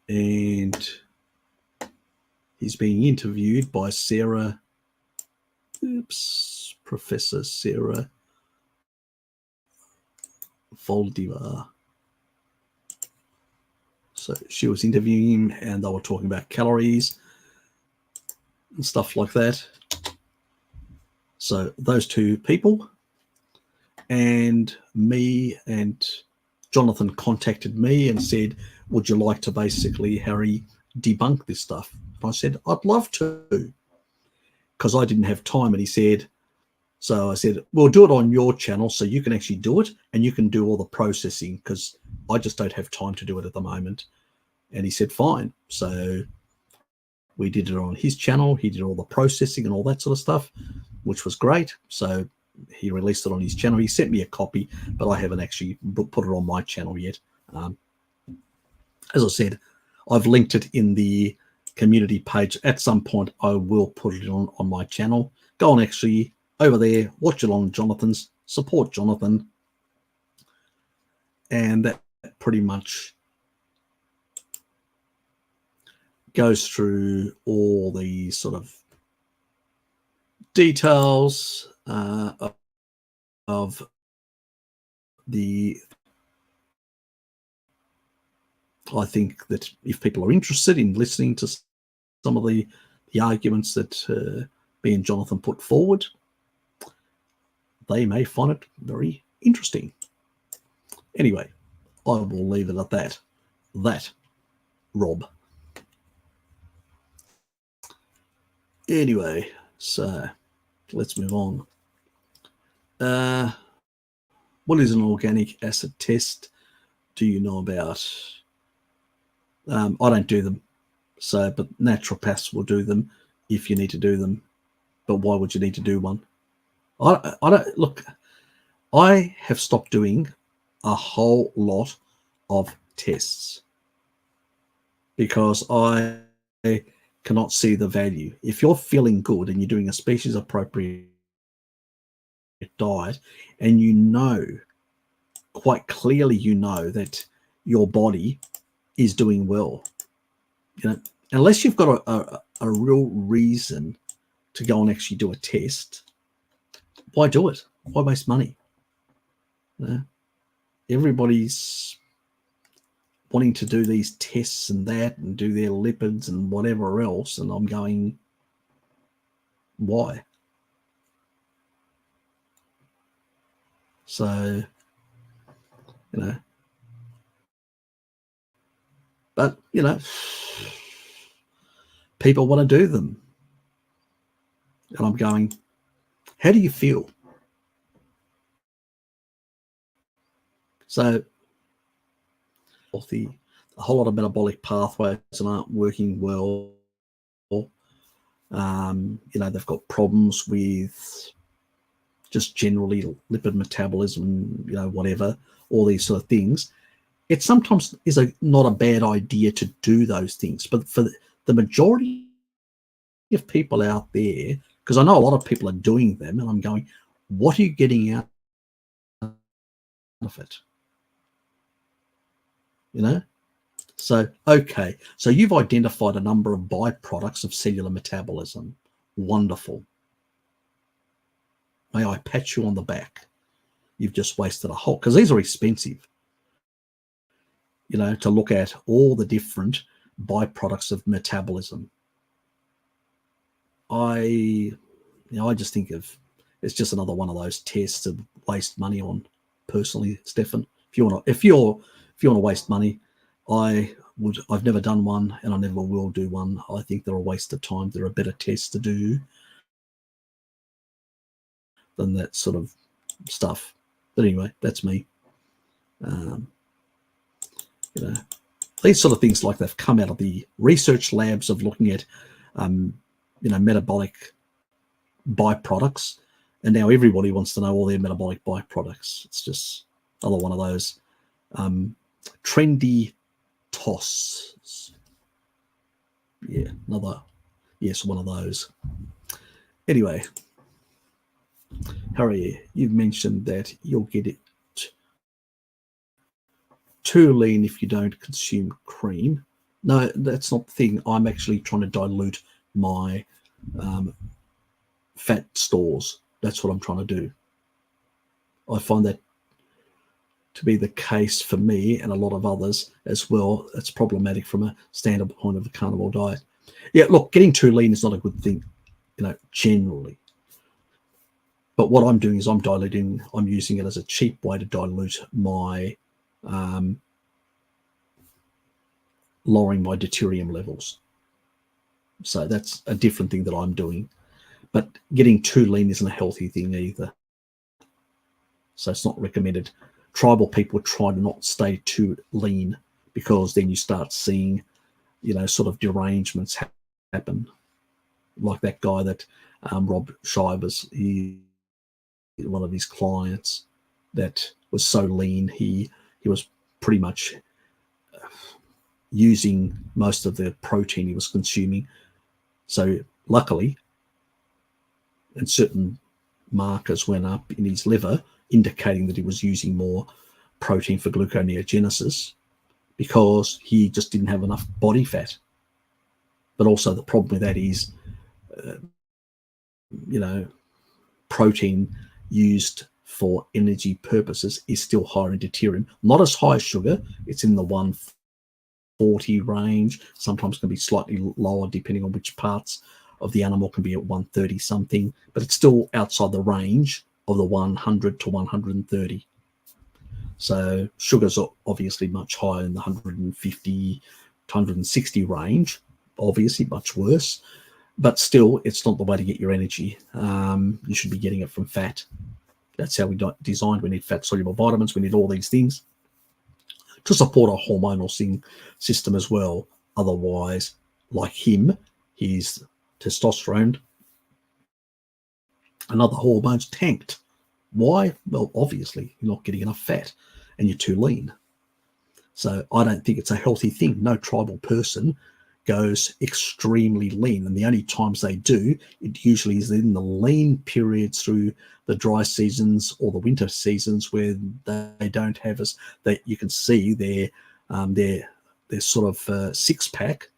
and he's being interviewed by Professor Sarah Voldivar. So she was interviewing him, and they were talking about calories and stuff like that. So those two people, and me and Jonathan contacted me and said, would you like to basically, Harry, debunk this stuff? And I said, I'd love to, because I didn't have time. And he said, so I said, we'll do it on your channel so you can actually do it and you can do all the processing, because I just don't have time to do it at the moment. And he said, fine. So we did it on his channel. He did all the processing and all that sort of stuff, which was great. So he released it on his channel. He sent me a copy, but I haven't actually put it on my channel yet. As I said, I've linked it in the community page. At some point, I will put it on my channel. Go on, actually, over there, watch it on Jonathan's, support Jonathan. And that pretty much goes through all the sort of details of the. I think that if people are interested in listening to some of the arguments that me and Jonathan put forward, they may find it very interesting. Anyway, I will leave it at that. Rob. Anyway, so let's move on. What is an organic acid test? Do you know about? I don't do them, but naturopaths will do them if you need to do them. But why would you need to do one? I don't look. I have stopped doing a whole lot of tests because I cannot see the value. If you're feeling good and you're doing a species appropriate diet, and you know quite clearly, that your body is doing well, unless you've got a real reason to go and actually do a test, why do it? Why waste money? Everybody's wanting to do these tests and that and do their lipids and whatever else, and I'm going, why? So, but people want to do them, and I'm going, how do you feel? So a whole lot of metabolic pathways aren't working well. They've got problems with just generally lipid metabolism, whatever, all these sort of things. It sometimes is not a bad idea to do those things, but for the majority of people out there, because I know a lot of people are doing them, and I'm going, what are you getting out of it? So, okay, so you've identified a number of byproducts of cellular metabolism. Wonderful. May I pat you on the back? You've just wasted a whole, because these are expensive. to look at all the different byproducts of metabolism. I just think it's just another one of those tests to waste money on. Personally, Stefan, if you want to waste money, I've never done one, and I never will do one. I think they're a waste of time. They're a better test to do than that sort of stuff. But anyway, that's me. These sort of things, like, they've come out of the research labs of looking at metabolic byproducts, and now everybody wants to know all their metabolic byproducts. It's just another one of those trendy toss. Yeah, one of those. Anyway, Harry, you've mentioned that you'll get it too lean if you don't consume cream. No, that's not the thing. I'm actually trying to dilute my fat stores. That's what I'm trying to do. I find that to be the case for me and a lot of others as well. It's problematic from a standpoint of a carnivore diet. Yeah, look, getting too lean is not a good thing, generally. But what I'm doing is I'm using it as a cheap way to dilute my lowering my deuterium levels. So that's a different thing that I'm doing. But getting too lean isn't a healthy thing either. So it's not recommended. Tribal people try to not stay too lean, because then you start seeing, sort of derangements happen. Like that guy that Rob Shivers, one of his clients that was so lean, he was pretty much using most of the protein he was consuming. So luckily, and certain markers went up in his liver, indicating that he was using more protein for gluconeogenesis, because he just didn't have enough body fat. But also the problem with that is, protein used for energy purposes is still higher in deuterium. Not as high as sugar. It's in the 140 range. Sometimes can be slightly lower depending on which parts of the animal, can be at 130 something, but it's still outside the range of the 100 to 130. So sugars are obviously much higher in the 150 to 160 range, obviously much worse, but still it's not the way to get your energy. You should be getting it from fat. That's how we designed. We need fat soluble vitamins. We need all these things to support our hormonal system as well. Otherwise, like him, his testosterone and other hormones tanked. Why? Well, obviously you're not getting enough fat and you're too lean. So I don't think it's a healthy thing. No tribal person goes extremely lean, and the only times they do, it usually is in the lean periods through the dry seasons or the winter seasons, where they don't have as that you can see their sort of six pack,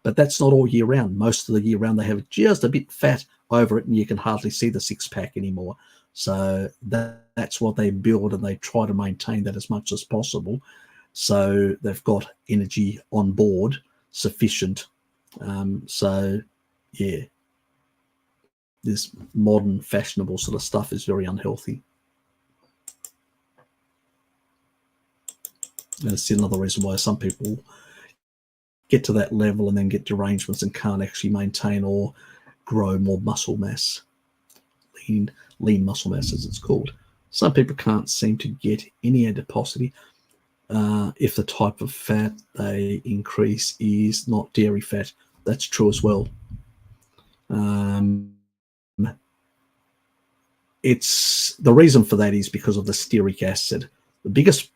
but that's not all year round. Most of the year round they have just a bit fat over it, and you can hardly see the six pack anymore. So that's what they build, and they try to maintain that as much as possible. So they've got energy on board sufficient. So yeah, this modern fashionable sort of stuff is very unhealthy. And it's another reason why some people get to that level and then get derangements and can't actually maintain or grow more muscle mass, lean muscle mass as it's called. Some people can't seem to get any adiposity if the type of fat they increase is not dairy fat. That's true as well. It's the reason for that is because of the stearic acid. The biggest,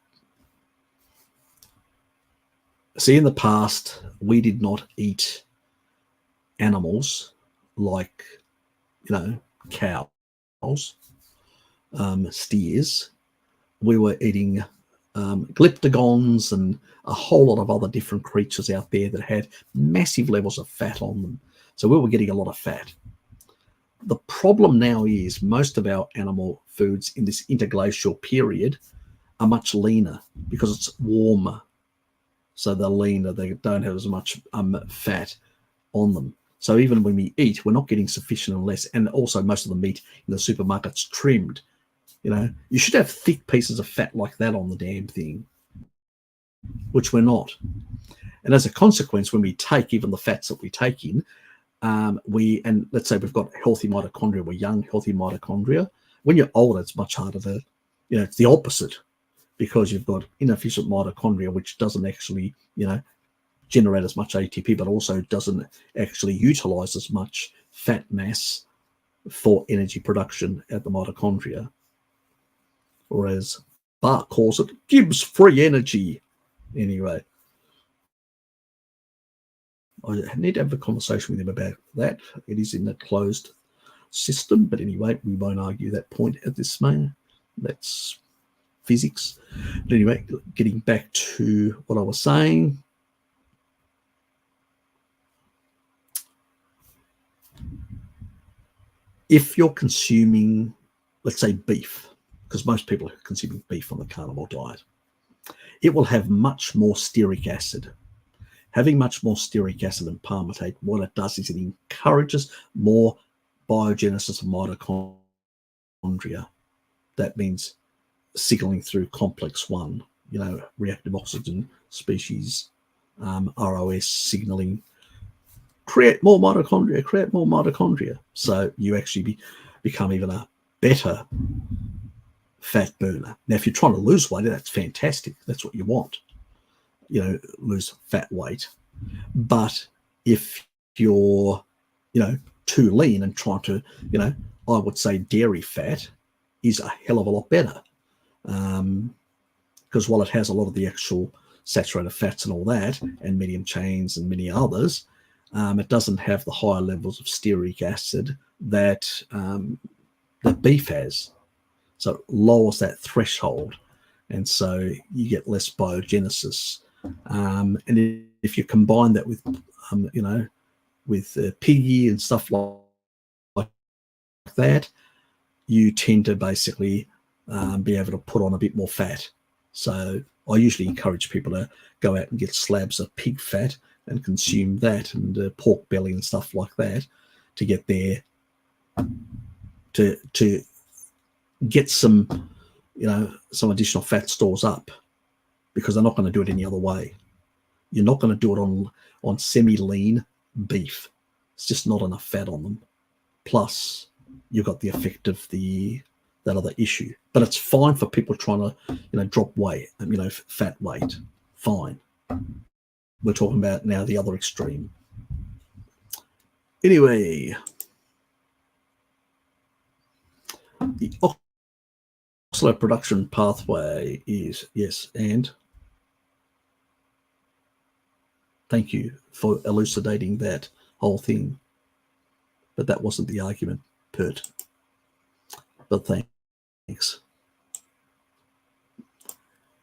see, in the past we did not eat animals like, cows, steers. We were eating glyptogons and a whole lot of other different creatures out there that had massive levels of fat on them. So we were getting a lot of fat. The problem now is most of our animal foods in this interglacial period are much leaner because it's warmer. So they're leaner, they don't have as much fat on them. So even when we eat, we're not getting sufficient and less. And also most of the meat in the supermarket's trimmed. You know, you should have thick pieces of fat like that on the damn thing, which we're not. And as a consequence, when we take even the fats that we take in, and let's say we've got healthy mitochondria, we're young, healthy mitochondria. When you're older, it's much harder to, you know, it's the opposite, because you've got inefficient mitochondria, which doesn't actually, you know, generate as much ATP, but also doesn't actually utilize as much fat mass for energy production at the mitochondria. Whereas Bart calls it Gibbs free energy. Anyway, I need to have a conversation with him about that. It is in a closed system, but anyway, we won't argue that point at this moment. That's physics. But anyway, getting back to what I was saying. If you're consuming, let's say, beef, because most people are consuming beef on the carnivore diet, it will have much more stearic acid. Having much more stearic acid and palmitate, what it does is it encourages more biogenesis of mitochondria. That means signaling through complex 1, you know, reactive oxygen species, ROS signaling, create more mitochondria. So you actually become even a better fat burner. Now, if you're trying to lose weight, that's fantastic. That's what you want, you know, lose fat weight. But if you're, you know, too lean and trying to, you know, I would say dairy fat is a hell of a lot better, because while it has a lot of the actual saturated fats and all that, and medium chains and many others, it doesn't have the higher levels of stearic acid that that beef has. So it lowers that threshold, and so you get less biogenesis. And if you combine that with, you know, with piggy and stuff like that, you tend to basically be able to put on a bit more fat. So I usually encourage people to go out and get slabs of pig fat and consume that, and pork belly and stuff like that, to get there, to get some, you know, some additional fat stores up, because they're not going to do it any other way. You're not going to do it on semi-lean beef. It's just not enough fat on them. Plus, you've got the effect of that other issue. But it's fine for people trying to, you know, drop weight, you know, fat weight. Fine. We're talking about now the other extreme. Anyway, the oxalate production pathway is, yes, and thank you for elucidating that whole thing. But that wasn't the argument, Pert. But thanks.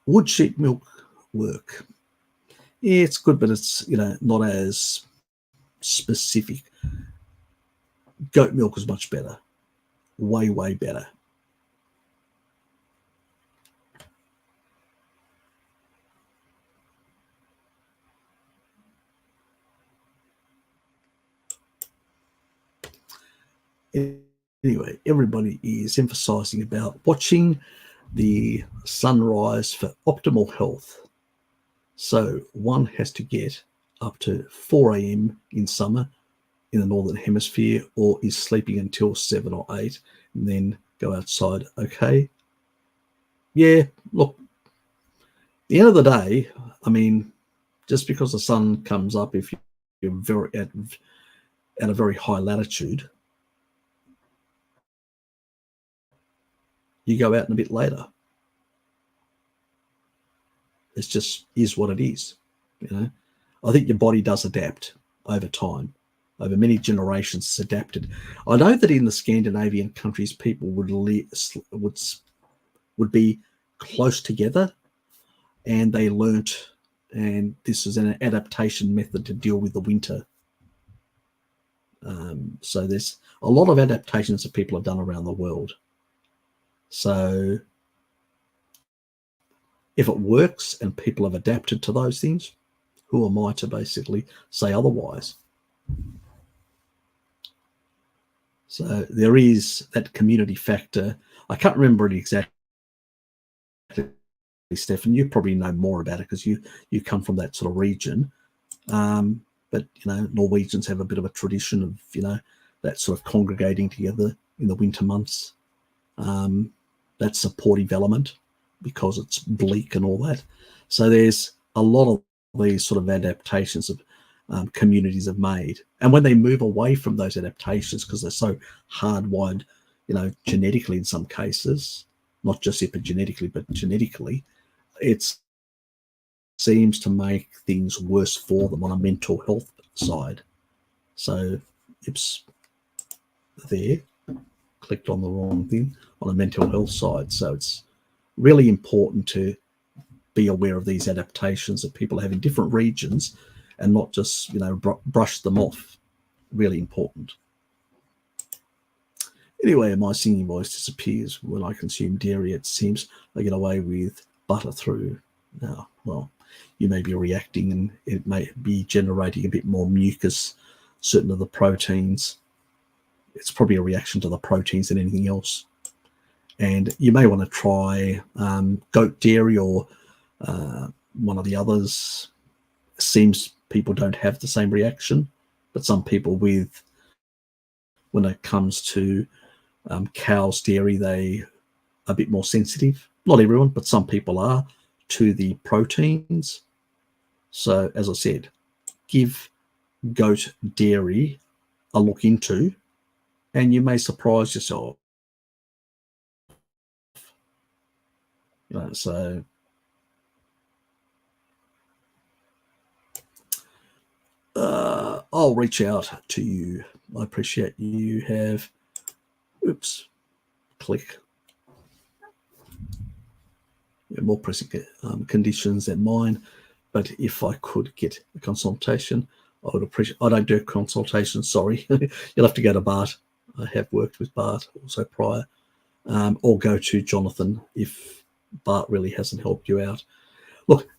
Would sheep milk work? Yeah, it's good, but it's, you know, not as specific. Goat milk is much better. Way, way better. Anyway, everybody is emphasizing about watching the sunrise for optimal health. So one has to get up to 4 a.m. in summer in the Northern Hemisphere, or is sleeping until 7 or 8 and then go outside. Okay. Yeah, look, at the end of the day, I mean, just because the sun comes up, if you're very at a very high latitude, you go out in a bit later. It's just is what it is, you know. I think your body does adapt over time. Over many generations, it's adapted. I know that in the Scandinavian countries, people would be close together, and they learnt, and this is an adaptation method to deal with the winter. So there's a lot of adaptations that people have done around the world. So if it works and people have adapted to those things, who am I to basically say otherwise? So there is that community factor. I can't remember it exactly, Stefan. You probably know more about it because you come from that sort of region. But Norwegians have a bit of a tradition of that sort of congregating together in the winter months. That supportive element, because it's bleak and all that. So there's a lot of these sort of adaptations of communities have made, and when they move away from those adaptations, because they're so hardwired, genetically in some cases, not just epigenetically but genetically, it seems to make things worse for them on a mental health side. So it's there, clicked on the wrong thing, on a mental health side. So it's really important to be aware of these adaptations that people have in different regions and not just brush them off. Really important. Anyway, my singing voice disappears when I consume dairy. It seems I get away with butter through. Now, well, you may be reacting and it may be generating a bit more mucus, certain of the proteins. It's probably a reaction to the proteins than anything else. And you may want to try goat dairy or one of the others. Seems people don't have the same reaction, but some people when it comes to cow's dairy, they are a bit more sensitive. Not everyone, but some people are, to the proteins. So as I said, give goat dairy a look into, and you may surprise yourself. So I'll reach out to you. I appreciate you have, click. More pressing conditions than mine, but if I could get a consultation, I would appreciate. I don't do consultations, sorry. You'll have to go to Bart. I have worked with Bart also prior, or go to Jonathan if Bart really hasn't helped you out. Look,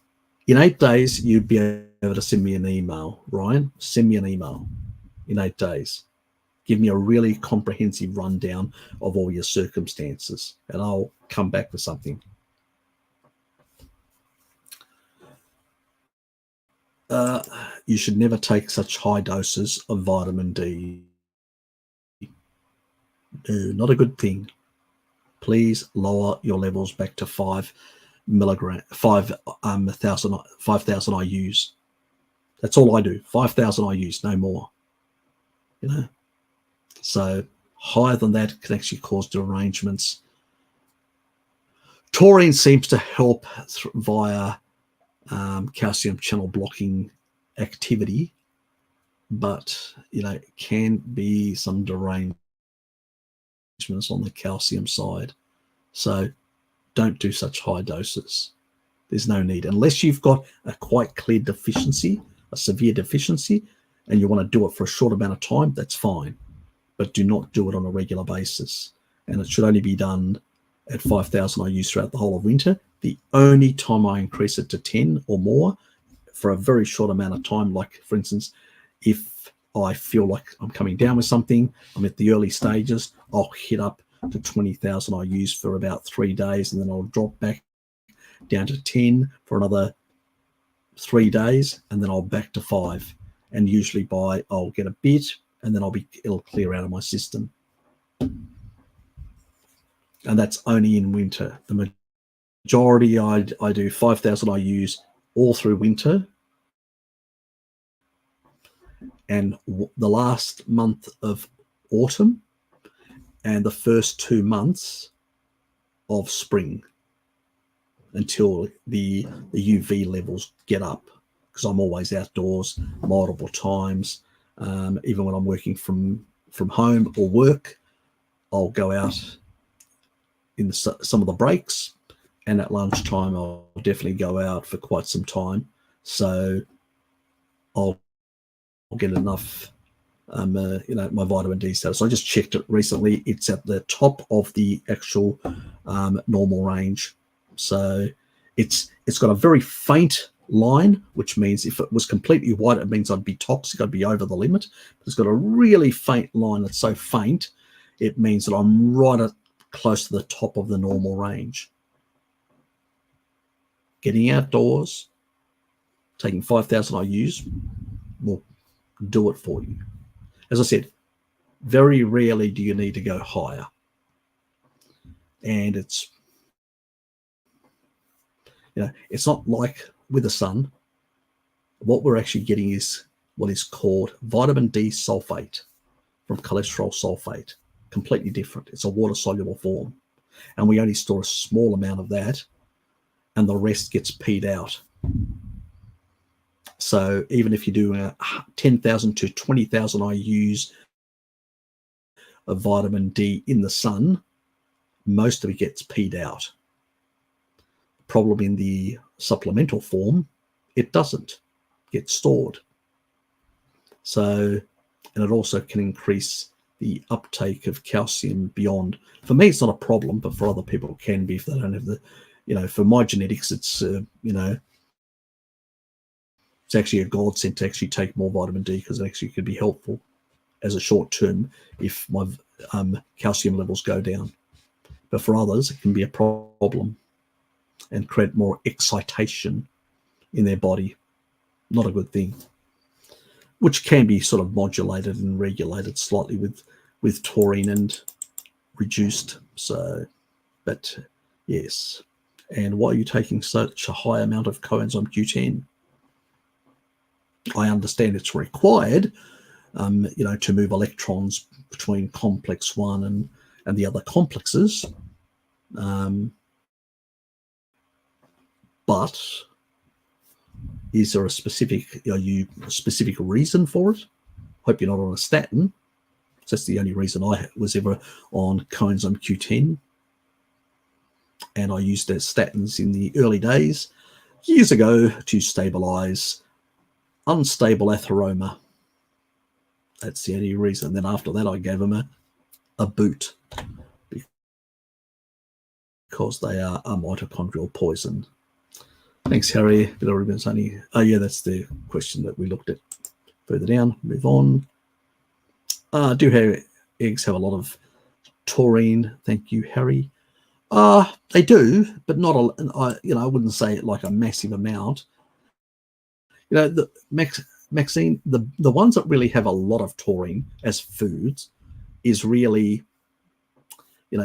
in 8 days, you'd be able to send me an email, Ryan. Send me an email in 8 days. Give me a really comprehensive rundown of all your circumstances, and I'll come back with something. You should never take such high doses of vitamin D. No, not a good thing. Please lower your levels back to 5,000 IUs. That's all I do. 5,000 IUs, no more. So higher than that can actually cause derangements. Taurine seems to help via calcium channel blocking activity, but it can be some derangements on the calcium side. So don't do such high doses. There's no need, unless you've got a quite clear deficiency, a severe deficiency, and you want to do it for a short amount of time. That's fine, but do not do it on a regular basis. And it should only be done at 5,000 IUs throughout the whole of winter. The only time I increase it to 10 or more for a very short amount of time, like for instance, if I feel like I'm coming down with something, I'm at the early stages, I'll hit up to 20,000 IUs for about 3 days, and then I'll drop back down to 10 for another 3 days, and then I'll back to 5. And usually I'll get a bit, and then it'll clear out of my system. And that's only in winter. The majority, I do 5,000 IUs all through winter. And the last month of autumn and the first 2 months of spring, until the UV levels get up, because I'm always outdoors multiple times. Even when I'm working from home or work, I'll go out in some of the breaks, and at lunchtime I'll definitely go out for quite some time. So I'll get enough my vitamin D status. I just checked it recently. It's at the top of the actual normal range. So it's got a very faint line, which means if it was completely white, it means I'd be toxic, I'd be over the limit. But it's got a really faint line that's so faint, it means that I'm right at close to the top of the normal range. Getting outdoors, taking 5,000 IUs will do it for you. As I said, very rarely do you need to go higher. And it's, it's not like with the sun. What we're actually getting is what is called vitamin D sulfate from cholesterol sulfate. Completely different. It's a water-soluble form. And we only store a small amount of that, and the rest gets peed out. So even if you do 10,000 to 20,000 IUs of vitamin D in the sun, most of it gets peed out. Problem in the supplemental form, it doesn't get stored. So, and it also can increase the uptake of calcium beyond. For me, it's not a problem, but for other people, it can be if they don't have the, for my genetics, it's, it's actually a godsend to actually take more vitamin D, because it actually could be helpful as a short term if my calcium levels go down. But for others, it can be a problem and create more excitation in their body. Not a good thing, which can be sort of modulated and regulated slightly with taurine and reduced. So, but yes. And why are you taking such a high amount of coenzyme Q10? I understand it's required, to move electrons between complex 1 and the other complexes. But is there a specific reason for it? Hope you're not on a statin. That's the only reason I was ever on coenzyme Q10. And I used the statins in the early days, years ago, to stabilize unstable atheroma. That's the only reason. Then after that, I gave them a boot, because they are a mitochondrial poison. Thanks, Harry. Oh, yeah, that's the question that we looked at further down. Move on. Do eggs have a lot of taurine? Thank you, Harry. They do, but not a. I wouldn't say like a massive amount. Maxine, the ones that really have a lot of taurine as foods is really,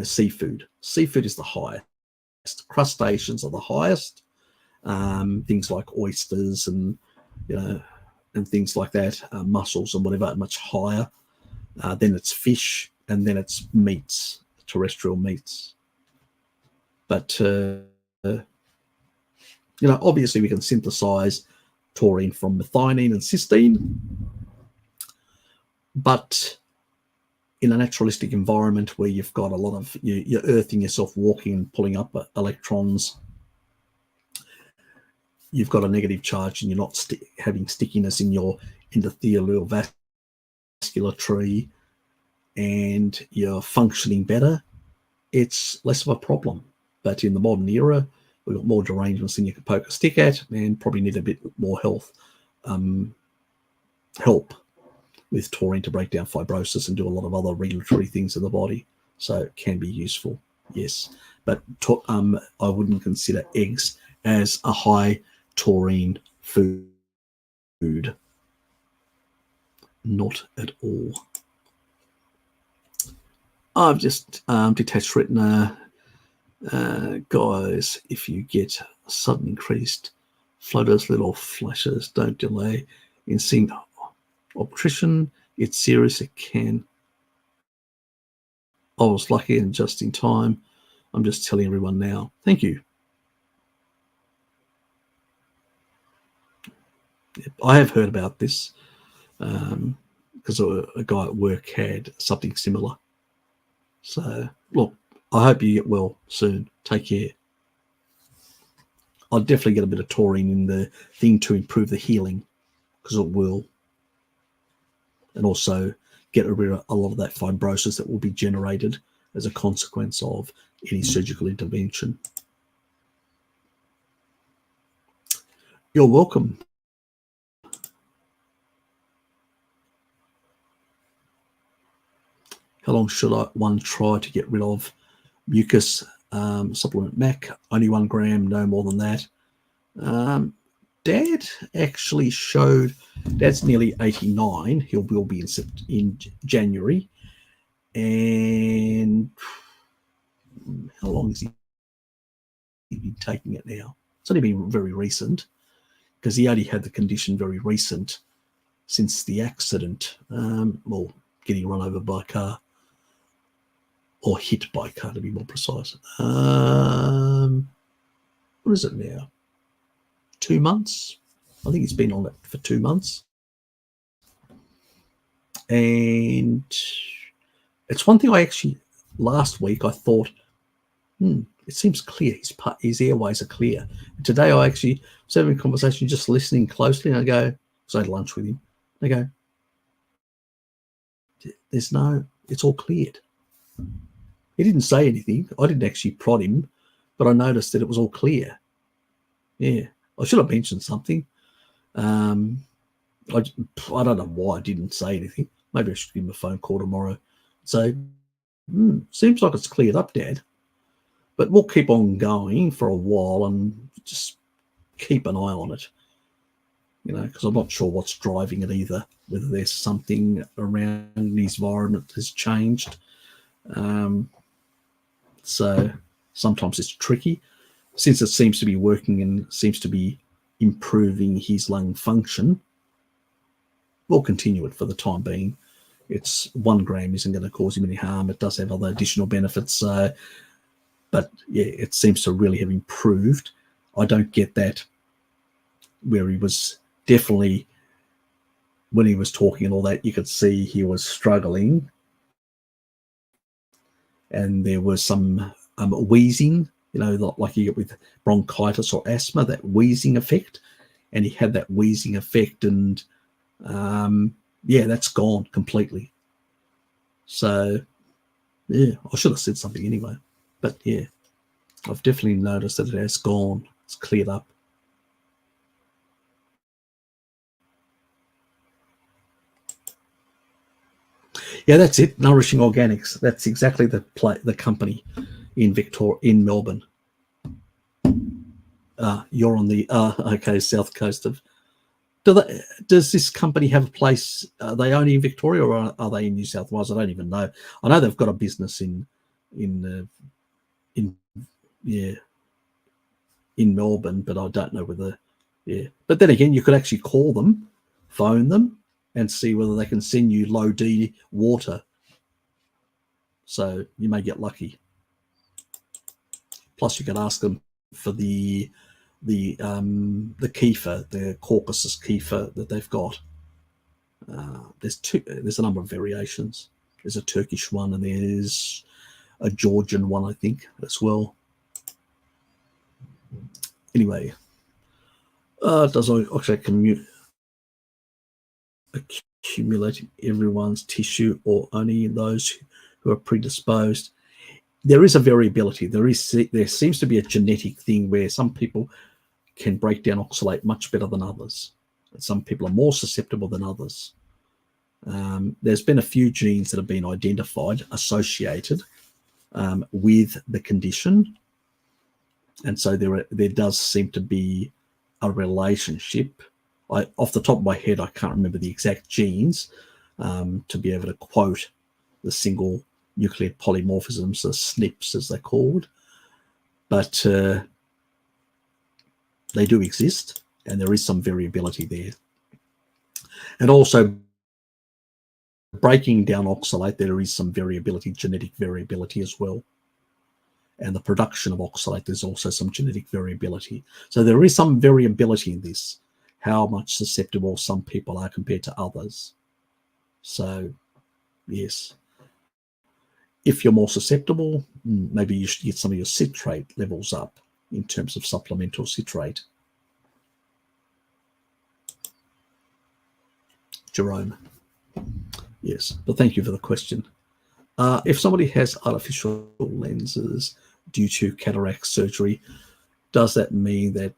seafood. Seafood is the highest. Crustaceans are the highest. Things like oysters and things like that, mussels and whatever, are much higher. Then it's fish, and then it's meats, terrestrial meats. But obviously we can synthesize taurine from methionine and cysteine, but in a naturalistic environment where you've got a lot of you're earthing yourself, walking and pulling up electrons, you've got a negative charge, and you're not having stickiness in your endothelial vascular tree, and you're functioning better, it's less of a problem. But in the modern era, we've got more derangements than you can poke a stick at, and probably need a bit more help with taurine to break down fibrosis and do a lot of other regulatory things in the body. So it can be useful, yes. But I wouldn't consider eggs as a high taurine food. Not at all. I've just detached retina. Guys, if you get sudden increased flutters, little flashes, don't delay in seeing optician. It's serious. It can. I was lucky and just in time. I'm just telling everyone now. Thank you. I have heard about this because a guy at work had something similar. So, look, I hope you get well soon. Take care. I'll definitely get a bit of taurine in the thing to improve the healing, because it will. And also get rid of a lot of that fibrosis that will be generated as a consequence of any surgical intervention. You're welcome. How long should one try to get rid of mucus supplement MAC? Only 1 gram, no more than that. Dad actually showed, Dad's nearly 89. He will be in January. And how long has he been taking it now? It's only been very recent, because he only had the condition very recent since the accident, well, getting run over by a car, or hit by a car to be more precise. What is it now? 2 months? I think he's been on it for 2 months. And it's one thing I actually, last week I thought, it seems clear. His airways are clear. Today I actually was having a conversation, just listening closely, and I go, because I had lunch with him, I go, it's all cleared. He didn't say anything. I didn't actually prod him, but I noticed that it was all clear. Yeah, I should have mentioned something. I don't know why I didn't say anything. Maybe I should give him a phone call tomorrow. So, seems like it's cleared up, Dad. But we'll keep on going for a while and just keep an eye on it, because I'm not sure what's driving it either, whether there's something around his environment has changed. So sometimes it's tricky. Since it seems to be working and seems to be improving his lung function, we'll continue it for the time being. It's 1 gram isn't going to cause him any harm. It does have other additional benefits. But yeah, it seems to really have improved. I don't get that where he was definitely, when he was talking and all that, you could see he was struggling. And there was some wheezing, like you get with bronchitis or asthma, that wheezing effect. And he had that wheezing effect, and that's gone completely. So, yeah, I should have said something anyway. But yeah, I've definitely noticed that it has gone. It's cleared up. Yeah, that's it. Nourishing Organics. That's exactly the company in Melbourne. You're on the south coast of. Does this company have a place? Are they only in Victoria, or are they in New South Wales? I don't even know. I know they've got a business in Melbourne, but I don't know whether. Yeah, but then again, you could actually call them, phone them, and see whether they can send you low D water. So you may get lucky. Plus, you could ask them for the kefir, the Caucasus kefir that they've got. There's a number of variations. There's a Turkish one, and there's a Georgian one, I think, as well. Anyway, does oxalate accumulate in everyone's tissue or only in those who are predisposed? There is a variability. There seems to be a genetic thing where some people can break down oxalate much better than others. And some people are more susceptible than others. There's been a few genes that have been identified associated with the condition. And so there does seem to be a relationship. Off the top of my head, I can't remember the exact genes to be able to quote the single nuclear polymorphisms, the SNPs as they're called. But they do exist, and there is some variability there. And also, breaking down oxalate, there is some variability, genetic variability as well. And the production of oxalate, there's also some genetic variability. So there is some variability in this, how much susceptible some people are compared to others. So, yes. If you're more susceptible, maybe you should get some of your citrate levels up in terms of supplemental citrate. Jerome. Yes, but thank you for the question. If somebody has artificial lenses due to cataract surgery, does that mean that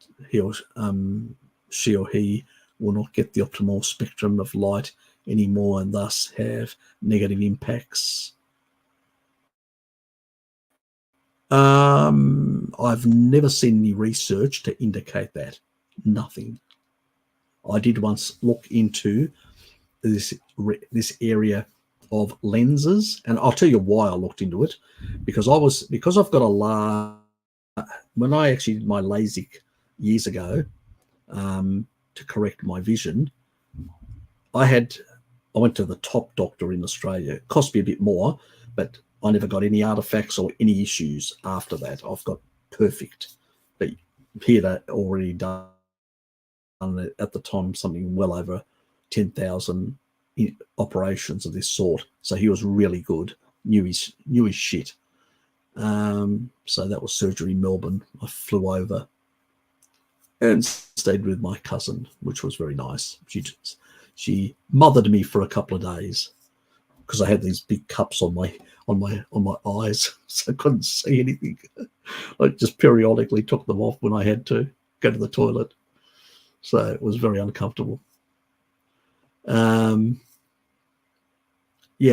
she or he will not get the optimal spectrum of light anymore and thus have negative impacts. I've never seen any research to indicate that. Nothing. I did once look into this area of lenses, and I'll tell you why I looked into it, because I've got a large. When I actually did my LASIK years ago to correct my vision, I went to the top doctor in Australia. It cost me a bit more, but I never got any artifacts or any issues after that. I've got perfect. But he had already done at the time something well over 10,000 operations of this sort. So he was really good, knew his shit. So that was surgery in Melbourne. I flew over and stayed with my cousin, which was very nice. She mothered me for a couple of days because I had these big cups on my eyes, so I couldn't see anything. I just periodically took them off when I had to go to the toilet. So it was very uncomfortable. Yeah,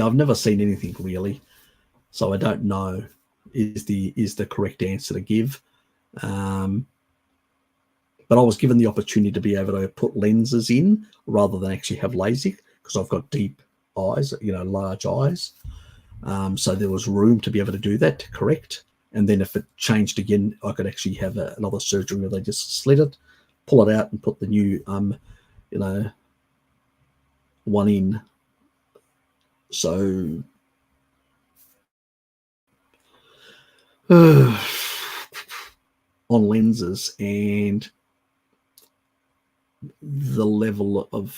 I've never seen anything really, so I don't know is the correct answer to give. But I was given the opportunity to be able to put lenses in rather than actually have LASIK because I've got deep eyes, large eyes. So there was room to be able to do that, to correct. And then if it changed again, I could actually have another surgery where they just slit it, pull it out and put the new, one in. So on lenses and the level of,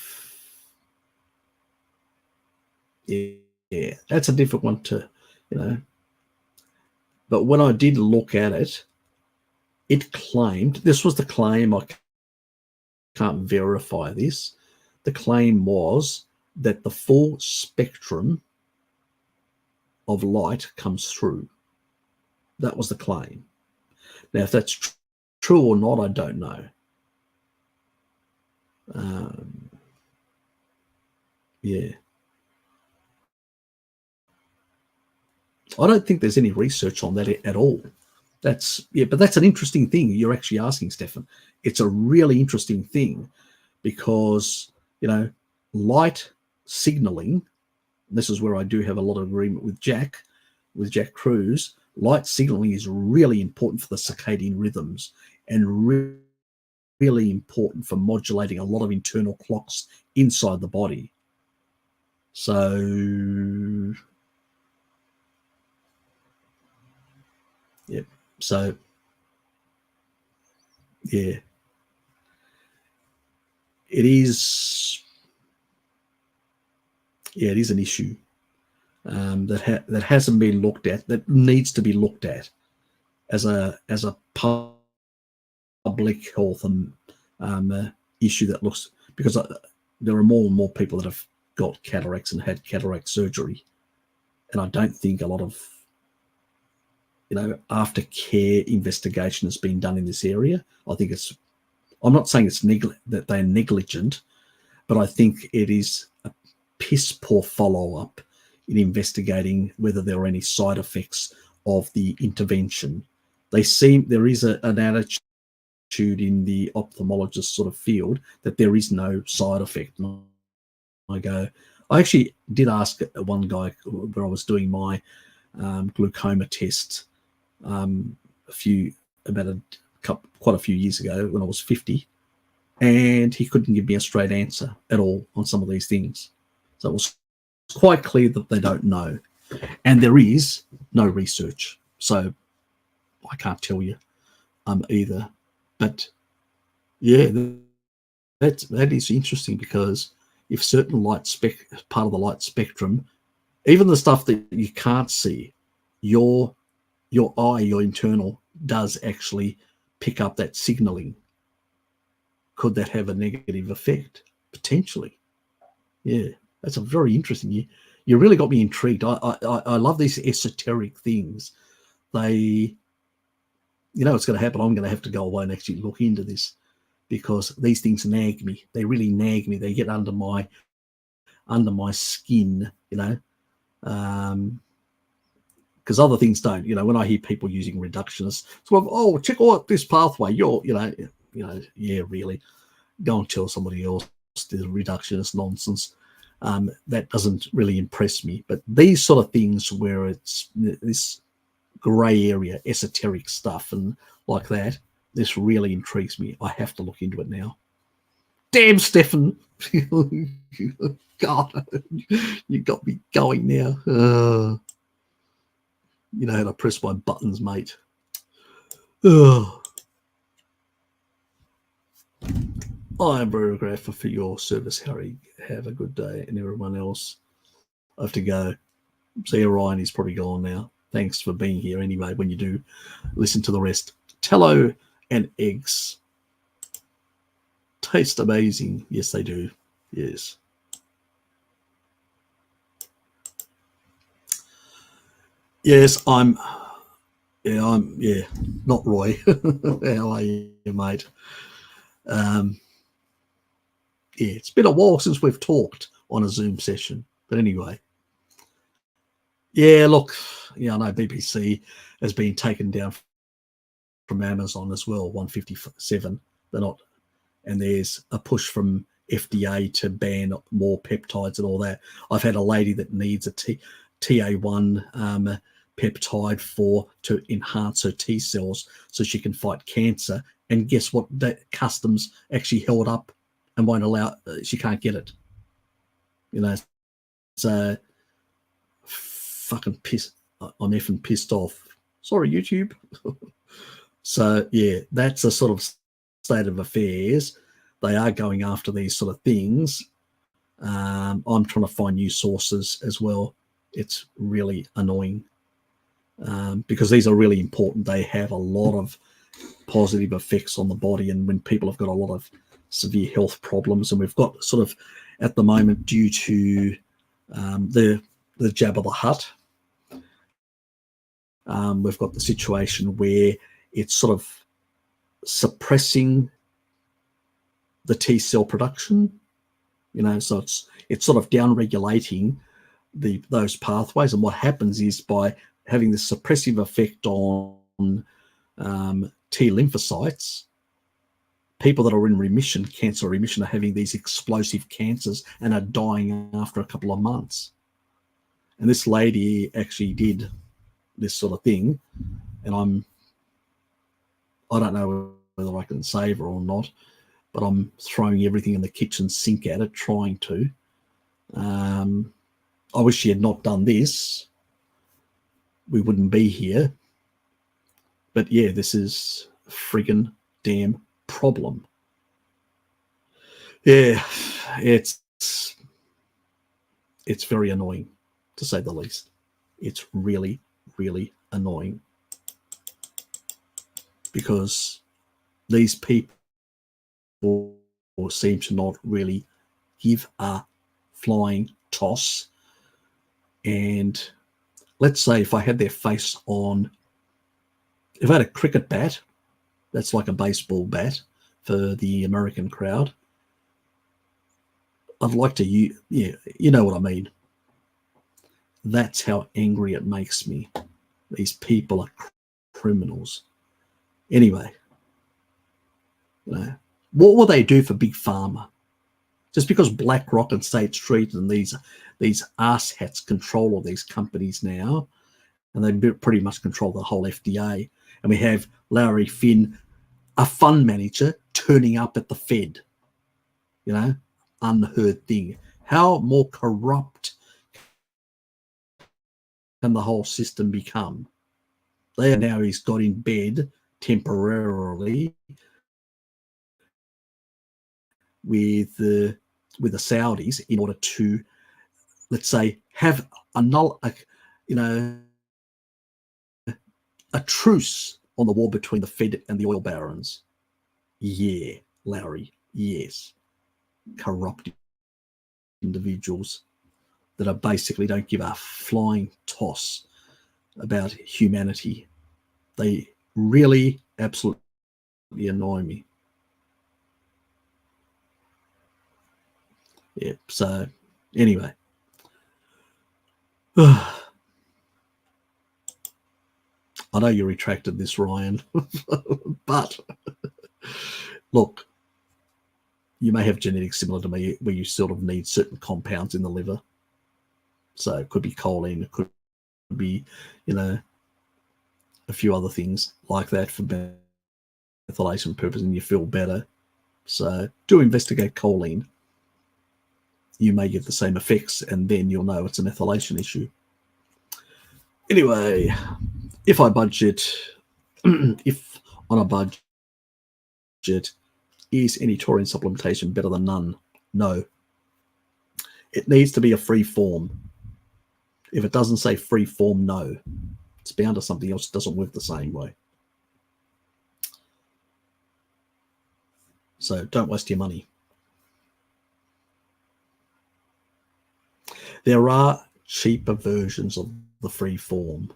yeah, that's a different one to, but when I did look at it, it claimed, this was the claim, I can't verify this, the claim was that the full spectrum of light comes through. That was the claim. Now, if that's true or not, I don't know. Yeah. I don't think there's any research on that at all. But that's an interesting thing you're actually asking, Stefan. It's a really interesting thing because, light signaling, this is where I do have a lot of agreement with Jack Cruz, light signaling is really important for the circadian rhythms and really important for modulating a lot of internal clocks inside the body. So, yeah. So, yeah. It is an issue that hasn't been looked at, that needs to be looked at as a public health issue that looks, because there are more and more people that have got cataracts and had cataract surgery, and I don't think a lot of aftercare investigation has been done in this area. I think I'm not saying it's that they're negligent, but I think it is a piss poor follow-up in investigating whether there are any side effects of the intervention. There is an attitude in the ophthalmologist sort of field that there is no side effect. And I actually did ask one guy where I was doing my glaucoma test quite a few years ago when I was 50, and he couldn't give me a straight answer at all on some of these things. So it was quite clear that they don't know, and there is no research. So I can't tell you either. But yeah, that is interesting, because if certain part of the light spectrum, even the stuff that you can't see, your eye, your internal, does actually pick up that signaling. Could that have a negative effect? Potentially. Yeah, that's a very interesting. You really got me intrigued. I love these esoteric things. They, it's going to happen. I'm going to have to go away and actually look into this. because these things nag me. They really nag me. They get under my skin, you know. Because other things don't. You know, when I hear people using reductionists, it's like, oh, check out this pathway. You're, you know, yeah, really. Go and tell somebody else this reductionist nonsense. That doesn't really impress me. But these sort of things where it's this grey area, esoteric stuff and like that, this really intrigues me. I have to look into it now. Damn, Stefan. God, you got me going now. You know how to press my buttons, mate. I am very grateful for your service, Harry. Have a good day. And everyone else, I have to go. See you, Ryan. He's probably gone now. Thanks for being here anyway. When you do listen to the rest, tallow and eggs taste amazing. Yes, they do. Yes. Yes, not Roy. How are you, mate? Yeah, it's been a while since we've talked on a Zoom session. But anyway. Yeah, look, yeah, I know BBC has been taken down from Amazon as well, 157. They're not, and there's a push from FDA to ban more peptides and all that. I've had a lady that needs a TA1 peptide to enhance her T cells so she can fight cancer. And guess what? That customs actually held up and won't allow. She can't get it. You know, so fucking pissed. I'm effing pissed off. Sorry, YouTube. So yeah, that's a sort of state of affairs. They are going after these sort of things. I'm trying to find new sources as well. It's really annoying because these are really important. They have a lot of positive effects on the body, and when people have got a lot of severe health problems, and we've got sort of at the moment due to the Jabba the Hutt, we've got the situation where it's sort of suppressing the T cell production, you know, so it's sort of down regulating those pathways. And what happens is by having this suppressive effect on T lymphocytes, people that are in remission, cancer remission, are having these explosive cancers and are dying after a couple of months. And this lady actually did this sort of thing, and I don't know whether I can save her or not, but I'm throwing everything in the kitchen sink at it, trying to. I wish she had not done this. We wouldn't be here. But yeah, this is a friggin' damn problem. Yeah, it's very annoying, to say the least. It's really, really annoying. Because these people seem to not really give a flying toss. And let's say if I had their face on, if I had a cricket bat, that's like a baseball bat for the American crowd, I'd like to use, yeah, you know what I mean. That's how angry it makes me. These people are criminals. Anyway, you know, what will they do for Big Pharma? Just because BlackRock and State Street and these arse-hats control all these companies now, and they pretty much control the whole FDA, and we have Larry Finn, a fund manager, turning up at the Fed, you know, unheard thing. How more corrupt can the whole system become? There now he's got in bed temporarily with the Saudis in order to, let's say, have a truce on the war between the Fed and the oil barons. Yeah, Larry, yes. Corrupt individuals that are basically don't give a flying toss about humanity. They really absolutely annoy me. Yeah. So anyway, I know you retracted this, Ryan, but look, you may have genetics similar to me where you sort of need certain compounds in the liver. So it could be choline, it could be, you know, a few other things like that for methylation purposes, and you feel better. So do investigate choline. You may get the same effects, and then you'll know it's a methylation issue. Anyway, if I budget, if on a budget, is any taurine supplementation better than none? No. It needs to be a free form. If it doesn't say free form, no. It's bound to something else that doesn't work the same way. So don't waste your money. There are cheaper versions of the free form.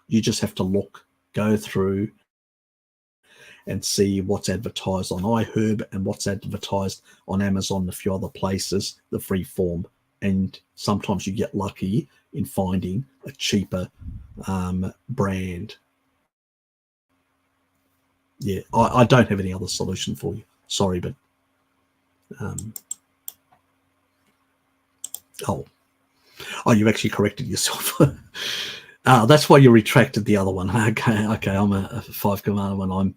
You just have to look, go through and see what's advertised on iHerb and what's advertised on Amazon and a few other places, the free form. And sometimes you get lucky in finding a cheaper brand. Yeah, I don't have any other solution for you. Sorry, but oh, you actually corrected yourself. That's why you retracted the other one. Okay. I'm a 5 commander when I'm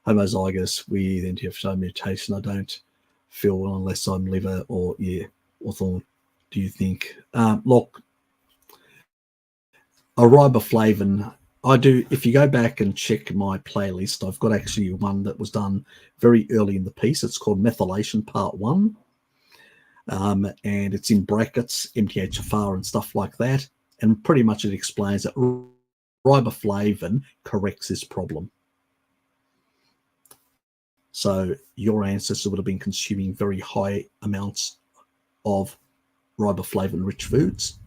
homozygous with NTF mutation. I don't feel well unless I'm liver or thorn. Do you think? Look, a riboflavin. I do. If you go back and check my playlist, I've got actually one that was done very early in the piece. It's called Methylation Part 1. And it's in brackets, MTHFR and stuff like that. And pretty much it explains that riboflavin corrects this problem. So your ancestors would have been consuming very high amounts of riboflavin-rich foods.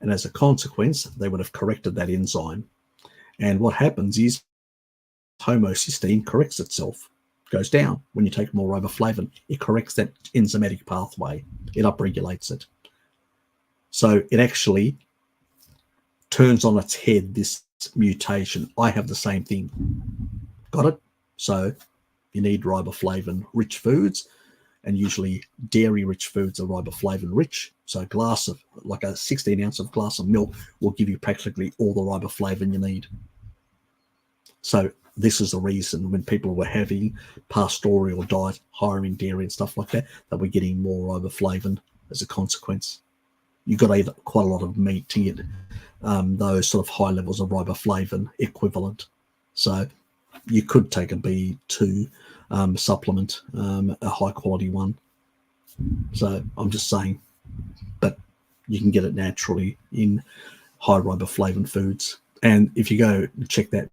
And as a consequence, they would have corrected that enzyme. And what happens is homocysteine corrects itself, goes down when you take more riboflavin. It corrects that enzymatic pathway. It upregulates it. So it actually turns on its head this mutation. I have the same thing. Got it? So you need riboflavin-rich foods, and usually dairy-rich foods are riboflavin-rich. So a glass of, like a 16-ounce of glass of milk will give you practically all the riboflavin you need. So this is the reason when people were having pastoral diet, higher in dairy and stuff like that, they were getting more riboflavin as a consequence. You've got to eat quite a lot of meat to get those sort of high levels of riboflavin equivalent. So you could take a B2 supplement, a high quality one. So I'm just saying, but you can get it naturally in high riboflavin foods. And if you go check that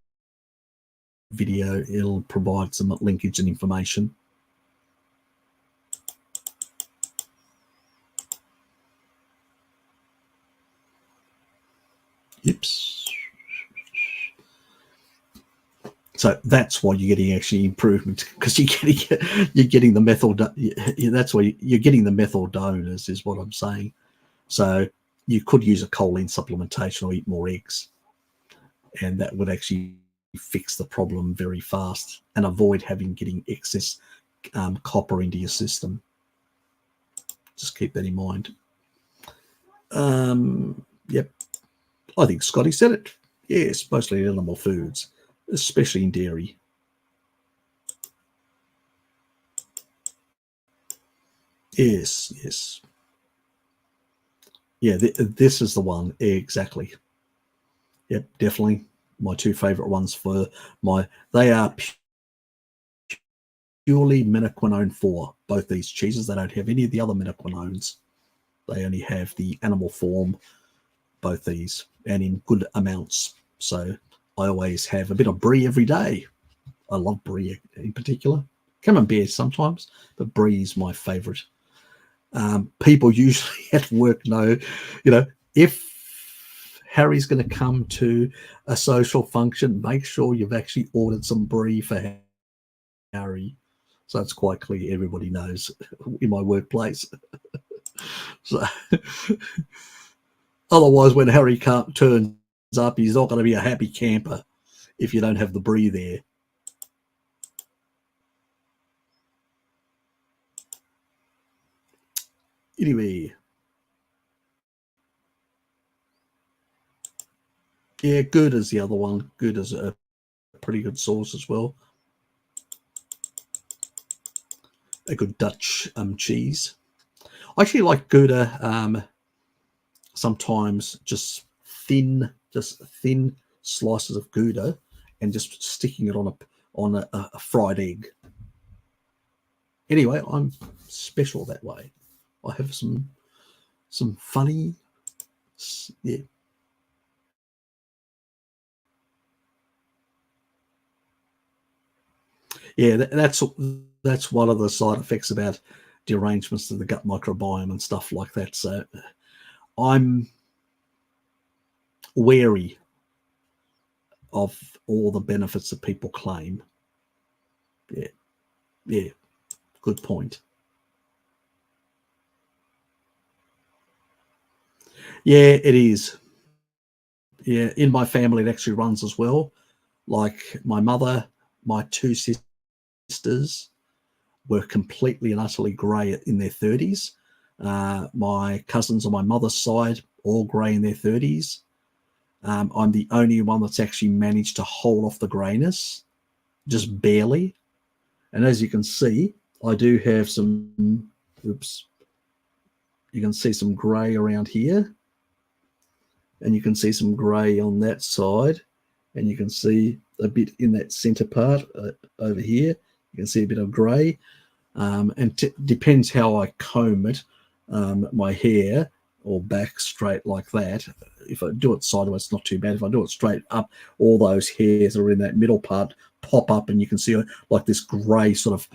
video, it'll provide some linkage and information. Oops. So that's why you're getting actually improvement, because you're getting the methyl. That's why you're getting the methyl donors, is what I'm saying. So you could use a choline supplementation or eat more eggs, and that would actually fix the problem very fast and avoid getting excess copper into your system. Just keep that in mind. Yep, I think Scotty said it. Yes, mostly animal foods, especially in dairy. Yes. Yeah, this is the one. Exactly. Yep, definitely. My two favorite ones they are purely minoquinone 4, both these cheeses. They don't have any of the other minoquinones. They only have the animal form, both these, and in good amounts. So I always have a bit of brie every day. I love brie in particular. Camembert sometimes, but brie is my favorite. People usually at work know, if Harry's going to come to a social function, make sure you've actually ordered some brie for Harry. So it's quite clear everybody knows in my workplace. So, otherwise, when Harry turns up, he's not going to be a happy camper if you don't have the brie there. Anyway, yeah, good is the other one. Good is a pretty good sauce as well. A good Dutch cheese. I actually like Gouda. Sometimes just thin slices of Gouda, and just sticking it on a fried egg. Anyway, I'm special that way. I have some funny, yeah. Yeah, that's one of the side effects about derangements to the gut microbiome and stuff like that. So I'm wary of all the benefits that people claim. Yeah, good point. Yeah, it is. Yeah, in my family, it actually runs as well. Like my mother, my two sisters were completely and utterly grey in their 30s. My cousins on my mother's side, all grey in their 30s. I'm the only one that's actually managed to hold off the greyness, just barely. And as you can see, I do have some, oops, you can see some grey around here. And you can see some grey on that side. And you can see a bit in that centre part over here. You can see a bit of grey. And depends how I comb it, my hair, or back straight like that. If I do it sideways, it's not too bad. If I do it straight up, all those hairs that are in that middle part pop up, and you can see like this grey sort of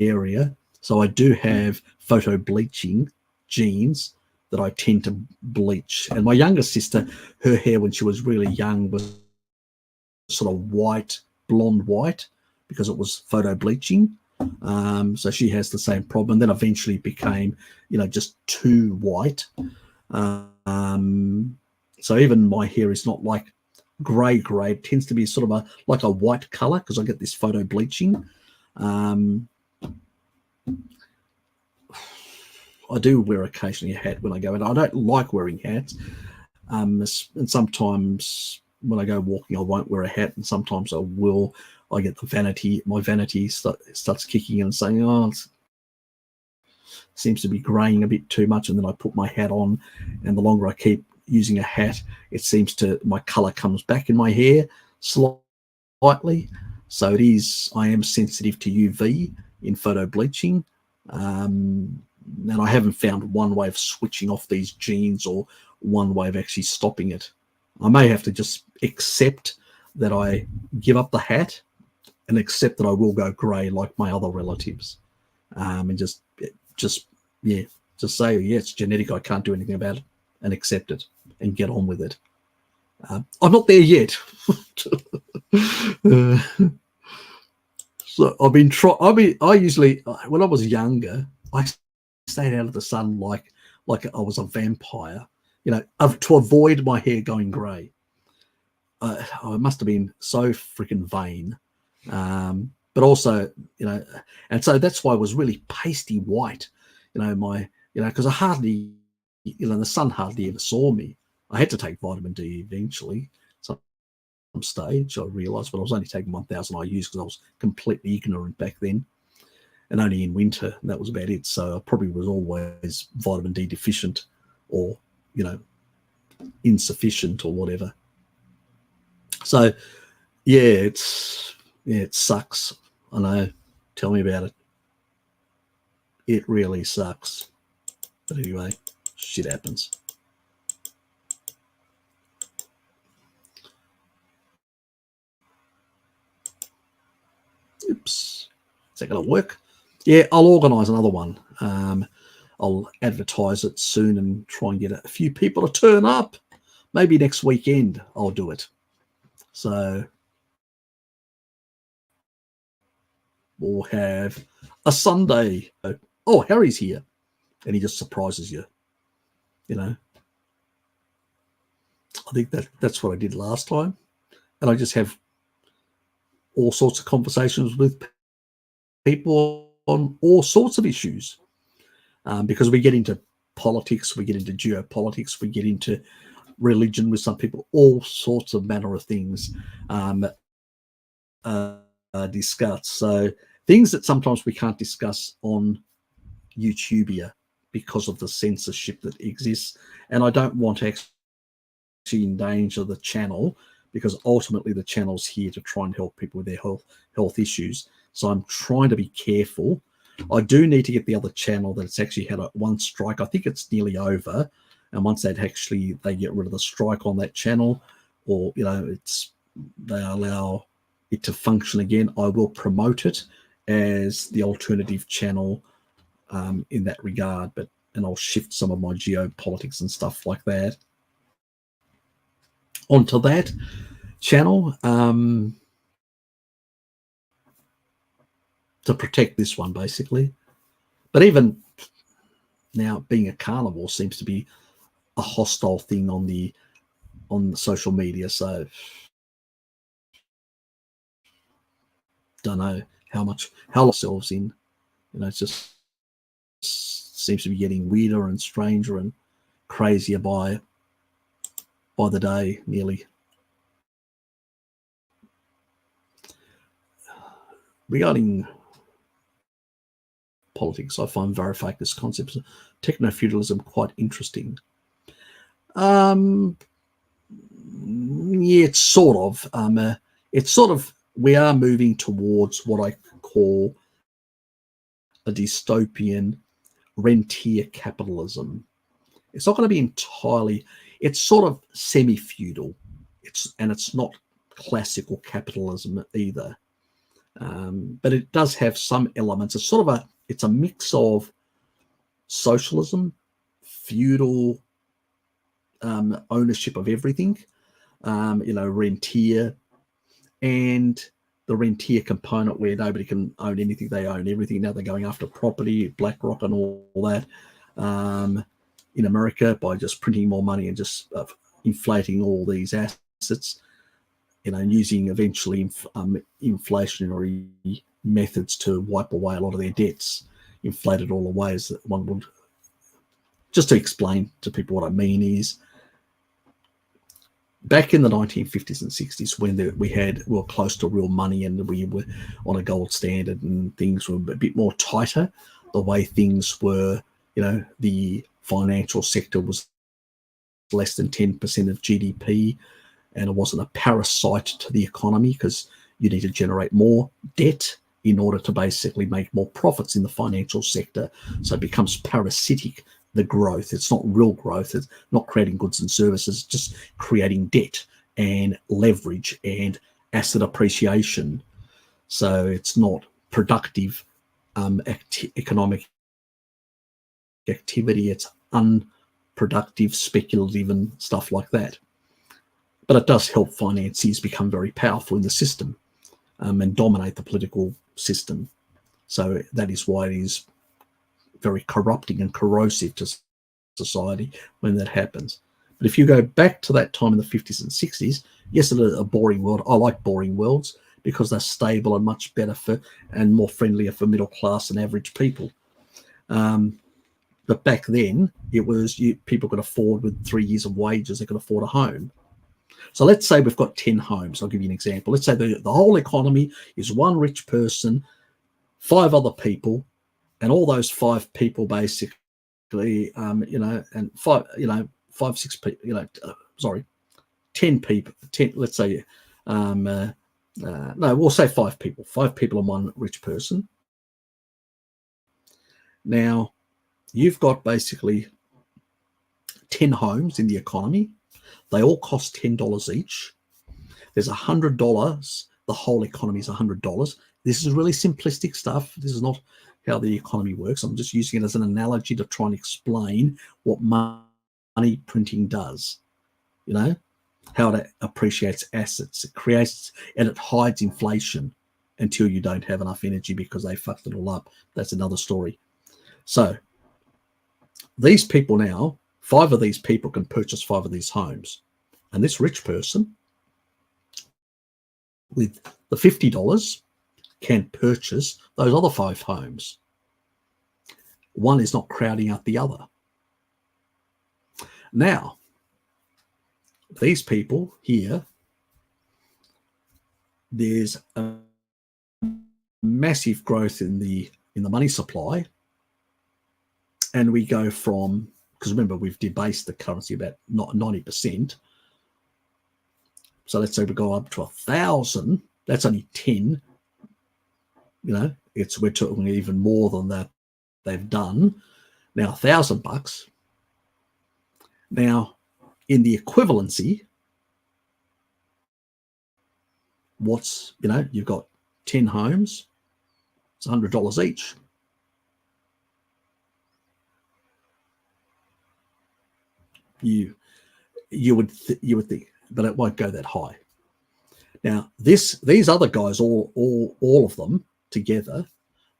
area. So I do have photo bleaching genes that I tend to bleach. And my younger sister, her hair when she was really young was sort of white, blonde white, because it was photo bleaching. So she has the same problem. Then eventually became, just too white. So even my hair is not like grey. It tends to be sort of like a white color because I get this photo bleaching. I do wear occasionally a hat when I go out. I don't like wearing hats. And sometimes when I go walking, I won't wear a hat, and sometimes I will. I get my vanity starts kicking in and saying, oh, it seems to be graying a bit too much. And then I put my hat on, and the longer I keep using a hat, it seems my color comes back in my hair slightly. So I am sensitive to UV in photo bleaching. And I haven't found one way of switching off these genes or one way of actually stopping it. I may have to just accept that I give up the hat and accept that I will go grey like my other relatives, and just say, yeah, it's genetic. I can't do anything about it, and accept it and get on with it. I'm not there yet. So I've been I usually, when I was younger, I stayed out of the sun like I was a vampire, to avoid my hair going grey. I must have been so freaking vain. But also, and so that's why I was really pasty white, because I hardly, the sun hardly ever saw me. I had to take vitamin D eventually. Some stage I realised, but I was only taking 1,000 IUs because I was completely ignorant back then, and only in winter, and that was about it. So I probably was always vitamin D deficient, or insufficient, or whatever. So yeah, it sucks. I know. Tell me about it. It really sucks. But anyway, shit happens. Oops. Is that going to work? Yeah, I'll organise another one. I'll advertise it soon and try and get a few people to turn up. Maybe next weekend I'll do it. So we'll have a Sunday. Oh, Harry's here. and he just surprises you. You know, I think that's what I did last time, and I just have all sorts of conversations with people on all sorts of issues, because we get into politics, we get into geopolitics, we get into religion with some people, all sorts of manner of things discussed. So things that sometimes we can't discuss on YouTubia because of the censorship that exists, and I don't want to actually endanger the channel, because ultimately the channel's here to try and help people with their health issues. So I'm trying to be careful. I do need to get the other channel that's actually had one strike. I think it's nearly over, and once they get rid of the strike on that channel, or they allow it to function again, I will promote it as the alternative channel in that regard. And I'll shift some of my geopolitics and stuff like that onto that channel to protect this one, basically. But even now, being a carnivore seems to be a hostile thing on the social media. So don't know how ourselves in. It just seems to be getting weirder and stranger and crazier by the day, nearly. Regarding politics, I find Varoufakis' concepts of techno-feudalism quite interesting. Yeah, it's sort of, we are moving towards what I call a dystopian rentier capitalism. It's not going to be entirely, it's sort of semi-feudal. It's not classical capitalism either. But it does have some elements. It's a mix of socialism, feudal ownership of everything, rentier, and the rentier component where nobody can own anything. They own everything. Now they're going after property, BlackRock and all that in America by just printing more money and just inflating all these assets, and using eventually inflationary methods to wipe away a lot of their debts, inflated all the ways that one would. Just to explain to people what I mean is, back in the 1950s and 60s, when we were close to real money and we were on a gold standard and things were a bit more tighter, the way things were, the financial sector was less than 10% of GDP, and it wasn't a parasite to the economy because you need to generate more debt in order to basically make more profits in the financial sector. So it becomes parasitic, the growth. It's not real growth. It's not creating goods and services, just creating debt and leverage and asset appreciation. So it's not productive economic activity. It's unproductive, speculative and stuff like that. But it does help financiers become very powerful in the system and dominate the political system. So that is why it is very corrupting and corrosive to society when that happens. But if you go back to that time in the 50s and 60s, yes, it's a boring world. I like boring worlds because they're stable and much better and more friendlier for middle class and average people. But back then, it was people could afford, with 3 years of wages, they could afford a home. So let's say we've got 10 homes. I'll give you an example. Let's say the whole economy is one rich person, 5 other people, and all those 5 people basically, and 5, 6 people, 10 people, 10, let's say, no, we'll say 5 people, 5 people and 1 rich person. Now, you've got basically 10 homes in the economy. They all cost $10 each. There's $100. The whole economy is $100. This is really simplistic stuff. This is not how the economy works. I'm just using it as an analogy to try and explain what money printing does. How it appreciates assets. It creates and it hides inflation until you don't have enough energy because they fucked it all up. That's another story. So these people now, 5 of these people can purchase 5 of these homes. And this rich person with the $50 can purchase those other 5 homes. One is not crowding out the other. Now, these people here, there's a massive growth in the money supply, and we go from, because remember we've debased the currency about not 90%. So let's say we go up to 1,000. That's only 10. We're talking even more than that they've done. Now $1,000. Now, in the equivalency, you've got 10 homes. It's $100 each. You would think, but it won't go that high. Now, these other guys, all of them together,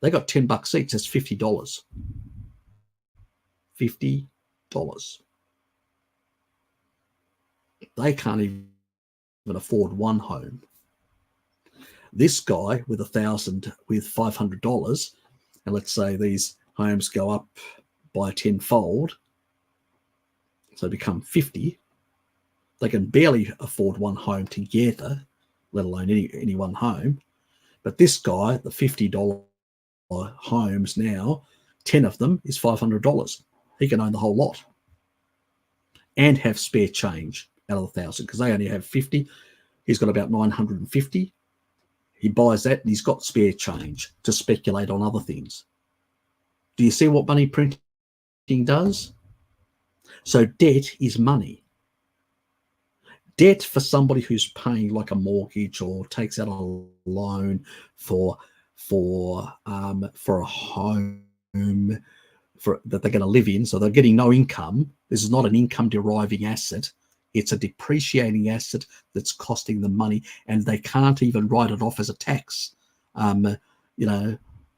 they got $10 each. That's $50. $50. They can't even afford one home. This guy with 1,000, with $500, and let's say these homes go up by 10-fold, so become 50. They can barely afford one home together, let alone any one home. But this guy, the $50 homes now, 10 of them is $500. He can own the whole lot and have spare change out of the 1,000, because they only have 50. He's got about 950. He buys that and he's got spare change to speculate on other things. Do you see what money printing does? So debt is money. Debt for somebody who's paying like a mortgage or takes out a loan for a home that they're going to live in, so they're getting no income. This is not an income deriving asset. It's a depreciating asset that's costing them money, and they can't even write it off as a tax,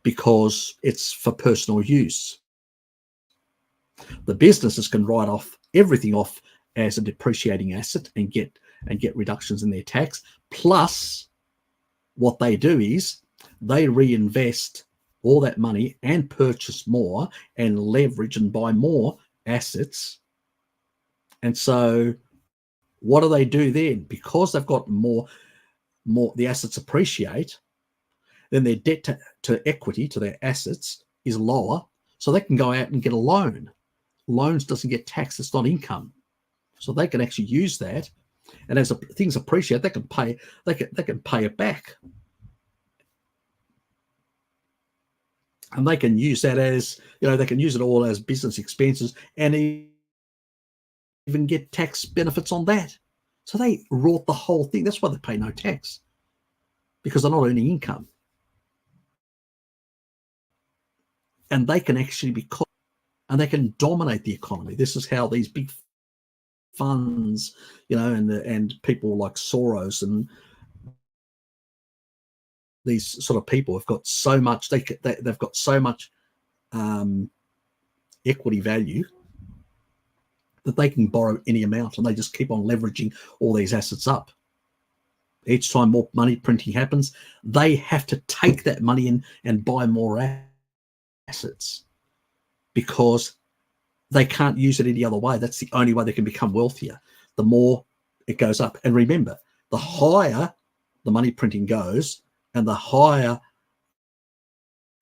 because it's for personal use. The businesses can write off everything off as a depreciating asset and get reductions in their tax. Plus, what they do is they reinvest all that money and purchase more and leverage and buy more assets. And so what do they do then? Because they've got more, the assets appreciate, then their debt to equity, to their assets, is lower. So they can go out and get a loan. Loans doesn't get taxed. It's not income. So they can actually use that. And as things appreciate, they can pay it back. And they can use that as, they can use it all as business expenses and even get tax benefits on that. So they wrought the whole thing. That's why they pay no tax, because they're not earning income. And they can actually and they can dominate the economy. This is how these big funds, and people like Soros and these sort of people have got so much, they've got so much equity value that they can borrow any amount, and they just keep on leveraging all these assets up. Each time more money printing happens, they have to take that money in and buy more assets, because they can't use it any other way. That's the only way they can become wealthier. The more it goes up. And remember, the higher the money printing goes and the higher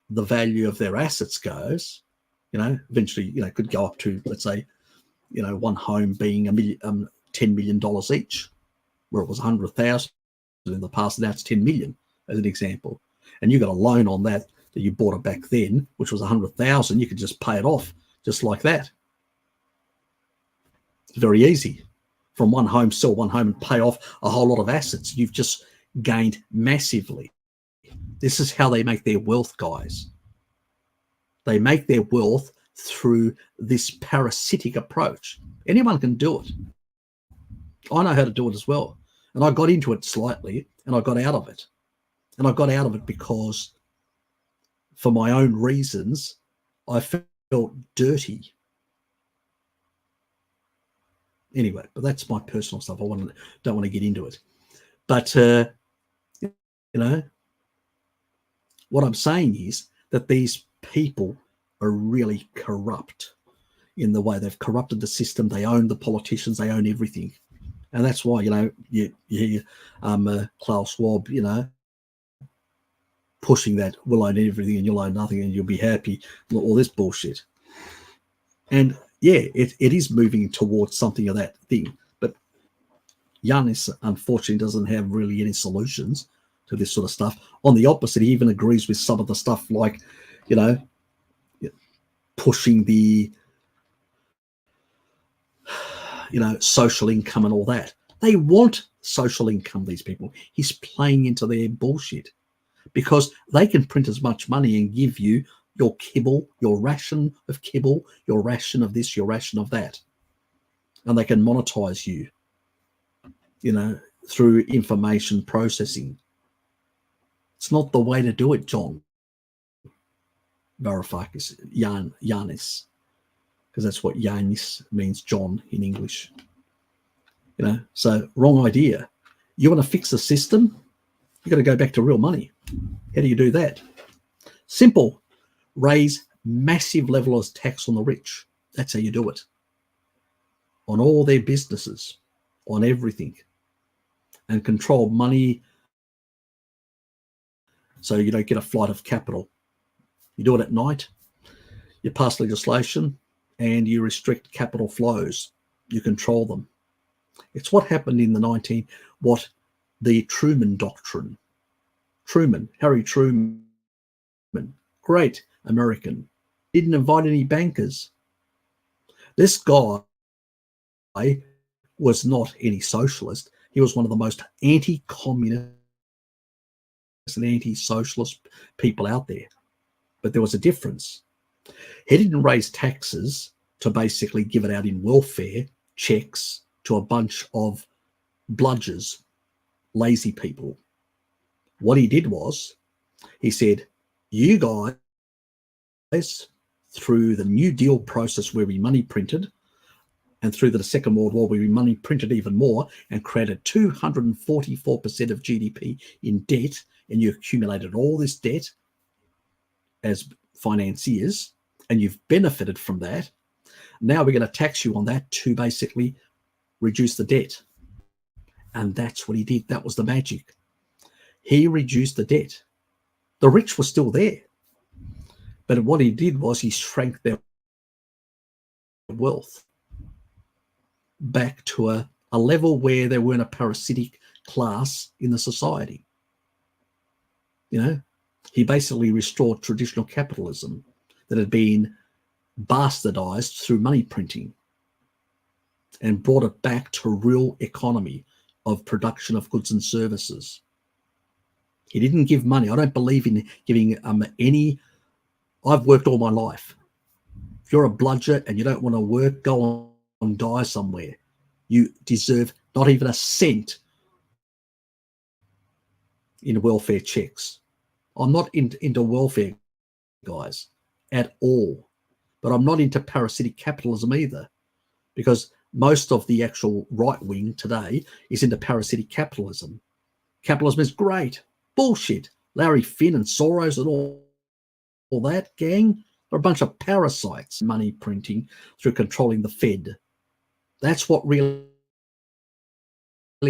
the value of their assets goes, eventually, could go up to, let's say, one home being $10 million each, where it was 100,000 in the past. Now it's 10 million, as an example. And you got a loan on that you bought it back then, which was 100,000. You could just pay it off just like that. It's very easy. From one home, sell one home and pay off a whole lot of assets. You've just gained massively. This is how they make their wealth, guys. They make their wealth through this parasitic approach. Anyone can do it. I know how to do it as well. And I got into it slightly, and I got out of it. And I got out of it because, for my own reasons, I felt dirty. Anyway, but that's my personal stuff. Don't want to get into it. But what I'm saying is that these people are really corrupt in the way they've corrupted the system. They own the politicians. They own everything. And that's why, you hear Klaus Schwab, pushing that we'll own everything and you'll own nothing and you'll be happy, all this bullshit. And yeah, it is moving towards something of that thing. But Yanis, unfortunately, doesn't have really any solutions to this sort of stuff. On the opposite, he even agrees with some of the stuff like, pushing the, social income and all that. They want social income, these people. He's playing into their bullshit because they can print as much money and give you your kibble, your ration of kibble, your ration of this, your ration of that. And they can monetize you, through information processing. It's not the way to do it, John Varoufakis, Yanis, because that's what Yanis means, John, in English. So wrong idea. You want to fix the system? You got to go back to real money. How do you do that? Simple. Raise massive levels of tax on the rich. That's how you do it. On all their businesses, on everything. And control money so you don't get a flight of capital. You do it at night. You pass legislation and you restrict capital flows. You control them. It's what happened in the Truman Doctrine. Harry Truman, great American, didn't invite any bankers. This guy was not any socialist. He was one of the most anti-communist and anti-socialist people out there. But there was a difference. He didn't raise taxes to basically give it out in welfare checks to a bunch of bludgers, lazy people. What he did was, he said, you guys, through the New Deal process where we money printed, and through the Second World War where we money printed even more and created 244% of GDP in debt, and you accumulated all this debt as financiers, and you've benefited from that. Now we're going to tax you on that to basically reduce the debt. And that's what he did. That was the magic. He reduced the debt. The rich were still there. But what he did was he shrank their wealth back to a level where they weren't a parasitic class in the society. He basically restored traditional capitalism that had been bastardized through money printing and brought it back to real economy of production of goods and services. He didn't give money. I don't believe in giving any. I've worked all my life. If you're a bludger and you don't want to work, go on and die somewhere. You deserve not even a cent in welfare checks. I'm not into welfare, guys, at all. But I'm not into parasitic capitalism either, because most of the actual right wing today is into parasitic capitalism. Capitalism is great. Bullshit. Larry Finn and Soros and all that gang are a bunch of parasites. Money printing through controlling the Fed. That's what really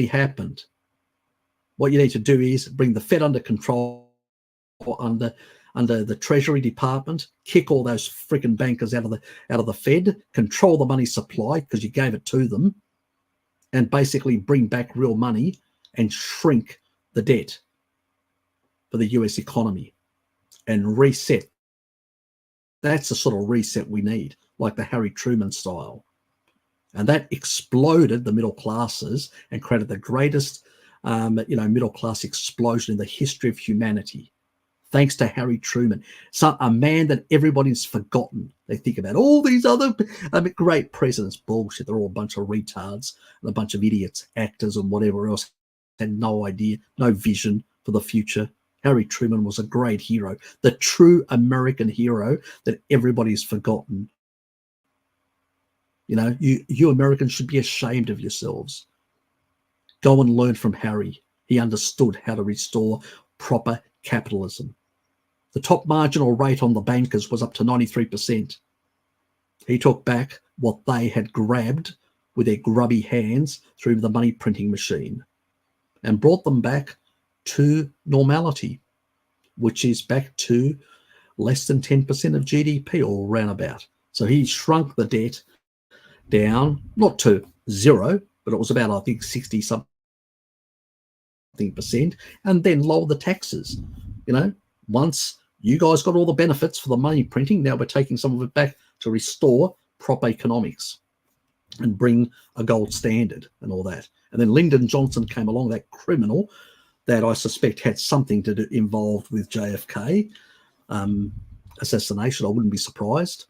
happened. What you need to do is bring the Fed under control, or under the Treasury Department, kick all those freaking bankers out of the Fed, control the money supply because you gave it to them, and basically bring back real money and shrink the debt for the US economy and reset. That's the sort of reset we need, like the Harry Truman style. And that exploded the middle classes and created the greatest middle class explosion in the history of humanity. Thanks to Harry Truman, a man that everybody's forgotten. They think about all these other great presidents. Bullshit. They're all a bunch of retards and a bunch of idiots, actors and whatever else. Had no idea, no vision for the future. Harry Truman was a great hero, the true American hero that everybody's forgotten. You know, you Americans should be ashamed of yourselves. Go and learn from Harry. He understood how to restore proper capitalism. The top marginal rate on the bankers was up to 93%. He took back what they had grabbed with their grubby hands through the money printing machine and brought them back to normality, which is back to less than 10% of GDP or roundabout. So he shrunk the debt down, not to zero, but it was about, I think, 60 something percent, and then lower the taxes. You know, once you guys got all the benefits for the money printing, now we're taking some of it back to restore proper economics and bring a gold standard and all that. And then Lyndon Johnson came along, that criminal that I suspect had something to do involved with JFK assassination. I wouldn't be surprised.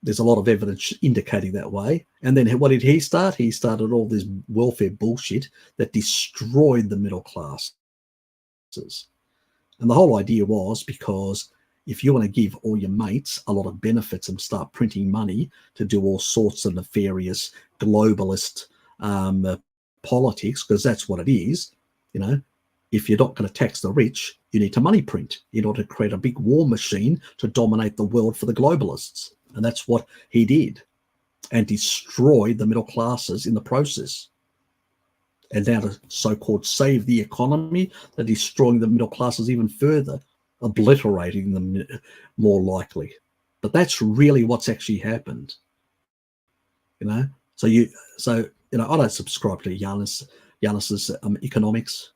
There's a lot of evidence indicating that way. And then what did he start? He started all this welfare bullshit that destroyed the middle classes. And the whole idea was because if you want to give all your mates a lot of benefits and start printing money to do all sorts of nefarious globalist politics, because that's what it is, you know, if you're not going to tax the rich, you need to money print in order to create a big war machine to dominate the world for the globalists. And that's what he did, and destroyed the middle classes in the process. And now to so-called save the economy, they're destroying the middle classes even further, obliterating them more likely. But that's really what's actually happened. You know, so you know, I don't subscribe to Yanis's economics.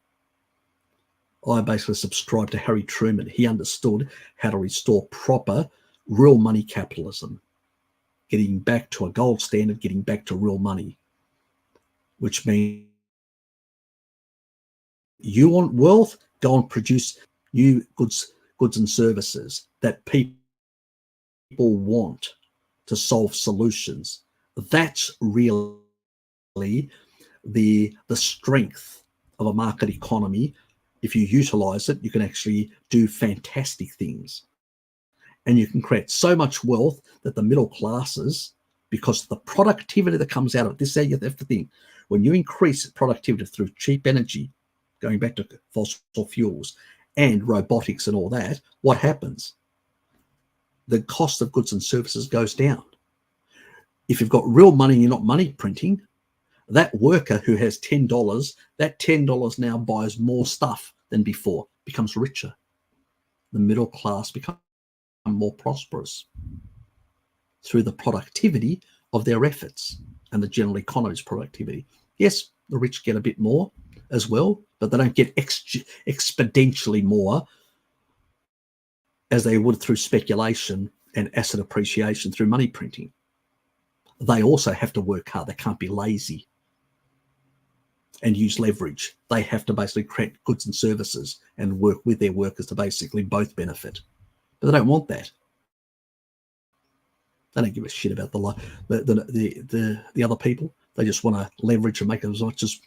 I basically subscribe to Harry Truman. He understood how to restore proper real money capitalism, getting back to a gold standard, getting back to real money, which means you want wealth, go and produce new goods and services that people want to solve solutions. That's really the strength of a market economy. If you utilize it, you can actually do fantastic things. And you can create so much wealth that the middle classes, because of the productivity that comes out of it, this is the thing. When you increase productivity through cheap energy, going back to fossil fuels and robotics and all that, what happens? The cost of goods and services goes down. If you've got real money and you're not money printing, that worker who has $10, that $10 now buys more stuff than before, becomes richer. The middle class becomes more prosperous through the productivity of their efforts and the general economy's productivity. Yes, the rich get a bit more as well, but they don't get exponentially more as they would through speculation and asset appreciation through money printing. They also have to work hard. They can't be lazy and use leverage. They have to basically create goods and services and work with their workers to basically both benefit. But they don't want that. They don't give a shit about the other people. They just want to leverage and make as much as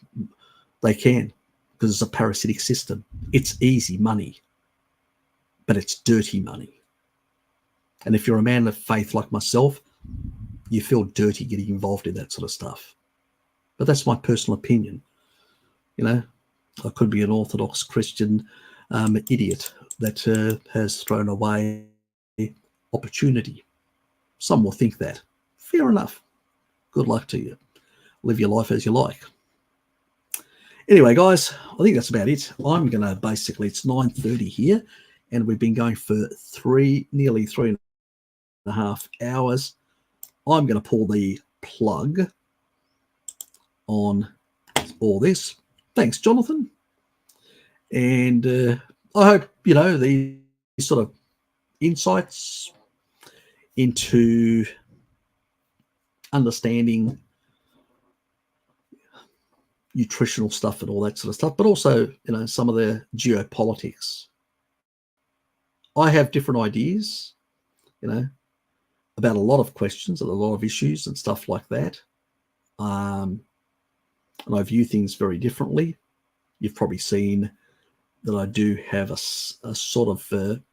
they can, because it's a parasitic system. It's easy money, but it's dirty money. And if you're a man of faith like myself, you feel dirty getting involved in that sort of stuff. But that's my personal opinion. You know, I could be an Orthodox Christian idiot that has thrown away opportunity. Some will think that. Fair enough. Good luck to you. Live your life as you like. Anyway, guys, I think that's about it. I'm going to basically, it's 9:30 here, and we've been going for nearly 3.5 hours. I'm going to pull the plug on all this. Thanks, Jonathan. And I hope, you know, these sort of insights into understanding nutritional stuff and all that sort of stuff, but also, you know, some of the geopolitics. I have different ideas, you know, about a lot of questions and a lot of issues and stuff like that. And I view things very differently. You've probably seen that I do have a sort of,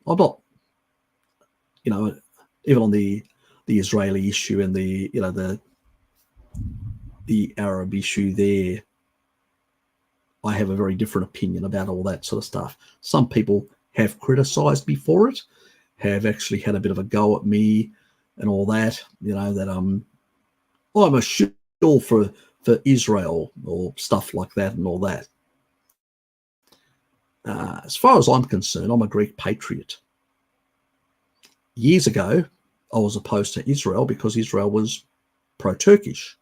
I'm not, you know, even on the Israeli issue and the Arab issue there, I have a very different opinion about all that sort of stuff. Some people have criticised me for it, have actually had a bit of a go at me and all that, that I'm a shill for Israel or stuff like that and all that. As far as I'm concerned, I'm a Greek patriot. Years ago, I was opposed to Israel because Israel was pro-Turkish.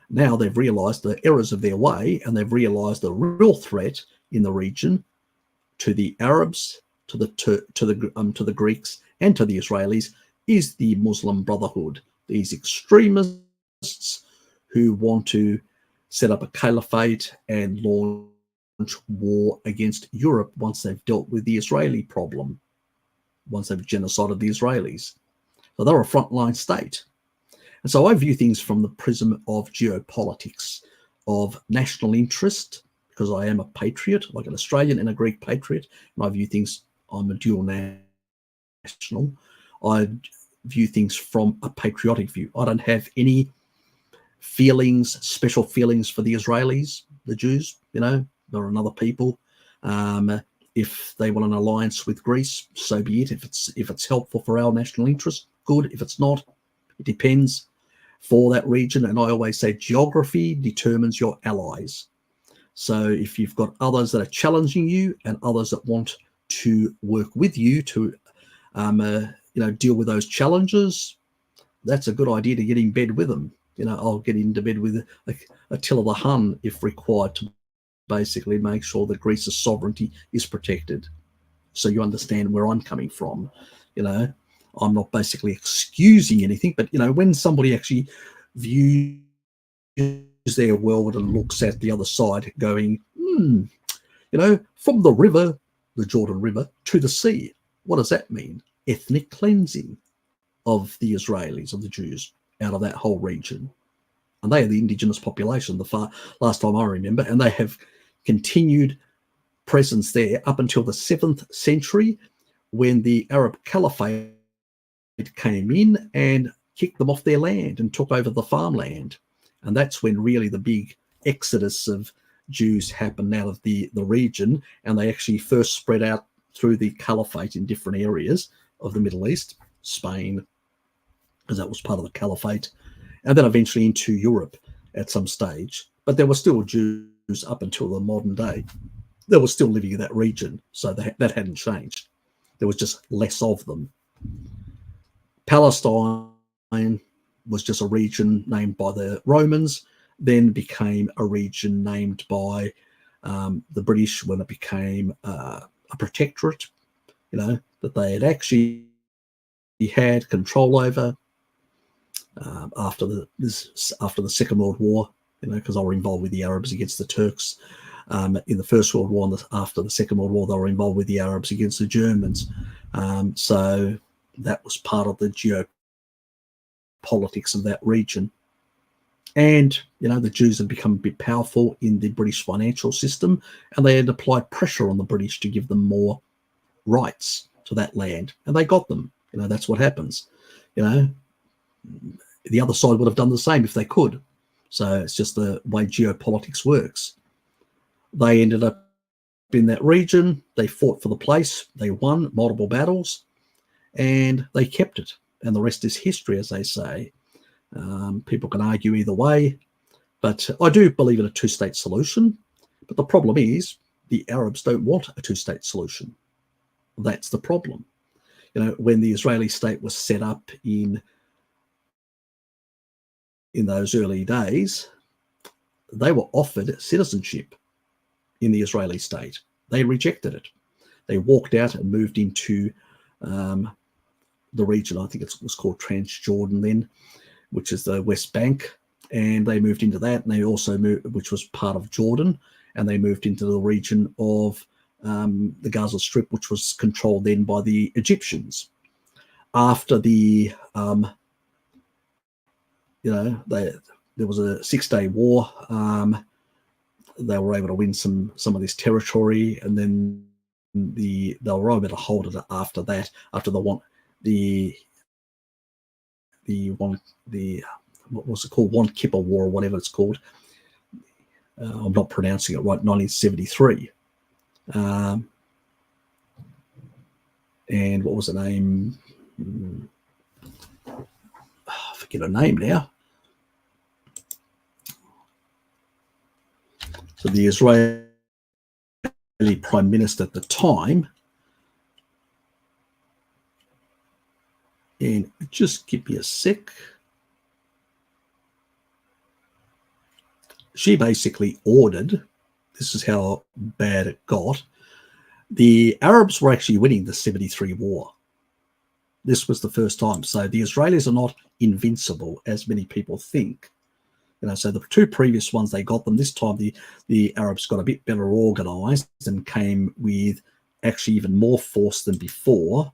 Now they've realised the errors of their way, and they've realised the real threat in the region to the Arabs, to the Greeks, and to the Israelis is the Muslim Brotherhood. These extremists who want to set up a caliphate and launch war against Europe once they've dealt with the Israeli problem, once they've genocided the Israelis. So they're a frontline state. And so I view things from the prism of geopolitics, of national interest, because I am a patriot, like an Australian and a Greek patriot, and I view things, I'm a dual national. I view things from a patriotic view. I don't have any feelings, special feelings for the Israelis, the Jews, they're another people. If they want an alliance with Greece, so be it. If it's helpful for our national interest, good. If it's not, it depends for that region. And I always say geography determines your allies. So if you've got others that are challenging you and others that want to work with you to deal with those challenges, that's a good idea to get in bed with them. I'll get into bed with Attila the Hun if required to basically make sure that Greece's sovereignty is protected. So you understand where I'm coming from. I'm not basically excusing anything, but when somebody actually views their world and looks at the other side going, from the river, the Jordan River, to the sea, what does that mean? Ethnic cleansing of the Israelis, of the Jews, out of that whole region. And they are the indigenous population, last time I remember, and they have continued presence there up until the 7th century when the Arab Caliphate came in and kicked them off their land and took over the farmland. And that's when really the big exodus of Jews happened out of the region, and they actually first spread out through the Caliphate in different areas of the Middle East, Spain, because that was part of the Caliphate, and then eventually into Europe at some stage. But there were still Jews up until the modern day. They were still living in that region, so that hadn't changed. There was just less of them. Palestine was just a region named by the Romans, then became a region named by the British when it became a protectorate, that they had actually had control over after the Second World War, because they were involved with the Arabs against the Turks in the First World War, and after the Second World War they were involved with the Arabs against the Germans. So that was part of the geopolitics of that region. And, the Jews had become a bit powerful in the British financial system, and they had applied pressure on the British to give them more rights to that land. And they got them. That's what happens. The other side would have done the same if they could. So it's just the way geopolitics works. They ended up in that region. They fought for the place. They won multiple battles, and they kept it. And the rest is history, as they say. People can argue either way, but I do believe in a two-state solution. But the problem is the Arabs don't want a two-state solution. That's the problem. When the Israeli state was set up in those early days, they were offered citizenship in the Israeli state. They rejected it. They walked out and moved into the region, I think it was called Transjordan then, which is the West Bank, and they moved into that, and they also moved, which was part of Jordan, and they moved into the region of the Gaza Strip, which was controlled then by the Egyptians. After the, there was a 6-day war. They were able to win some of this territory, and then they were able to hold it after that. After the what was it called, One Kippur War, or whatever it's called. I'm not pronouncing it right. 1973. And what was the name? I forget her name now. So the Israeli Prime Minister at the time, and just give me a sec. She basically ordered, this is how bad it got, the Arabs were actually winning the 73 war. This was the first time. So the Israelis are not invincible, as many people think. So the two previous ones, they got them. This time the Arabs got a bit better organized and came with actually even more force than before,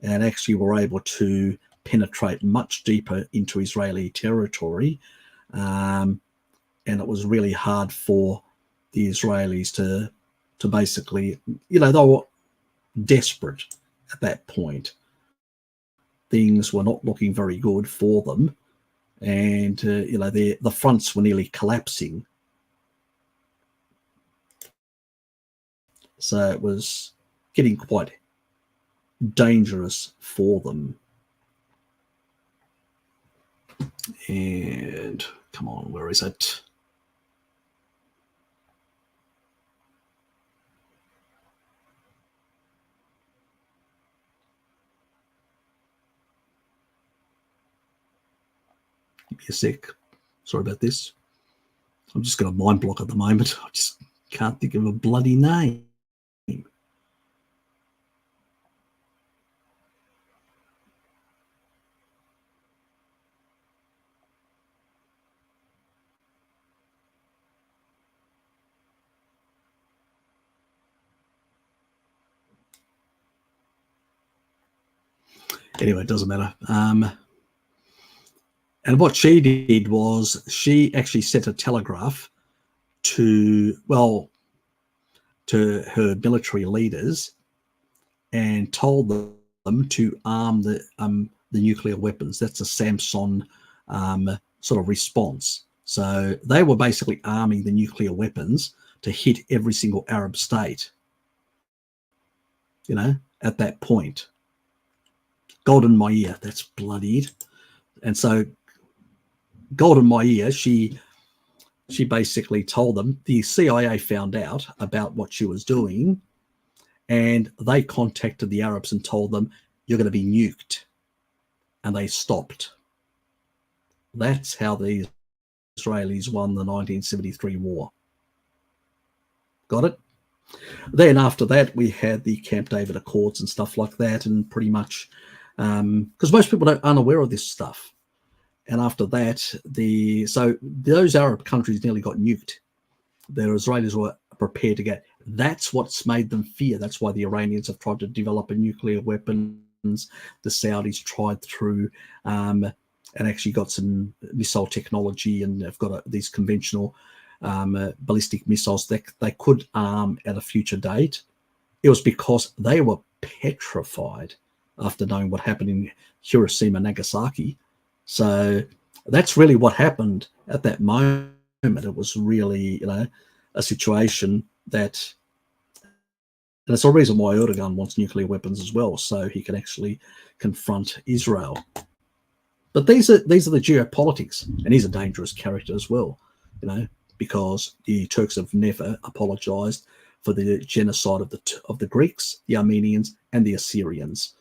and actually were able to penetrate much deeper into Israeli territory. And it was really hard for the Israelis to basically, they were desperate at that point. Things were not looking very good for them. And, the fronts were nearly collapsing. So it was getting quite dangerous for them. And come on, where is it? Give me a sec. Sorry about this. I'm just got a mind block at the moment. I just can't think of a bloody name. Anyway, it doesn't matter. And what she did was she actually sent a telegraph to her military leaders and told them to arm the nuclear weapons. That's a Samson sort of response. So they were basically arming the nuclear weapons to hit every single Arab state, at that point. Golden Maia, that's bloodied. And so Golden Maia, she basically told them, the CIA found out about what she was doing, and they contacted the Arabs and told them, you're going to be nuked. And they stopped. That's how the Israelis won the 1973 war. Got it? Then after that, we had the Camp David Accords and stuff like that, and pretty much, because most people aren't unaware of this stuff. And after that, so those Arab countries nearly got nuked. The Israelis were prepared to get. That's what's made them fear. That's why the Iranians have tried to develop a nuclear weapons. The Saudis tried through and actually got some missile technology, and have got these conventional ballistic missiles that they could arm at a future date. It was because they were petrified after knowing what happened in Hiroshima and Nagasaki. So that's really what happened at that moment. It was really, a situation that, and it's a reason why Erdogan wants nuclear weapons as well, so he can actually confront Israel. But these are the geopolitics, and he's a dangerous character as well, because the Turks have never apologized for the genocide of the Greeks, the Armenians, and the Assyrians.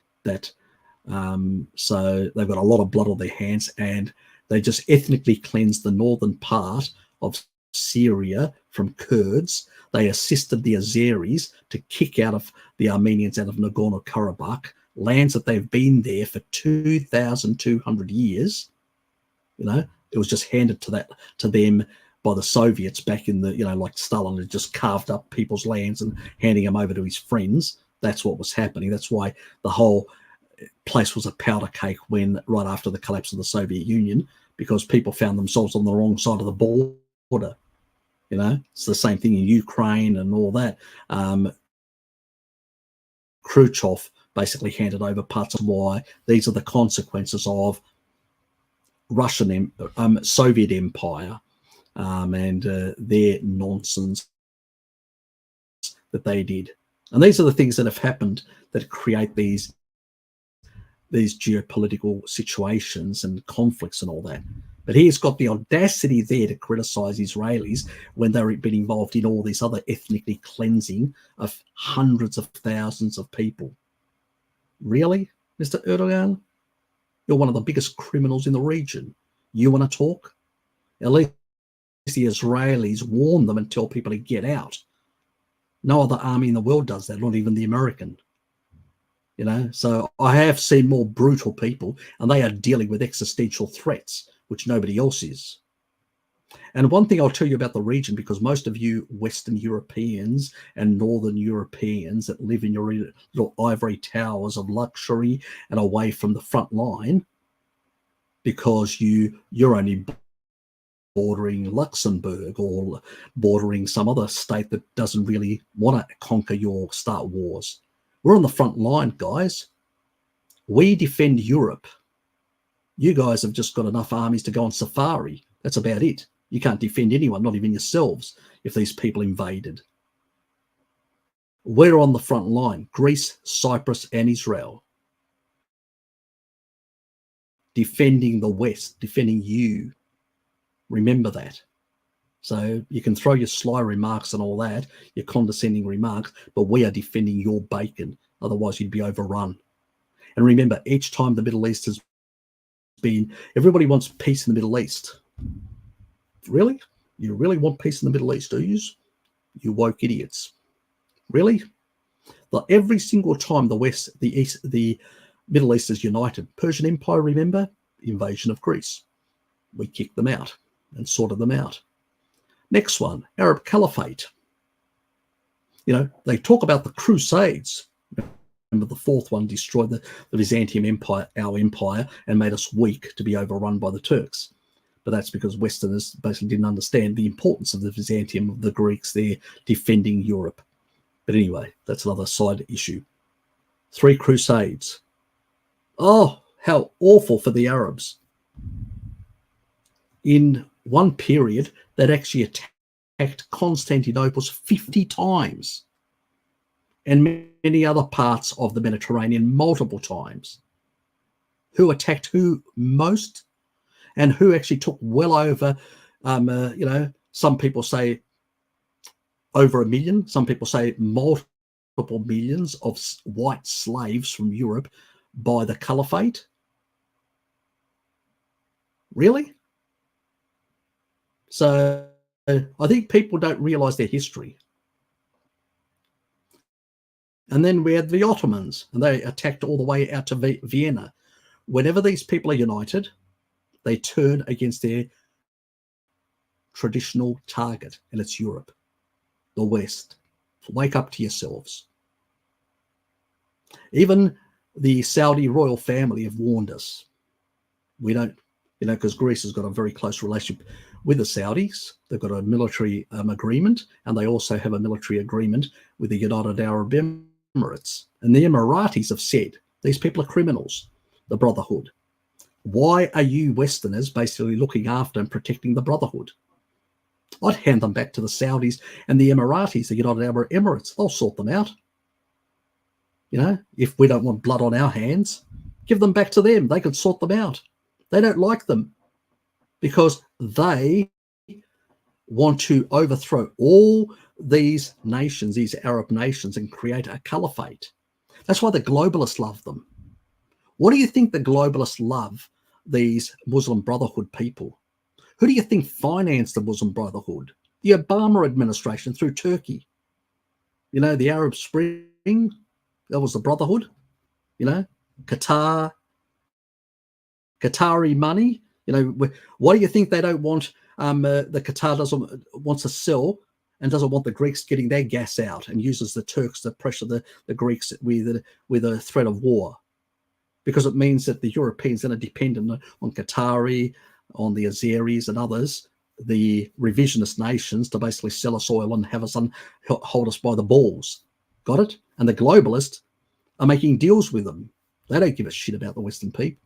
So they've got a lot of blood on their hands, and they just ethnically cleansed the northern part of Syria from Kurds. They assisted the Azeris to kick out of the Armenians out of Nagorno-Karabakh, lands that they've been there for 2,200 years. It was just handed to them by the Soviets back in the, like Stalin had just carved up people's lands and handing them over to his friends. That's what was happening. That's why the whole place was a powder cake right after the collapse of the Soviet Union, because people found themselves on the wrong side of the border. It's the same thing in Ukraine and all that. Khrushchev basically handed over parts of why these are the consequences of Russian, Soviet Empire, and their nonsense that they did. And these are the things that have happened that create these geopolitical situations and conflicts and all that. But he's got the audacity there to criticize Israelis when they've been involved in all this other ethnically cleansing of hundreds of thousands of people. Really, Mr. Erdogan? You're one of the biggest criminals in the region. You want to talk? At least the Israelis warn them and tell people to get out. No other army in the world does that, not even the American. You know, so I have seen more brutal people, and they are dealing with existential threats, which nobody else is. And one thing I'll tell you about the region, because most of you Western Europeans and Northern Europeans that live in your little ivory towers of luxury and away from the front line, because you're only bordering Luxembourg or bordering some other state that doesn't really want to conquer you or start wars. We're on the front line, guys. We defend Europe. You guys have just got enough armies to go on safari. That's about it. You can't defend anyone, not even yourselves, if these people invaded. We're on the front line, Greece, Cyprus, and Israel. Defending the West, defending you. Remember that. So you can throw your sly remarks and all that, your condescending remarks, but we are defending your bacon. Otherwise, you'd be overrun. And remember, each time the Middle East has been, everybody wants peace in the Middle East. Really? You really want peace in the Middle East, do you? You woke idiots. Really? Like every single time the Middle East is united. Persian Empire, remember? Invasion of Greece. We kicked them out and sorted them out. Next one, Arab Caliphate. You know, they talk about the Crusades. Remember, the fourth one destroyed the Byzantium Empire, our empire, and made us weak to be overrun by the Turks. But that's because Westerners basically didn't understand the importance of the Byzantium, of the Greeks there defending Europe. But anyway, that's another side issue. 3 Crusades. Oh, how awful for the Arabs. In one period, they'd actually attacked Constantinople 50 times and many other parts of the Mediterranean multiple times. Who attacked who most? And who actually took well over, you know, some people say over 1 million. Some people say multiple millions of white slaves from Europe by the Caliphate. Really? So I think people don't realize their history. And then we had the Ottomans, and they attacked all the way out to Vienna. Whenever these people are united, they turn against their traditional target, and it's Europe, the West. Wake up to yourselves. Even the Saudi royal family have warned us. We don't, you know, because Greece has got a very close relationship with the Saudis. They've got a military agreement, and they also have a military agreement with the United Arab Emirates. And the Emiratis have said, these people are criminals, the Brotherhood. Why are you Westerners basically looking after and protecting the Brotherhood? I'd hand them back to the Saudis and the Emiratis, the United Arab Emirates. They'll sort them out. You know, if we don't want blood on our hands, give them back to them. They can sort them out. They don't like them because they want to overthrow all these nations, these Arab nations, and create a caliphate. That's why the globalists love them. What do you think the globalists love these Muslim Brotherhood people? Who do you think financed the Muslim Brotherhood? The Obama administration through Turkey. You know, the Arab Spring, that was the Brotherhood. You know, Qatar, Qatari money. You know, why do you think they don't want, the Qatar wants to sell and doesn't want the Greeks getting their gas out and uses the Turks to pressure the Greeks with a threat of war? Because it means that the Europeans are dependent on Qatari, on the Azeris and others, the revisionist nations, to basically sell us oil and have us hold us by the balls. Got it? And the globalists are making deals with them. They don't give a shit about the Western people.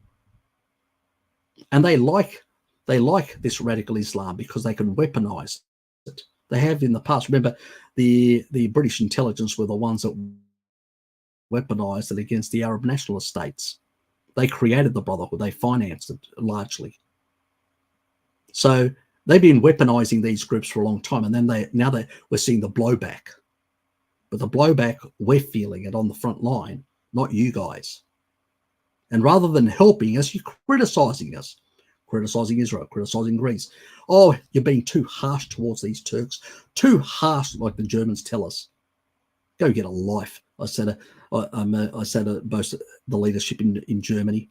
And they like this radical Islam because they can weaponize it. They have in the past. Remember, the British intelligence were the ones that weaponized it against the Arab nationalist states. They created the Brotherhood. They financed it largely. So they've been weaponizing these groups for a long time, and then we're seeing the blowback. But the blowback, we're feeling it on the front line, not you guys. And rather than helping us, you're criticizing us, criticizing Israel, criticizing Greece. Oh, you're being too harsh towards these Turks, too harsh, like the Germans tell us. Go get a life. I said both the leadership in Germany.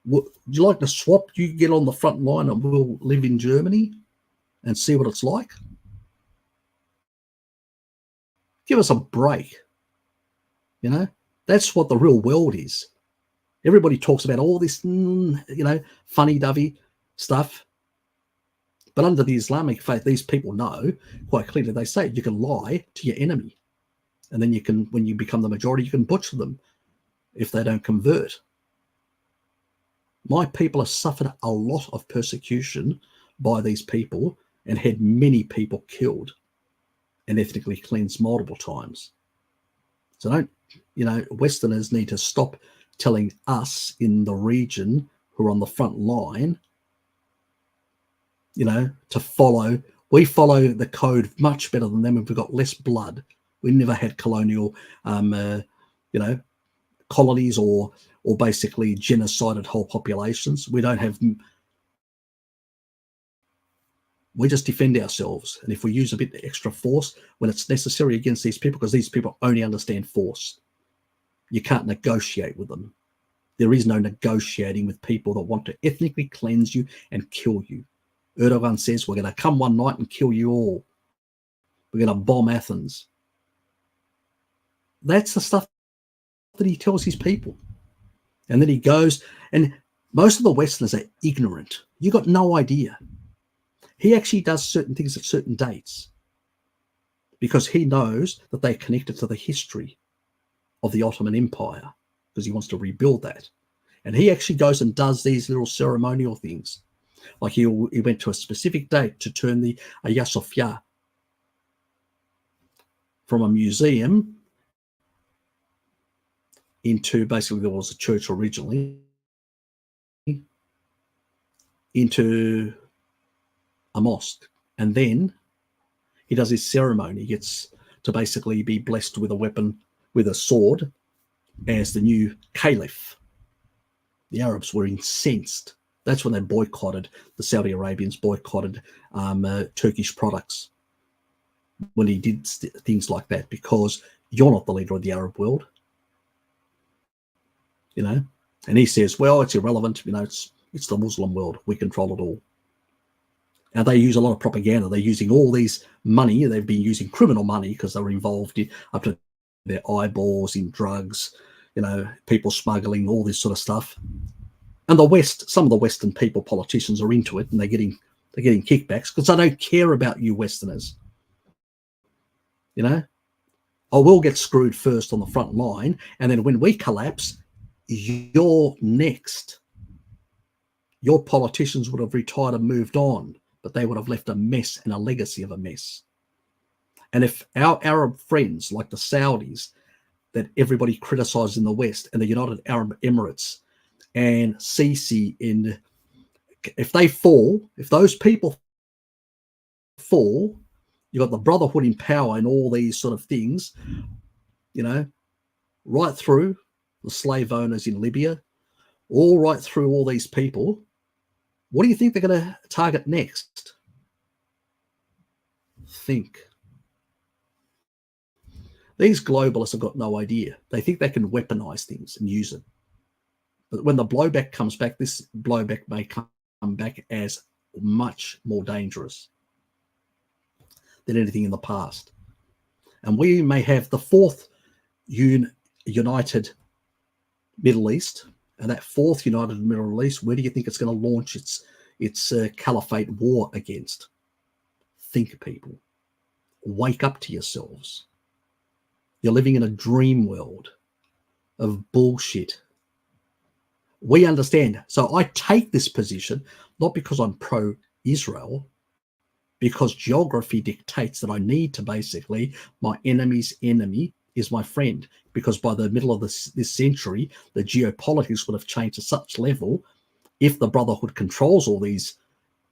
Would you like to swap? You get on the front line and we'll live in Germany and see what it's like. Give us a break. You know, that's what the real world is. Everybody talks about all this, funny-dovey stuff. But under the Islamic faith, these people know quite clearly. They say you can lie to your enemy. And then you can, when you become the majority, you can butcher them if they don't convert. My people have suffered a lot of persecution by these people and had many people killed and ethnically cleansed multiple times. So Westerners need to stop telling us in the region who are on the front line, to follow. We follow the code much better than them, and we've got less blood. We never had colonial, colonies or basically genocided whole populations. We don't have. We just defend ourselves, and if we use a bit extra force when it's necessary against these people, because these people only understand force, you can't negotiate with them. There is no negotiating with people that want to ethnically cleanse you and kill you. Erdogan says, we're going to come one night and kill you all. We're going to bomb Athens. That's the stuff that he tells his people. And then he goes, and most of the Westerners are ignorant. You got no idea. He actually does certain things at certain dates because he knows that they're connected to the history of the Ottoman Empire, because he wants to rebuild that. And he actually goes and does these little ceremonial things. Like he went to a specific date to turn the Hagia Sophia from a museum into, basically there was a church originally, into a mosque. And then he does his ceremony. He gets to basically be blessed with a weapon, with a sword, as the new caliph. The Arabs were incensed. That's when they boycotted, the Saudi Arabians boycotted Turkish products when he did things like that, because you're not the leader of the Arab world. And he says, well, it's irrelevant. It's the Muslim world. We control it all. And they use a lot of propaganda. They're using all these money. They've been using criminal money because they were involved up to their eyeballs in drugs, people smuggling, all this sort of stuff. And the West, some of the Western people, politicians, are into it, and they're getting kickbacks because they don't care about you Westerners. We'll get screwed first on the front line, and then when we collapse, you're next. Your politicians would have retired and moved on, but they would have left a mess and a legacy of a mess. And if our Arab friends, like the Saudis, that everybody criticizes in the West, and the United Arab Emirates and Sisi, if they fall, if those people fall, you've got the Brotherhood in power and all these sort of things, right through the slave owners in Libya, all right through all these people. What do you think they're going to target next? Think. These globalists have got no idea. They think they can weaponize things and use it. But when the blowback comes back, this blowback may come back as much more dangerous than anything in the past. And we may have the fourth united Middle East. And that fourth united Middle East, where do you think it's going to launch its caliphate war against? Think, people. Wake up to yourselves. You're living in a dream world of bullshit. We understand. So I take this position, not because I'm pro-Israel, because geography dictates that I need to basically, my enemy's enemy is my friend, because by the middle of this century, the geopolitics would have changed to such level, if the Brotherhood controls all these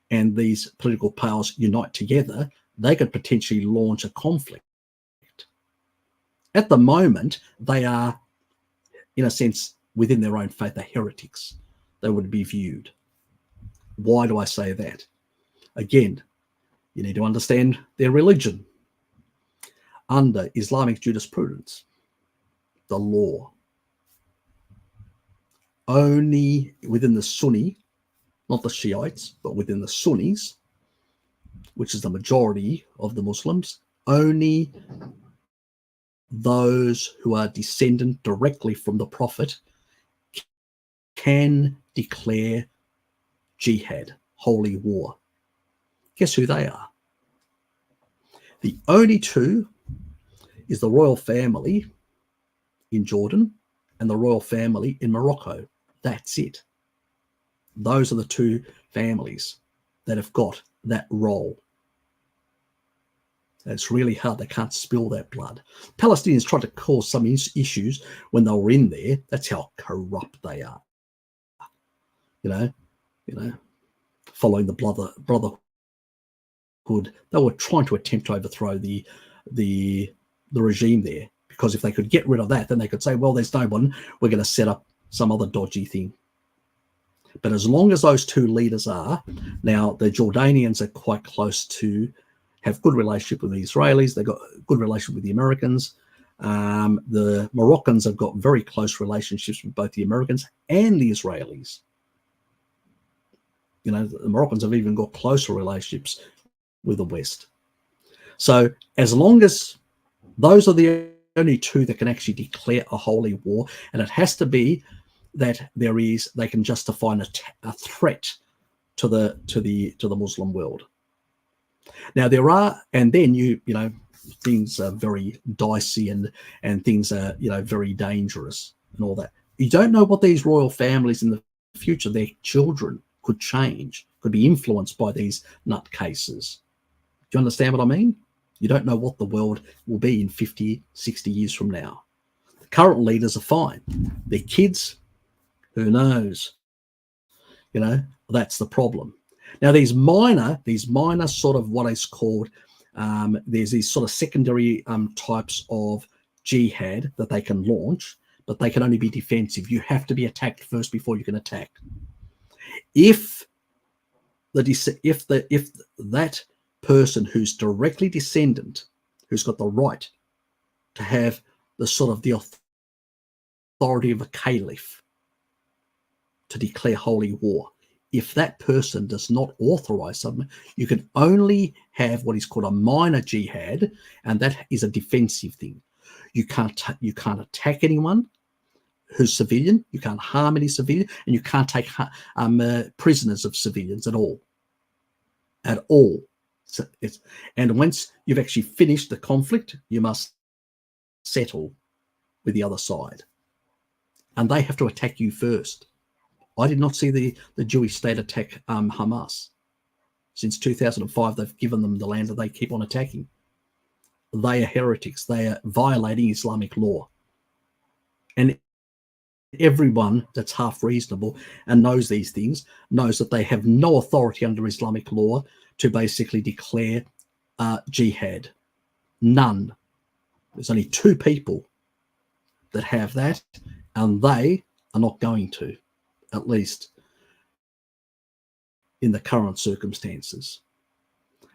and these political powers unite together, they could potentially launch a conflict. At the moment, they are, in a sense, within their own faith, are heretics. They would be viewed. Why do I say that? Again, you need to understand their religion. Under Islamic jurisprudence, the law, only within the Sunni, not the Shiites, but within the Sunnis, which is the majority of the Muslims, only those who are descendant directly from the Prophet can declare jihad, holy war. Guess who they are? The only two is the royal family in Jordan and the royal family in Morocco. That's it. Those are the two families that have got that role. It's really hard. They can't spill that blood. Palestinians tried to cause some issues when they were in there. That's how corrupt they are. You know, following the brotherhood, they were trying to attempt to overthrow the regime there, because if they could get rid of that, then they could say, well, there's no one, we're going to set up some other dodgy thing. But as long as those two leaders are, now the Jordanians are quite close to have good relationship with the Israelis. They've got a good relationship with the Americans. The Moroccans have got very close relationships with both the Americans and the Israelis. You know, the Moroccans have even got closer relationships with the West. So as long as those are the only two that can actually declare a holy war, and it has to be that they can justify a threat to the Muslim world. Now there are, and then you know, things are very dicey and things are, you know, very dangerous and all that. You don't know what these royal families in the future, their children could change, could be influenced by these nutcases. Do you understand what I mean? You don't know what the world will be in 50, 60 years from now. The current leaders are fine. Their kids, who knows? You know, that's the problem. Now, these minor sort of what is called, there's these sort of secondary types of jihad that they can launch, but they can only be defensive. You have to be attacked first before you can attack. If that person who's directly descendant, who's got the right to have the sort of the authority of a caliph to declare holy war, if that person does not authorize something, you can only have what is called a minor jihad, and that is a defensive thing. You can't attack anyone who's civilian, you can't harm any civilian, and you can't take prisoners of civilians at all. So and once you've actually finished the conflict, you must settle with the other side, and they have to attack you first. I did not see the Jewish state attack Hamas. Since 2005, they've given them the land that they keep on attacking. They are heretics. They are violating Islamic law. And everyone that's half reasonable and knows these things knows that they have no authority under Islamic law to basically declare jihad. None. There's only two people that have that, and they are not going to, at least in the current circumstances.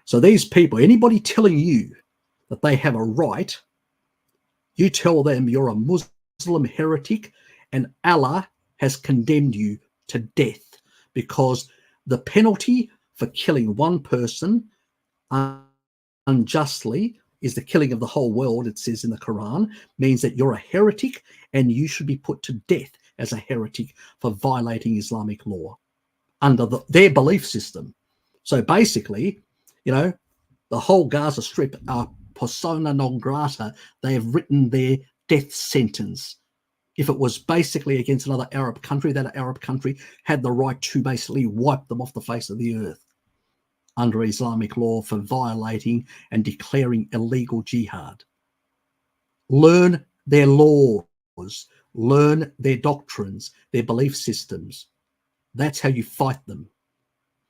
So these people, anybody telling you that they have a right, you tell them you're a Muslim heretic and Allah has condemned you to death, because the penalty for killing one person unjustly is the killing of the whole world, it says in the Quran, means that you're a heretic and you should be put to death as a heretic for violating Islamic law under their belief system. So basically, you know, the whole Gaza Strip are persona non grata. They have written their death sentence If it was basically against another Arab country, that Arab country had the right to basically wipe them off the face of the earth under Islamic law for violating and declaring illegal jihad. Learn their laws, learn their doctrines, their belief systems. That's how you fight them.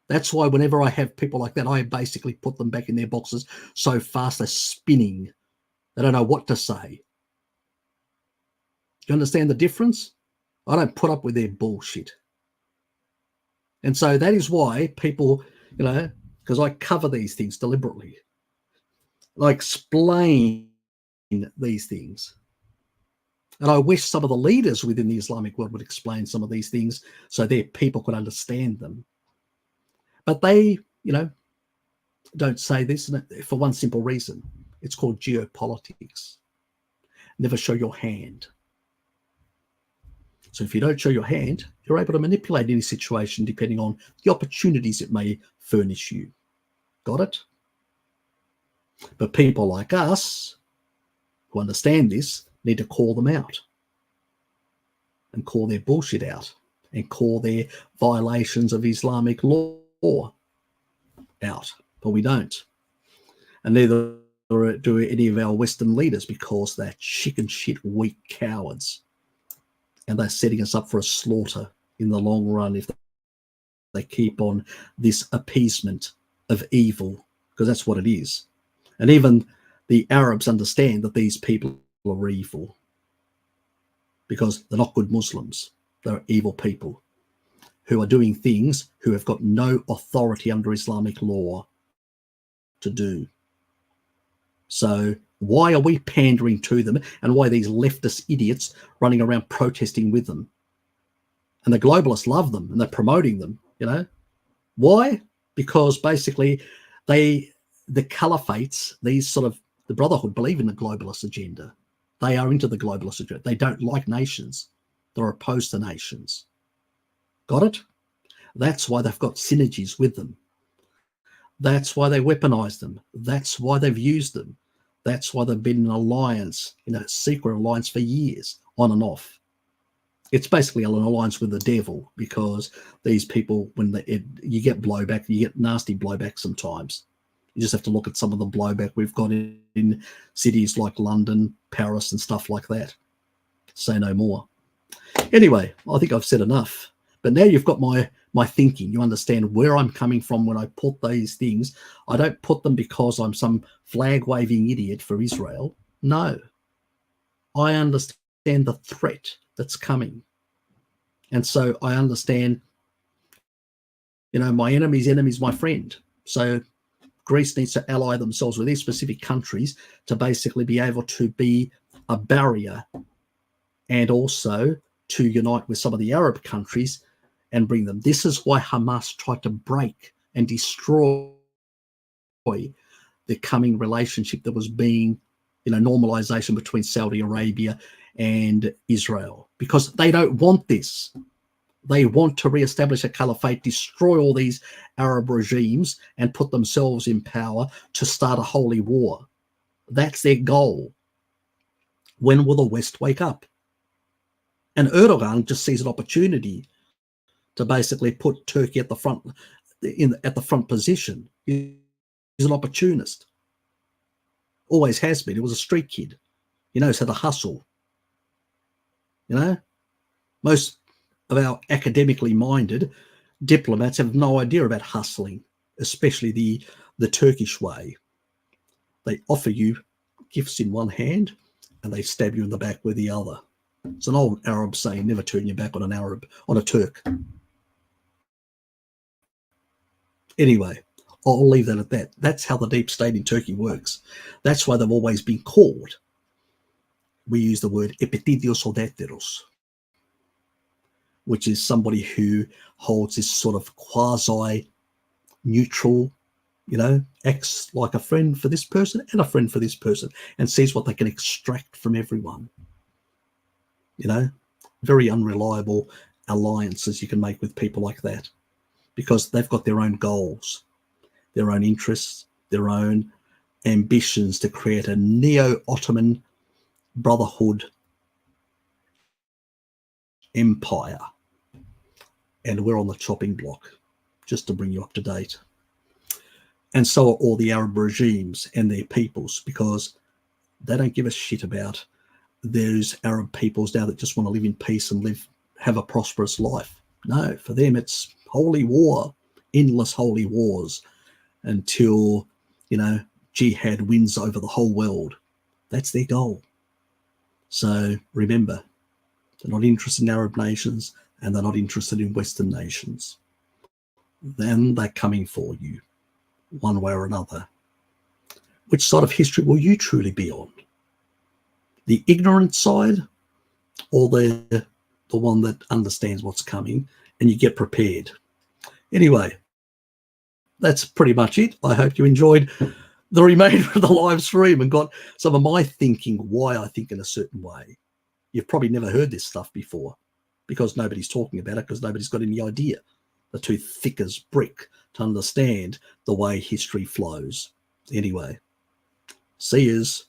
That's why whenever I have people like that, I basically put them back in their boxes so fast they're spinning. They don't know what to say. You understand the difference? I don't put up with their bullshit. And so that is why people, because I cover these things deliberately. I explain these things. And I wish some of the leaders within the Islamic world would explain some of these things so their people could understand them. But they, don't say this for one simple reason. It's called geopolitics. Never show your hand. So if you don't show your hand, you're able to manipulate any situation depending on the opportunities it may furnish you. Got it? But people like us who understand this need to call them out and call their bullshit out and call their violations of Islamic law out. But we don't. And neither do any of our Western leaders because they're chicken shit, weak cowards. And they're setting us up for a slaughter in the long run if they keep on this appeasement of evil, because that's what it is. And even the Arabs understand that these people are evil because they're not good Muslims. They're evil people who are doing things who have got no authority under Islamic law to do. So why are we pandering to them, and why are these leftist idiots running around protesting with them? And the globalists love them and they're promoting them, Why? Because basically the caliphates, these sort of, the Brotherhood believe in the globalist agenda. They are into the globalist agenda. They don't like nations. They're opposed to nations. Got it? That's why they've got synergies with them. That's why they weaponize them. That's why they've used them. That's why they've been in an alliance, secret alliance for years, on and off. It's basically an alliance with the devil, because these people, when you get blowback, you get nasty blowback sometimes. You just have to look at some of the blowback we've got in cities like London, Paris, and stuff like that. Say no more. Anyway, I think I've said enough. But now you've got my thinking. You understand where I'm coming from when I put these things. I don't put them because I'm some flag-waving idiot for Israel. No. I understand the threat that's coming. And so I understand, my enemy's enemy's my friend. So Greece needs to ally themselves with these specific countries to basically be able to be a barrier, and also to unite with some of the Arab countries and bring them. This is why Hamas tried to break and destroy the coming relationship that was being, normalization between Saudi Arabia and Israel, because they don't want this. They want to reestablish a caliphate, destroy all these Arab regimes, and put themselves in power to start a holy war. That's their goal. When will the West wake up? And Erdogan just sees an opportunity to basically put Turkey at the front, at the front position. He's an opportunist. Always has been. He was a street kid. He knows how to hustle. Most of our academically minded diplomats have no idea about hustling, especially the Turkish way. They offer you gifts in one hand and they stab you in the back with the other. It's an old Arab saying, never turn your back on on a Turk. Anyway, I'll leave that at that. That's how the deep state in Turkey works. That's why they've always been called. We use the word epitidios soldateros, which is somebody who holds this sort of quasi-neutral, acts like a friend for this person and a friend for this person, and sees what they can extract from everyone. Very unreliable alliances you can make with people like that, because they've got their own goals, their own interests, their own ambitions to create a neo-Ottoman brotherhood empire. And we're on the chopping block, just to bring you up to date. And so are all the Arab regimes and their peoples, because they don't give a shit about those Arab peoples now that just want to live in peace and have a prosperous life. No, for them it's holy war, endless holy wars until, jihad wins over the whole world. That's their goal. So remember, they're not interested in Arab nations and they're not interested in Western nations. Then they're coming for you, one way or another. Which side of history will you truly be on? The ignorant side, or the one that understands what's coming and you get prepared? Anyway, that's pretty much it. I hope you enjoyed the remainder of the live stream and got some of my thinking, why I think in a certain way. You've probably never heard this stuff before because nobody's talking about it, because nobody's got any idea. They're too thick as brick to understand the way history flows. Anyway, see yous.